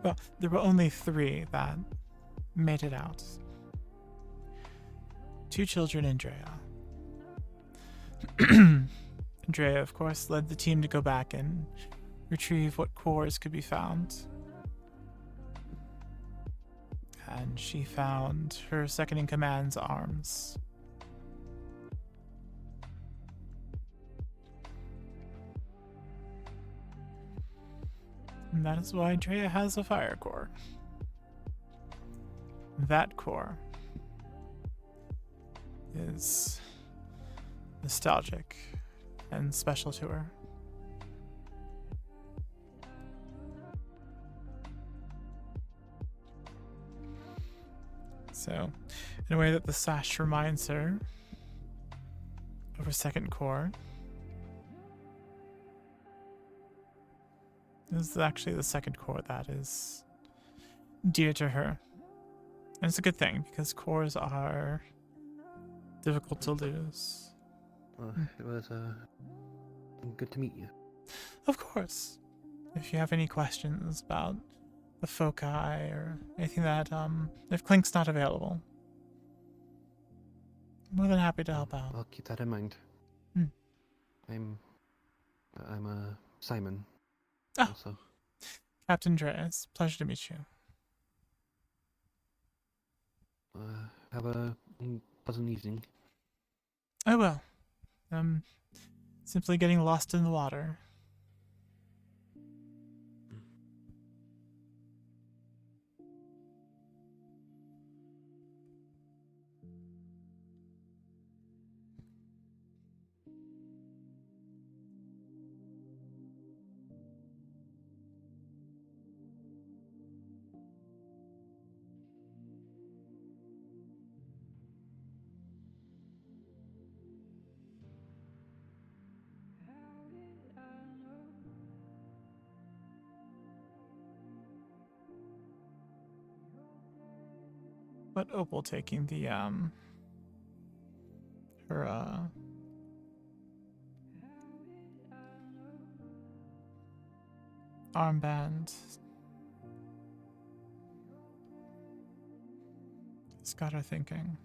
Well, there were only 3 that made it out. 2 children, Andrea. Andrea, of course, led the team to go back and retrieve what cores could be found. And she found her second-in-command's arms. And that is why Andrea has a fire core. That core is nostalgic and special to her. So, in a way that the sash reminds her of her second core, this is actually the second core that is dear to her. And it's a good thing, because cores are difficult to lose. Well, it was good to meet you. Of course. If you have any questions about the foci or anything that, if Clink's not available, I'm more than happy to help out. I'll keep that in mind. Hmm. I'm Simon. Oh, also. Captain Andreas, pleasure to meet you. Have a pleasant evening. I will. Simply getting lost in the water. But Opal taking the, her, armband. It's got her thinking.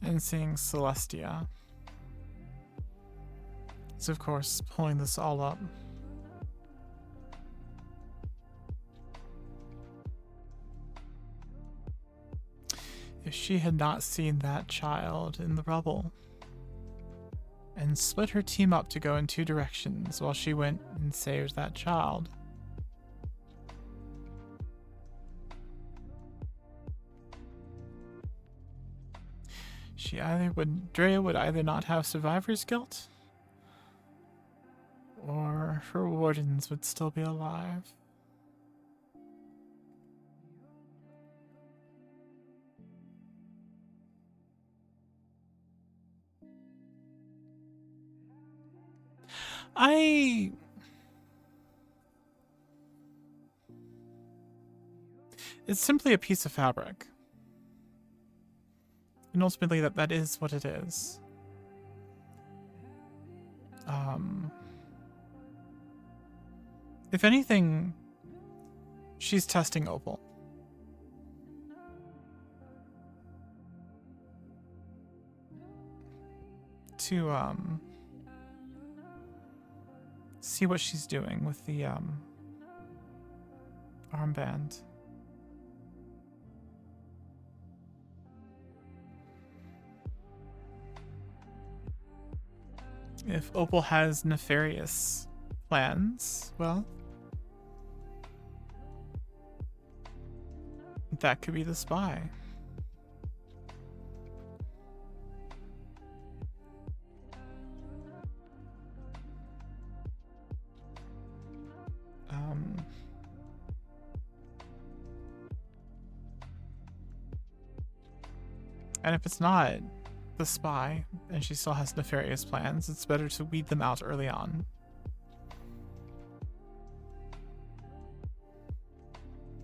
And seeing Celestia. Is of course pulling this all up. If she had not seen that child in the rubble and split her team up to go in two directions while she went and saved that child, Andrea would either not have survivor's guilt, or her wardens would still be alive. It's simply a piece of fabric. And ultimately that is what it is. If anything, she's testing Opal. To, see what she's doing with the, armband. If Opal has nefarious plans, well, that could be the spy. And if it's not the spy, and she still has nefarious plans, it's better to weed them out early on.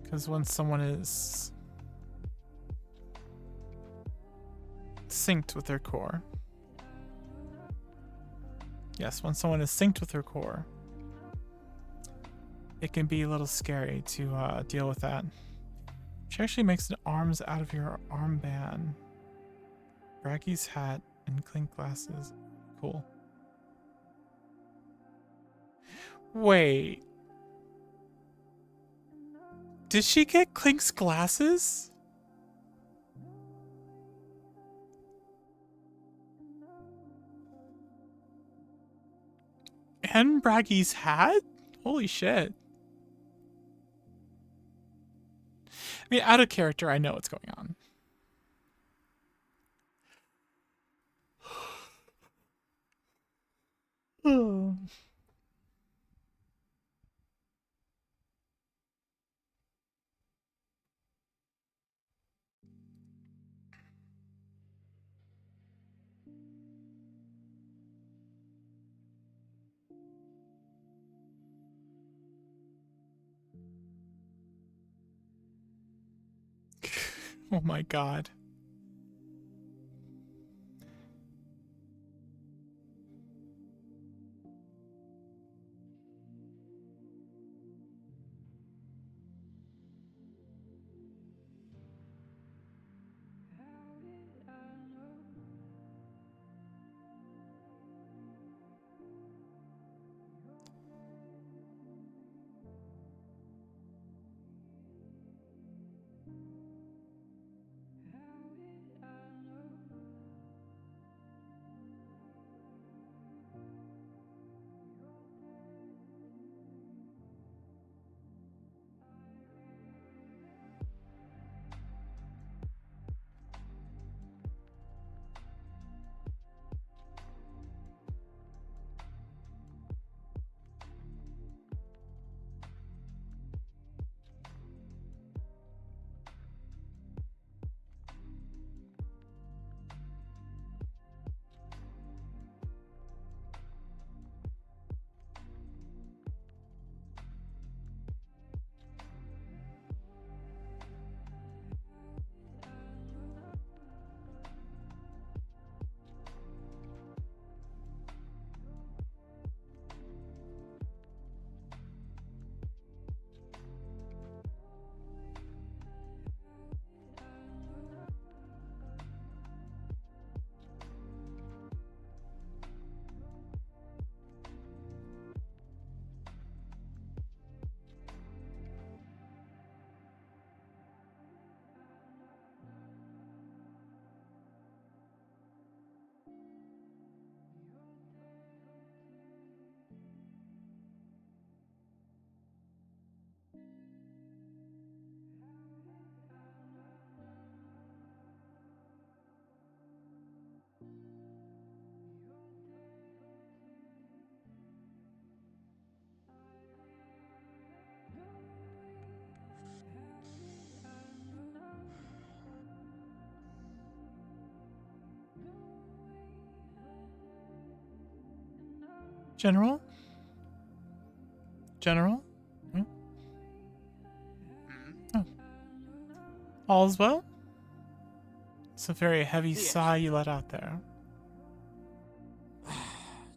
Because once someone is synced with their core, yes, when someone is synced with their core, it can be a little scary to deal with that. She actually makes the arms out of your armband. Braggy's hat and Clink glasses. Cool. Wait. Did she get Clink's glasses? And Braggy's hat? Holy shit. I mean, out of character, I know what's going on. Oh. Oh my god. General? General? Hmm? Oh. All's well? It's a very heavy Yes. sigh you let out there.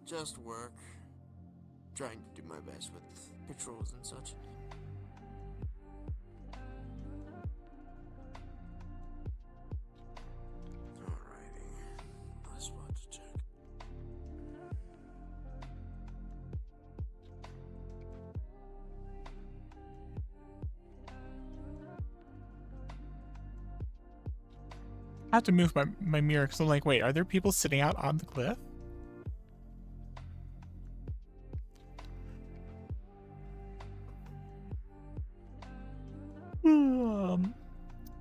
Just work. Trying to do my best with patrols and such. Alrighty. Last spot to check. I have to move my mirror because I'm like, wait, are there people sitting out on the cliff?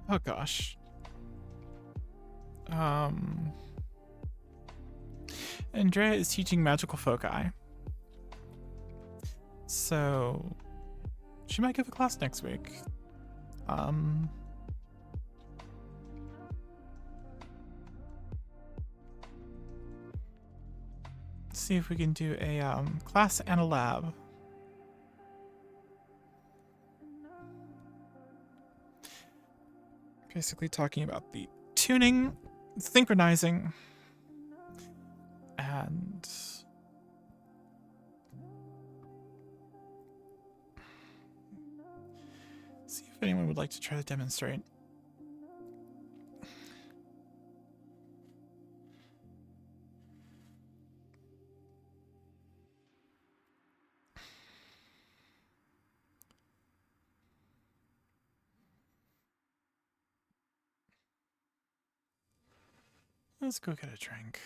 Oh gosh. Andrea is teaching magical foci. So she might give a class next week. See if we can do a class and a lab. Basically talking about the tuning, synchronizing, and see if anyone would like to try to demonstrate. Let's go get a drink.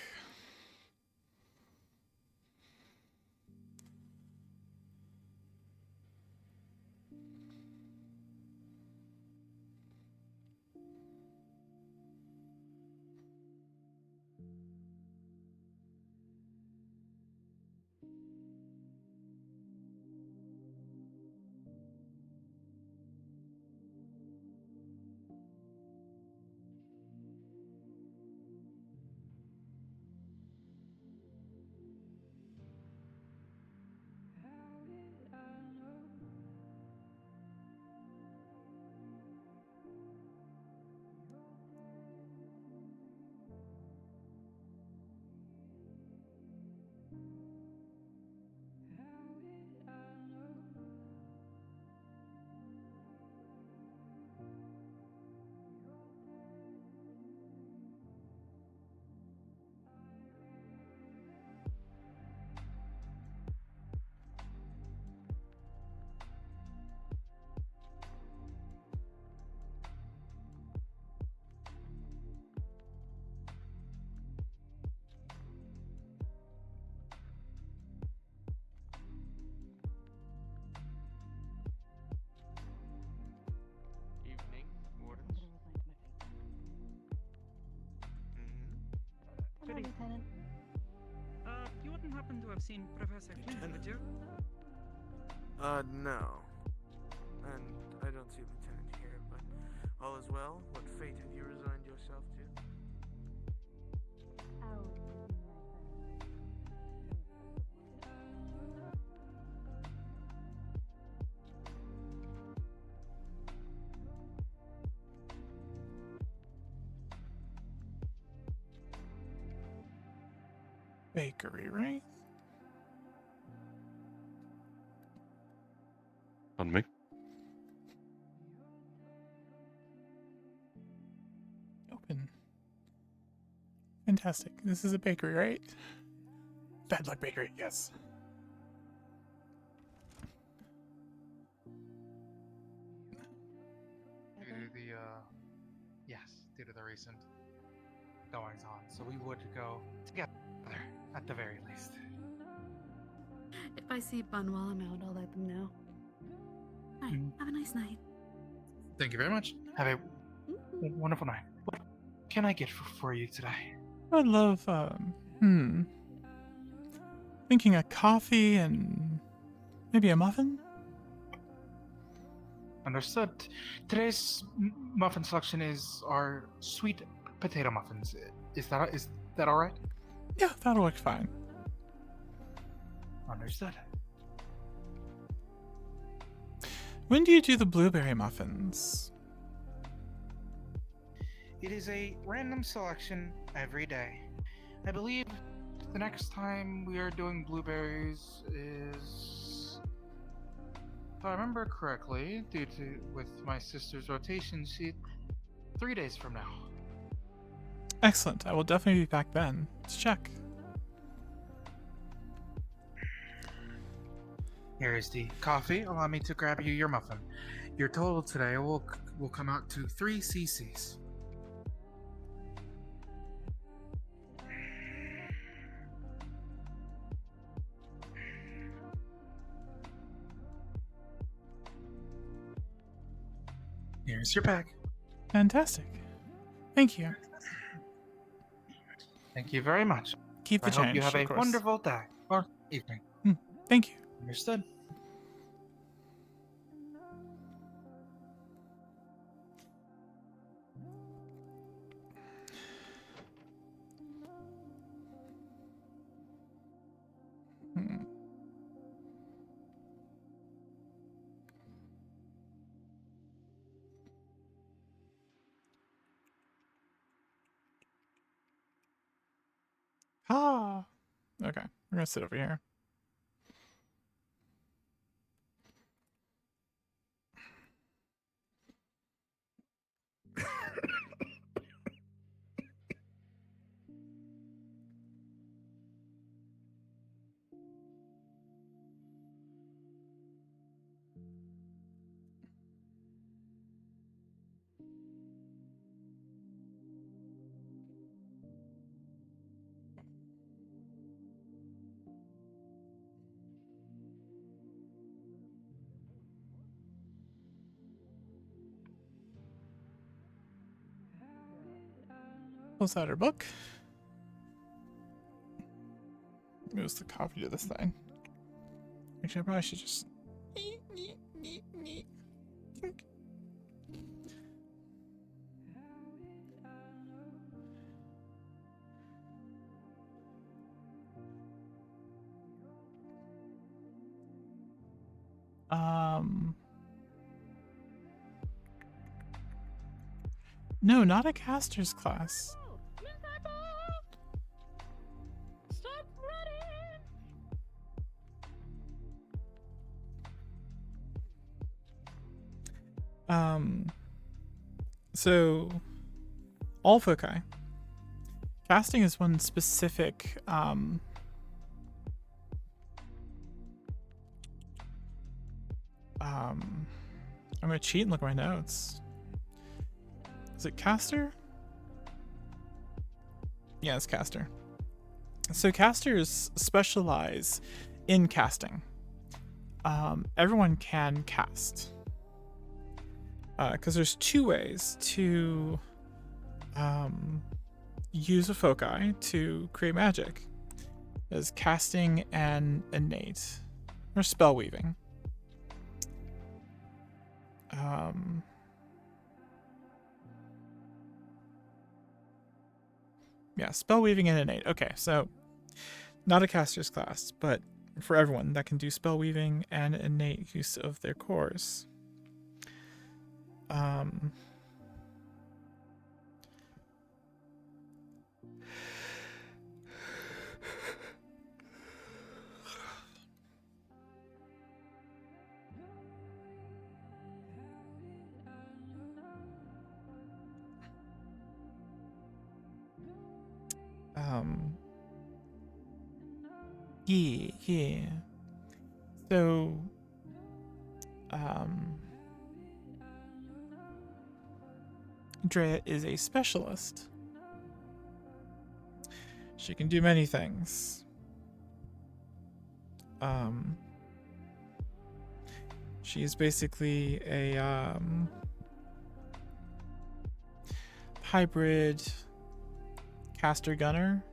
Hi, Lieutenant. You wouldn't happen to have seen Professor Clint, would you? No. And I don't see Lieutenant here, but all is well. What fate have you resigned yourself to? Bakery, right? On me. Open. Fantastic. This is a bakery, right? Bad Luck Bakery, yes. Due to the recent goings on. So we would go together, at the very least. If I see Bun while I'm out, I'll let them know. Alright, have a nice night. Thank you very much. Have a wonderful night. What can I get for you today? I'd love, thinking a coffee and maybe a muffin? Understood. Today's muffin selection is our sweet potato muffins. Is that all right? Yeah, that'll work fine. Understood. When do you do the blueberry muffins? It is a random selection every day. I believe the next time we are doing blueberries is, if I remember correctly, with my sister's rotation sheet, 3 days from now. Excellent. I will definitely be back then. Let's check. Here is the coffee. Allow me to grab you your muffin. Your total today will come out to 3 cc's. Here's your bag. Fantastic. Thank you. Thank you very much. Keep the I change. hope you have of a course. wonderful day or evening. Thank you. Understood. Ah. Okay, we're gonna sit over here. Close out her book. Moves the coffee to the side. Actually, I probably should just. No, not a caster's class. Stop running! So all foci. Casting is one specific I'm gonna cheat and look at my notes. Is it caster? Yeah, it's caster. So casters specialize in casting. Everyone can cast. Because there's two ways to use a foci to create magic. As casting and innate, or spell weaving. Yeah, spell weaving and innate. Okay, so not a caster's class, but for everyone that can do spell weaving and innate use of their cores. Yeah. So, Andrea is a specialist. She can do many things. She is basically a hybrid caster gunner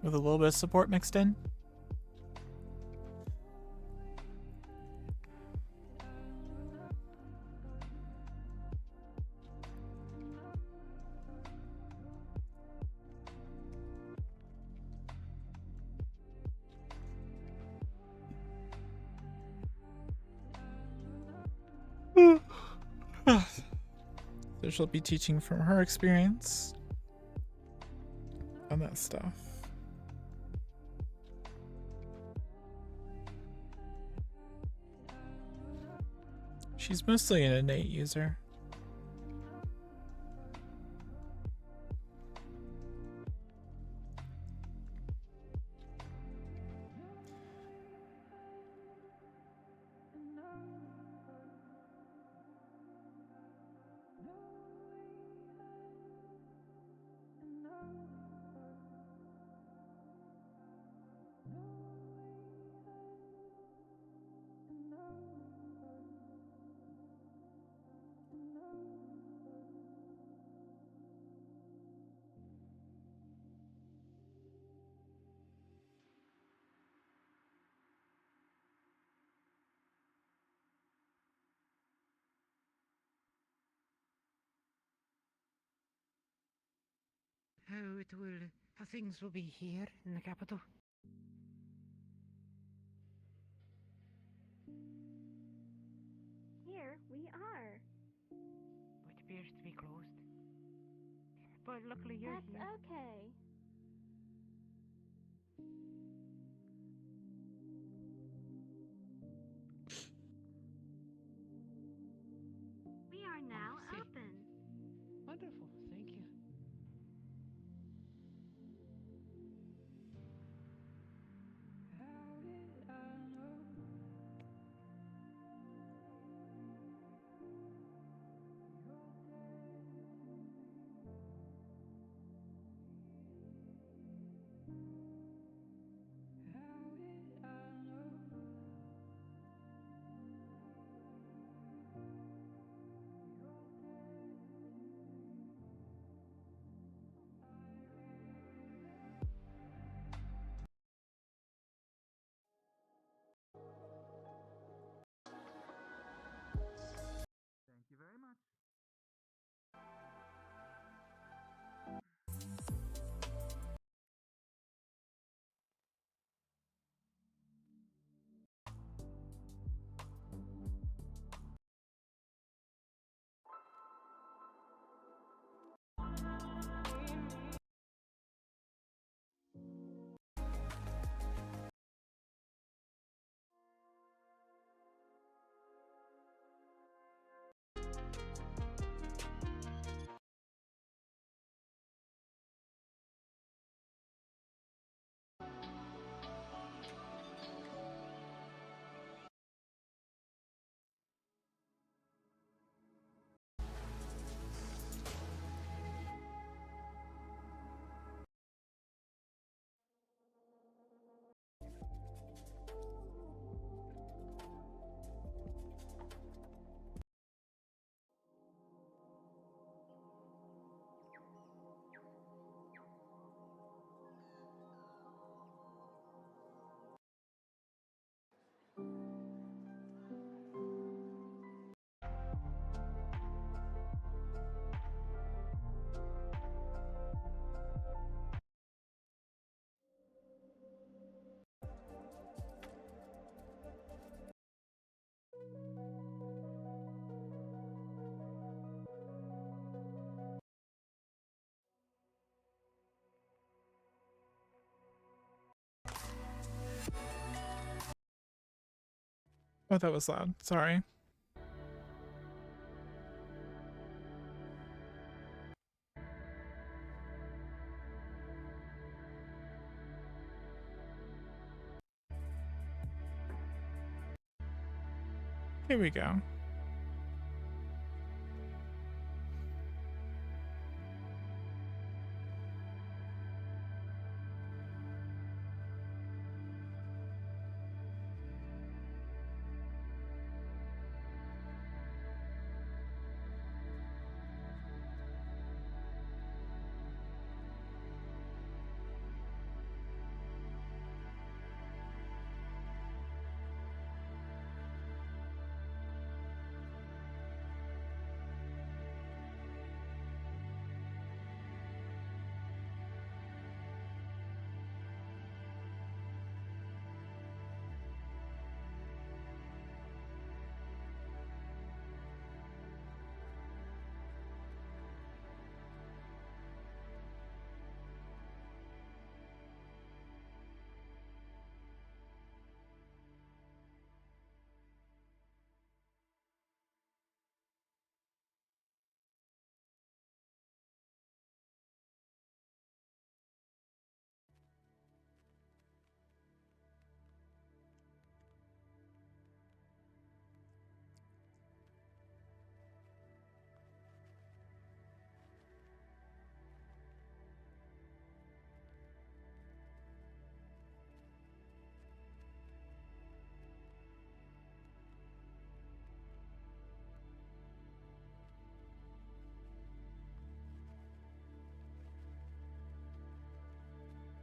with a little bit of support mixed in. So she'll be teaching from her experience on that stuff. She's mostly an innate user. How things will be here in the capital. Here we are. It appears to be closed. But luckily you're That's here. okay. We are now open. Wonderful, thank you. Oh, that was loud. Sorry. Here we go.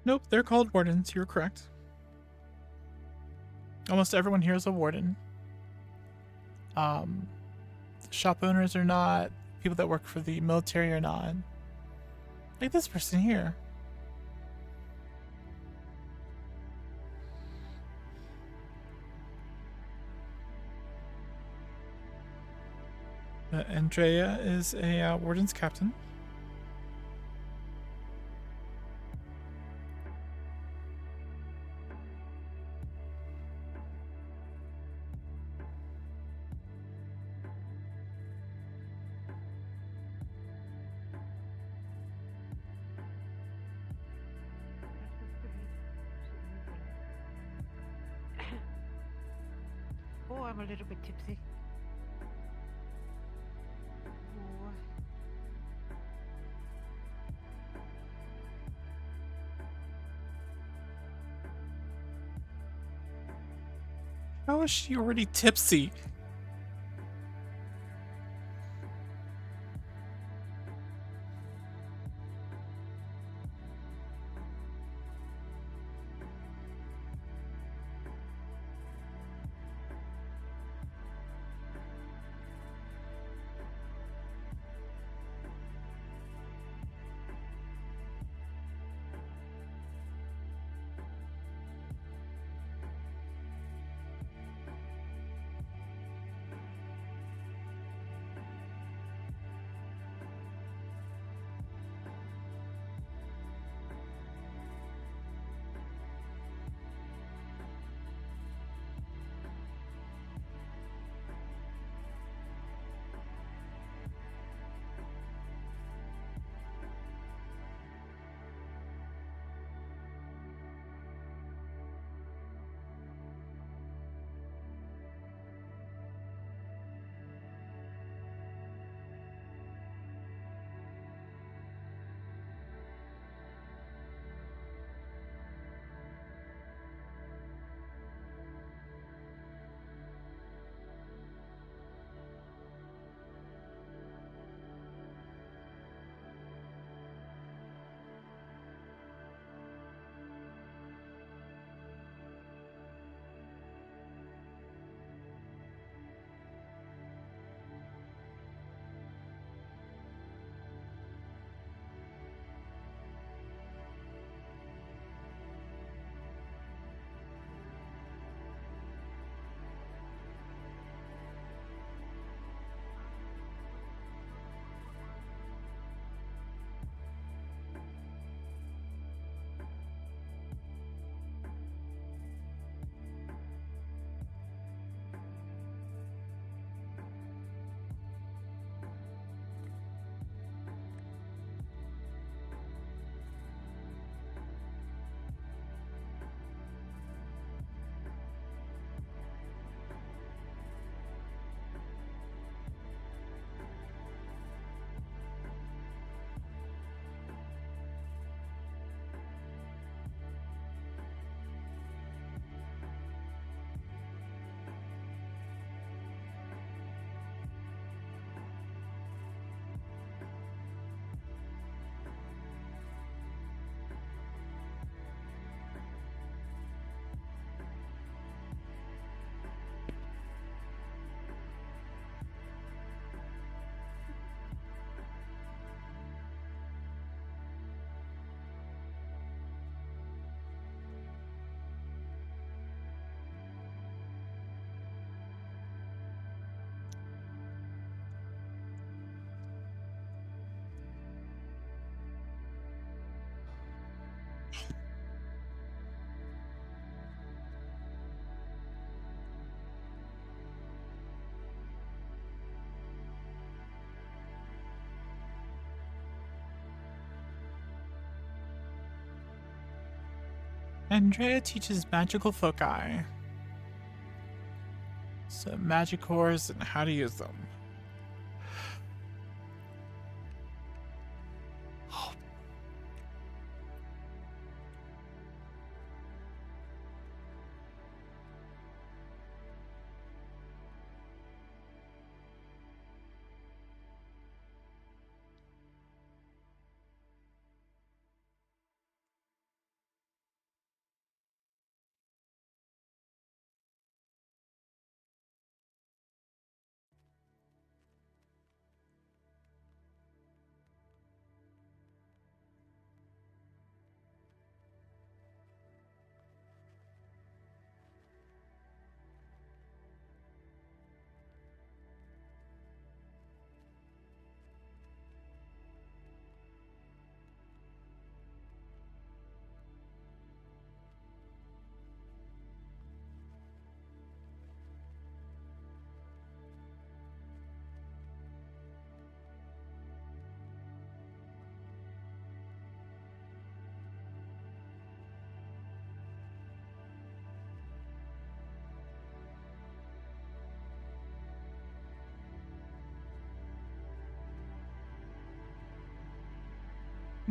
Nope, they're called wardens. You're correct. Almost everyone here is a warden. Shop owners are not. People that work for the military are not. Like this person here. Andrea is a warden's captain. Oh, I'm a little bit tipsy. Oh. How is she already tipsy? Andrea teaches magical foci. So magic cores and how to use them.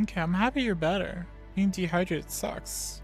Okay, I'm happy you're better. Being dehydrated sucks.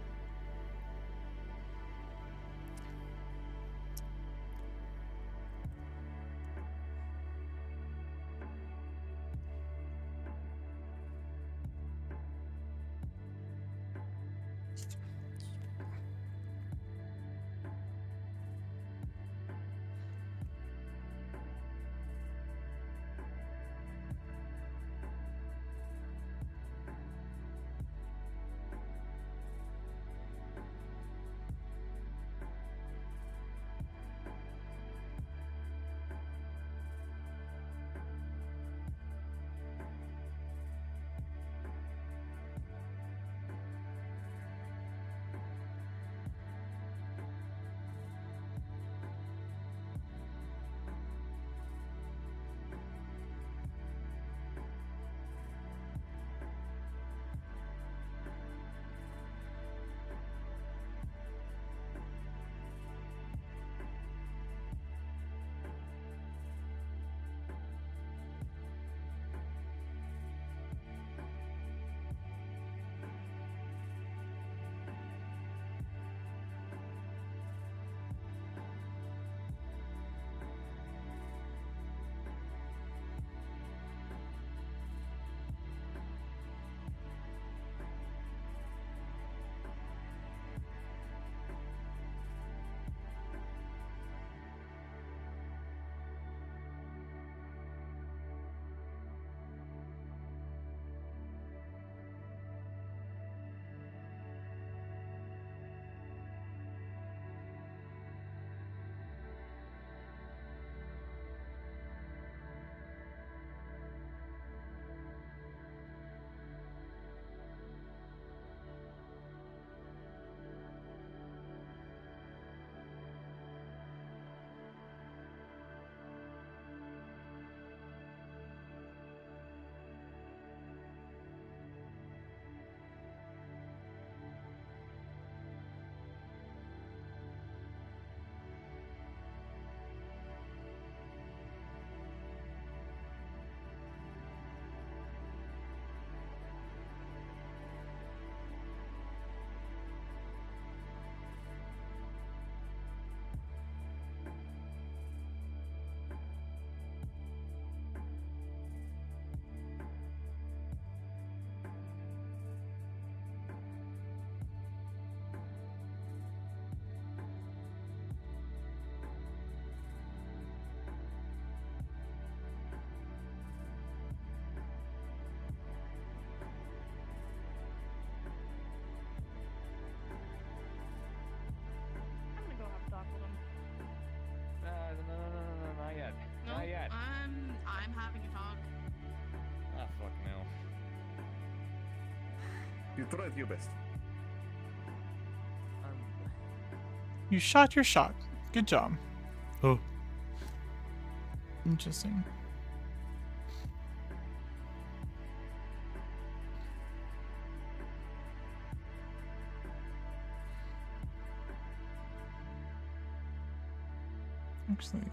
Not yet. No, Not yet. I'm having a talk. Ah, fuck no. You tried your best. You shot your shot. Good job. Oh. Interesting. Actually.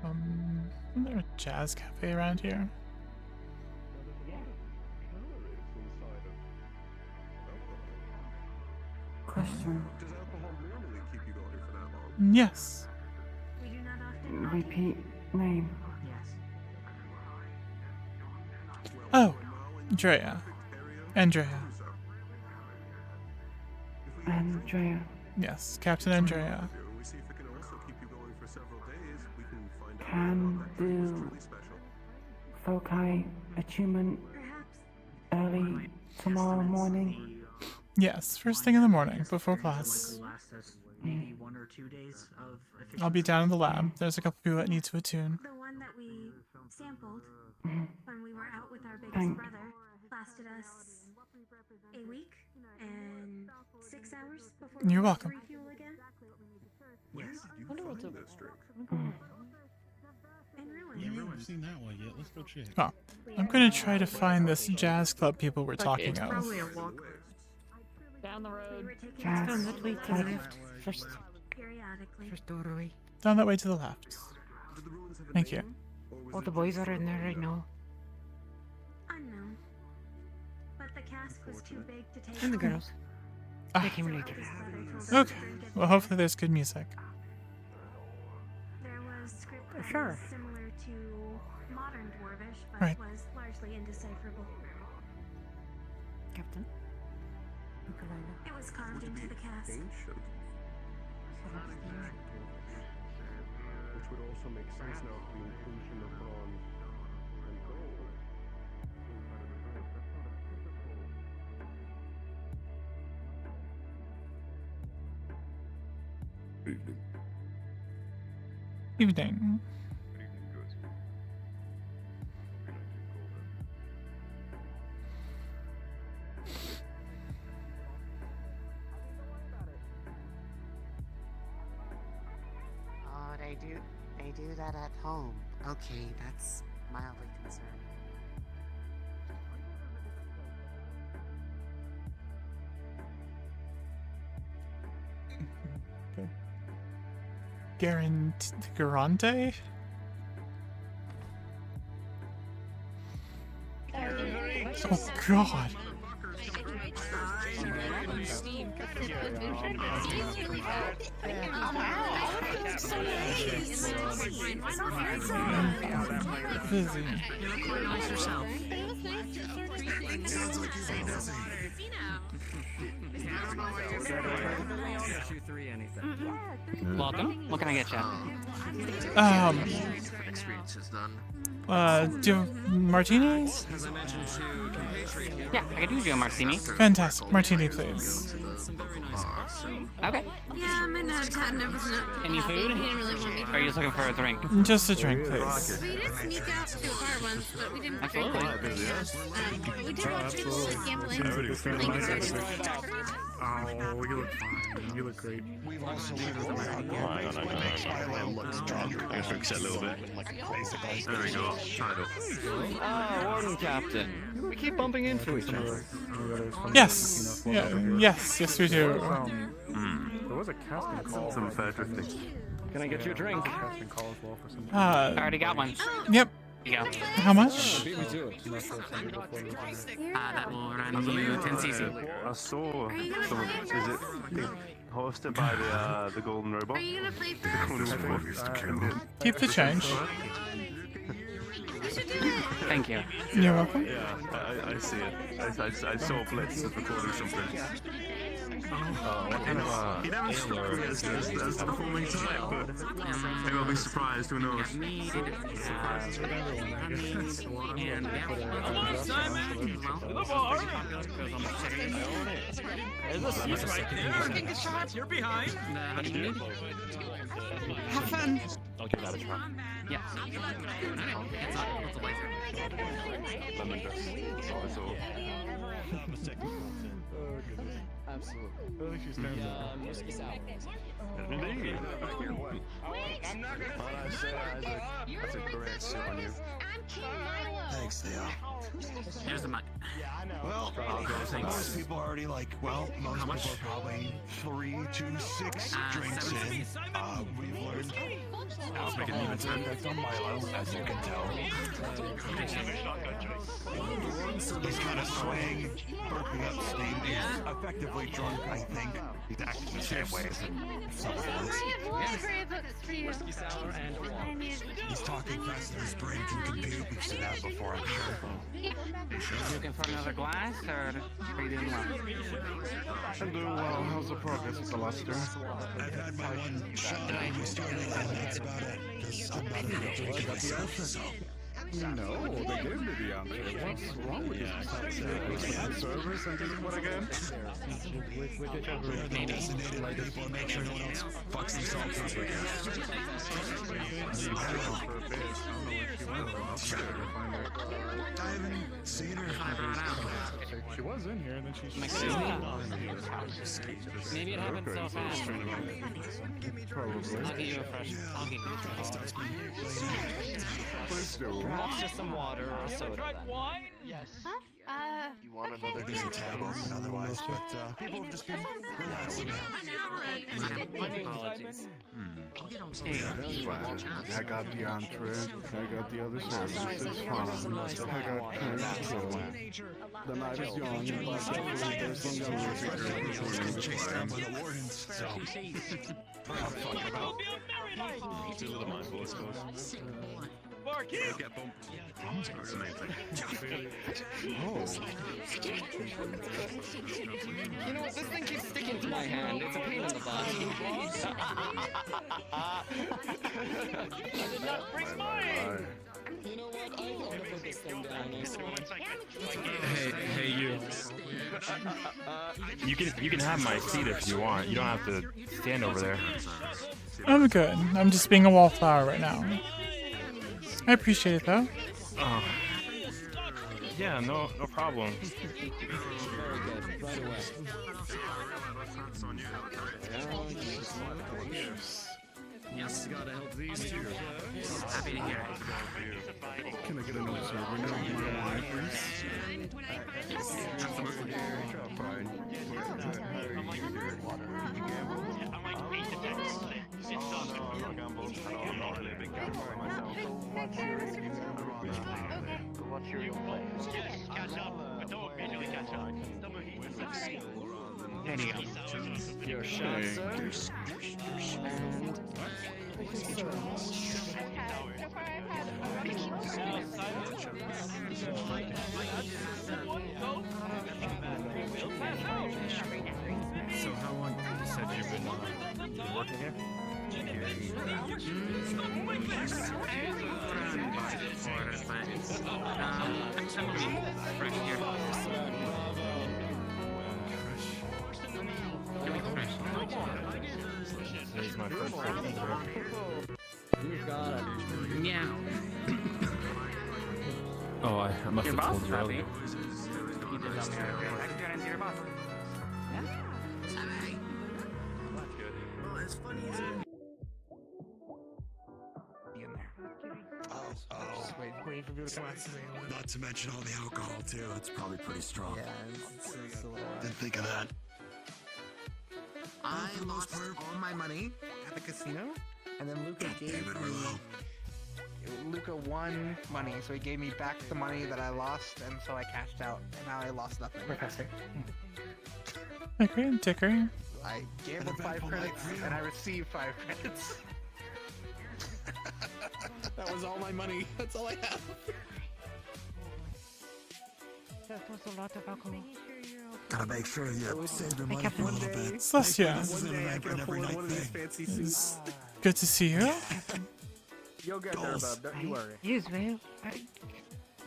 Isn't there a jazz cafe around here? Question. Does alcohol normally keep you going for that long? Yes. Repeat name. Oh, Andrea. Andrea. Andrea. Yes, Captain Andrea. We see if it can also keep you going for several days. We can find out. Can do foci achievement early tomorrow morning. Yes, first thing in the morning, before class. Maybe 1 or 2 days of I'll be down in the lab. There's a couple people that need to attune. The one that we sampled when we were out with our biggest Thank- brother lasted us a week and 6 hours before You're we welcome. refuel again. Yes. I wonder what's this drink. Yeah, we haven't seen that one yet. Let's go check. Oh, I'm gonna try to find this jazz club people were talking it's of. probably a walk. Down the road. Jazz. Down that way to the left. First. Periodically. First doorway. Down that way to the left. Thank you. All the boys are in there right now. Unknown. But the cask was too big to take. And the home. girls. Ah. They came later. Okay. Well, hopefully there's good music. There was script that Sure. was similar to modern Dwarvish, but Right. was largely indecipherable. Captain. It was carved into the cask. Ancient. Which would also make sense now with the inclusion of bronze and gold. Evening. Evening. Oh, they do that at home. Okay, that's mildly concerning. Garante? Oh god. Busy. Welcome. What can I get you? Experience is done. Do you have martini? Yeah, I could do a martini. Fantastic. Martini, please. Okay. Yeah, my dad had never seen it. Any food? He didn't really want me to. Or are you just looking for a drink? Just a drink, please. We did sneak out to a bar once, but we didn't drink Absolutely. it. We did watch people like gambling. Oh, you look fine. You look great. We've also looks drunk. I guess fix it a little bit. There we go. Tied up. Oh, Warden Captain. We keep bumping into each other. Yes. Yeah, yes, we do. There was a casting call. Some fair drifting. Can I get you a drink? Casting call as well for some. I already got one. Yep. Here you go. How much? That will run you 10 cc. I saw some. Is it hosted by the Golden Robot? Are you gonna play for us? Keep the change. You should do it. Thank you. You're welcome. Yeah, I see it. I saw Blitz recording something. What kind of he never struck me as the performing type, but maybe I'll be surprised. Who knows? There's a seat right there. King Shot, you're behind. Have fun. I'll give that a try. Yeah. Lemon dress. Also. Absolutely. I think she's standing Whiskey sour. Indeed. I'm not gonna say Isaac. That's a great suit on you. Thanks, Theo. Here's the mic. Well, most people are already like, well, most people are probably 3 to 6 drinks in. We've learned the impact on Milo, as you can tell. He's kind of swaying, burping up steam. He's effectively drunk, I think. He's acting the same way as someone else. Whiskey sour and a water. He's talking faster than his brain can compute. We've seen that before, I'm sure. Looking for another glass, or are you doing well? I'm doing well. How's the progress with Alistor? I've had my one shot yesterday, and that's about it. Because I'm not a good drinker myself, so... No, they gave me the answer. What's wrong with this? Service and this one again? Designated people make sure no one else fucks themselves up again. I haven't seen her. She was in here and then she's Maybe it happened so fast. Probably. I'll get you a fresh. I'll get you a fresh. Please do. Perhaps just some water or a soda. Yes. You want another? There's a tab open otherwise, but people have just been relaxing. Apologies. I got the entree, I got the other services, it's fine. I got cake, the night is young, there's some Chased down by the wardens, so... I'm fucking about. Still with the mindful, I suppose. Get bumped. You know what? This thing keeps sticking to my hand. It's a pain in the butt. I did not bring mine! You know what? I want to put this thing down. Hey, you. You can have my seat if you want. You don't have to stand over there. I'm good. I'm just being a wallflower right now. I appreciate it though. Oh. Yeah, no problem. Very good. Right away. Yes, gotta help these two. Happy to hear it. Can I get another server now, please? Absolutely. What's your real play? Catch up. But don't immediately catch up. Double heat. Anyhow, your shot, sir. So how long you said you've been working here? He's my first You got it. Yeah. Oh, I must have told you earlier. Waiting for people to come out. Not to mention all the alcohol too. It's probably pretty strong. Yeah, it's Didn't think of that. I lost all my money at the casino, and then Luca gave me. Luca won money, so he gave me back the money that I lost, and so I cashed out, and now I lost nothing. Professor. Okay, ticker. I gambled 5 credits, and I received 5 credits. That was all my money. That's all I have. That was a lot of alcohol. Gotta make sure you save your money for a little bit. Celestia. This is an every night thing. It's good to see you. You'll get there, bub. Don't you worry. Yes, well,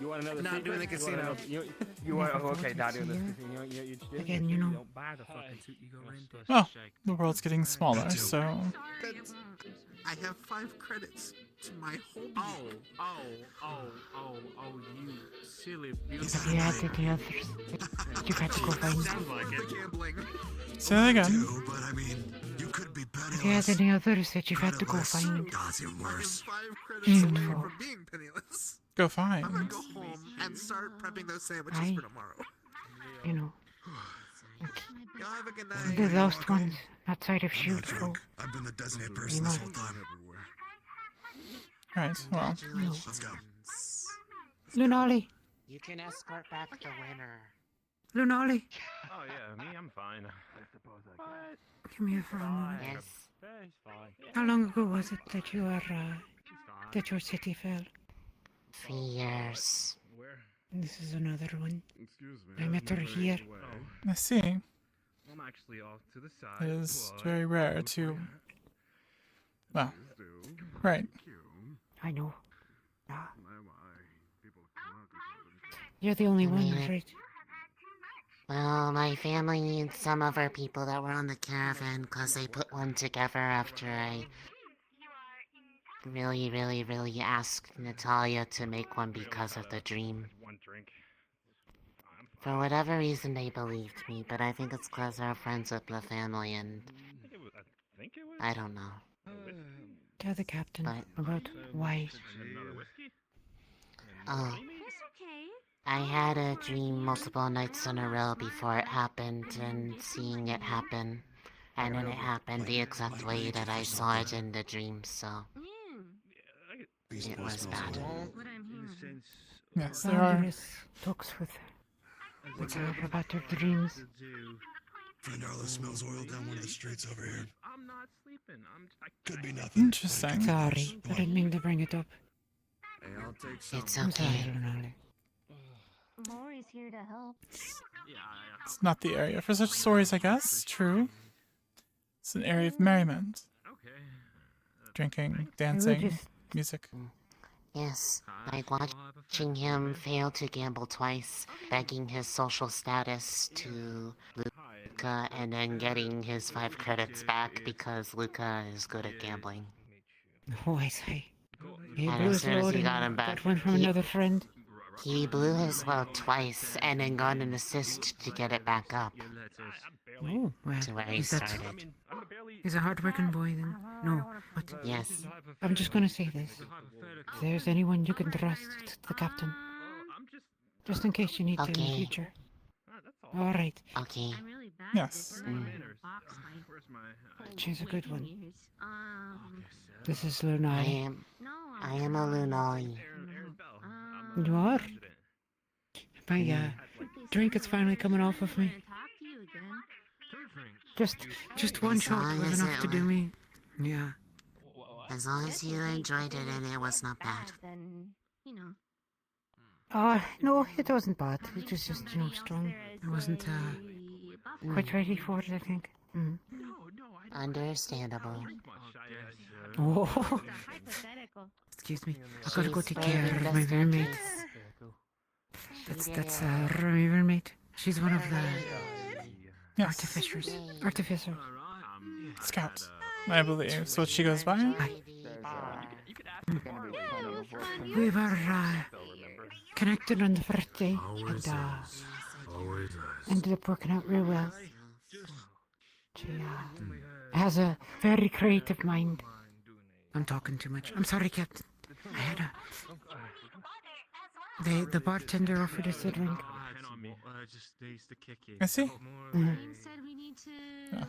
You want another Not secret? doing the casino. You want okay, not doing the casino. You just again, you know. don't buy the fucking suit you go rent. Well, the world's getting smaller, so I have 5 credits to my whole being. You silly If you had any others, you had to go find. Sounds like it. Gambling. Say that again. But I mean, you could be If you had any others that you had to go find. God's even worse. 5 credits away Info. from being penniless. Go I'm find. gonna go home and start prepping those sandwiches Aye. for tomorrow. You know, Y'all have a good night. the lost ones outside of Shieldful. I've been the designated person You this know. whole time. Right, well. Let's go. Lunali, You can escort back the winner. Lunali, Oh yeah, me, I'm fine. I suppose I can. come here for a moment. Yes. He's fine. How long ago was it that that your city fell? 3 years. Where? This is another one. Excuse me. I met her here. I see. I'm actually off to the side. It is but- very rare to. Well, right. I know. My, people come out or something. You're the only I one, mean it. right? Well, my family needs some of our people that were on the caravan because they put one together after I really asked Natalia to make one because of the dream. One drink. For whatever reason, they believed me, but I think it's because they're friends with the family and I think it was. I don't know. Tell the captain But- about why. Another whiskey? Oh, It's okay. I had a dream multiple nights in a row before it happened, and seeing it happen, and then it happened the exact way that I saw it in the dream, so it was bad. What I'm hearing. Yes, there are. Wanderers talks with her about her dreams. Friend Arlo smells oil down one of the streets over here. I'm not sleeping. Could be nothing. Interesting. Sorry, I didn't mean to bring it up. Hey, I'll take some. It's I'm sorry, okay. Lunali. Maury's here to help. It's not the area for such stories, I guess. True. It's an area of merriment. Drinking, dancing, just- music. Yes, like watching him fail to gamble twice, begging his social status to Luca, and then getting his 5 credits back because Luca is good at gambling. Oh, I see. He And blew as his soon as load he and got him back, got one from he- another friend. He blew his load twice and then got an assist to get it back up Oh, well, to where he is that... started. He's a hard-working boy then. No, but... Yes. I'm just gonna say this. If there's anyone you can trust, it's the captain. Just in case you need to in the Okay. future. Alright. Okay. I'm really bad Yes. at Mm. She's a good one. years. This is I Lunali. am No, I am a Lunali. You are? My, drink is finally coming off of me. talk to you again. Just one As shot long was as enough it to do was- me. Yeah. As long as you enjoyed it and it was not bad. Then, you know. No, it wasn't bad. It was just, strong. I wasn't, quite ready for it, I think. Mm. Understandable. Oh, Hypothetical. excuse me. I gotta go She's take brave care and of my just roommate. case. That's my roommate. She's one of the Yes. artificer. Scout, I believe. That's what she goes by. We were, connected on the first day, and, ended up working out real well. She, has a very creative mind. I'm talking too much. I'm sorry, Captain. I had the bartender offered us a drink. I see. Mhm. You said we need to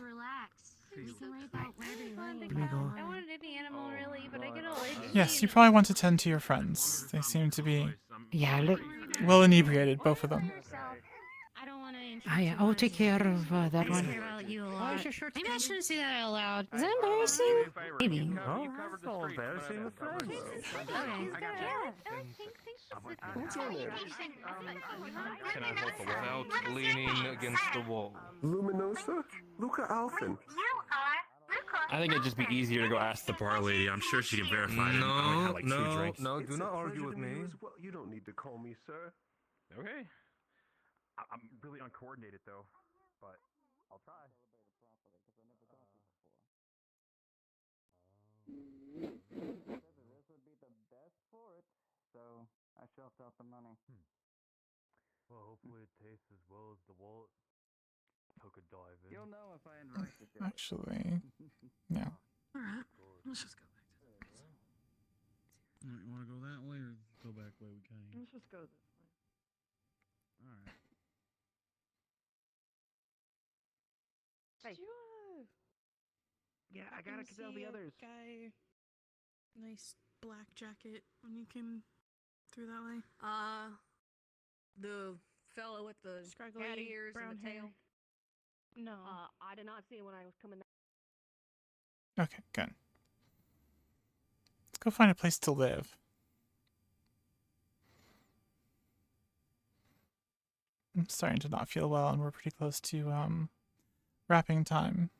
relax. We can worry about whatever you want. Here we go. I wanted any animal really, but I get all itchy. Yes, you probably want to tend to your friends. They seem to be Yeah, look. well inebriated, both of them. I don't want to I'll take care of that one. about you a lot. Maybe I shouldn't say that out loud. Is that embarrassing? Maybe. Oh, that's all embarrassing with friends. Can I help without leaning against the wall? Luminosa? Luca Alphin. I think it'd just be easier to go ask the bar lady. I'm sure she can verify it. I only had like 2 drinks. No, do not argue with me. Well, you don't need to call me sir. Okay. I'm really uncoordinated though, but I'll try. This would be the best for it, so I shelved out the money. Well, hopefully it tastes as well as the wallet took a dive in. You'll know if I invite you to it. Actually, yeah. Alright, let's just go back to this. You want to go that way or go back way we came? Let's just go this way. Alright. Hey. Yeah, I gotta tell the others. Guy, nice black jacket when you came through that way. The fellow with the Scraggly cat ears brown and the tail. No. I did not see him when I was coming. Okay, good. Let's go find a place to live. I'm starting to not feel well, and we're pretty close to wrapping time.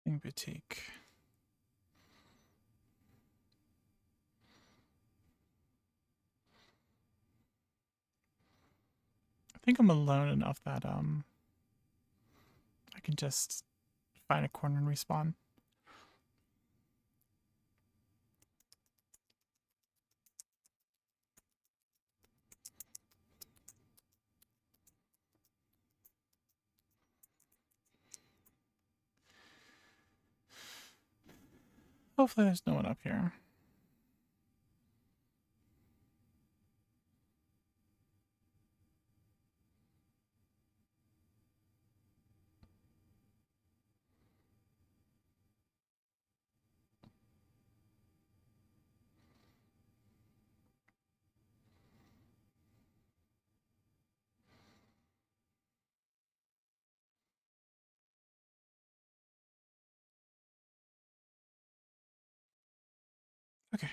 Boutique. I think I'm alone enough that I can just find a corner and respawn. Hopefully there's no one up here. Okay.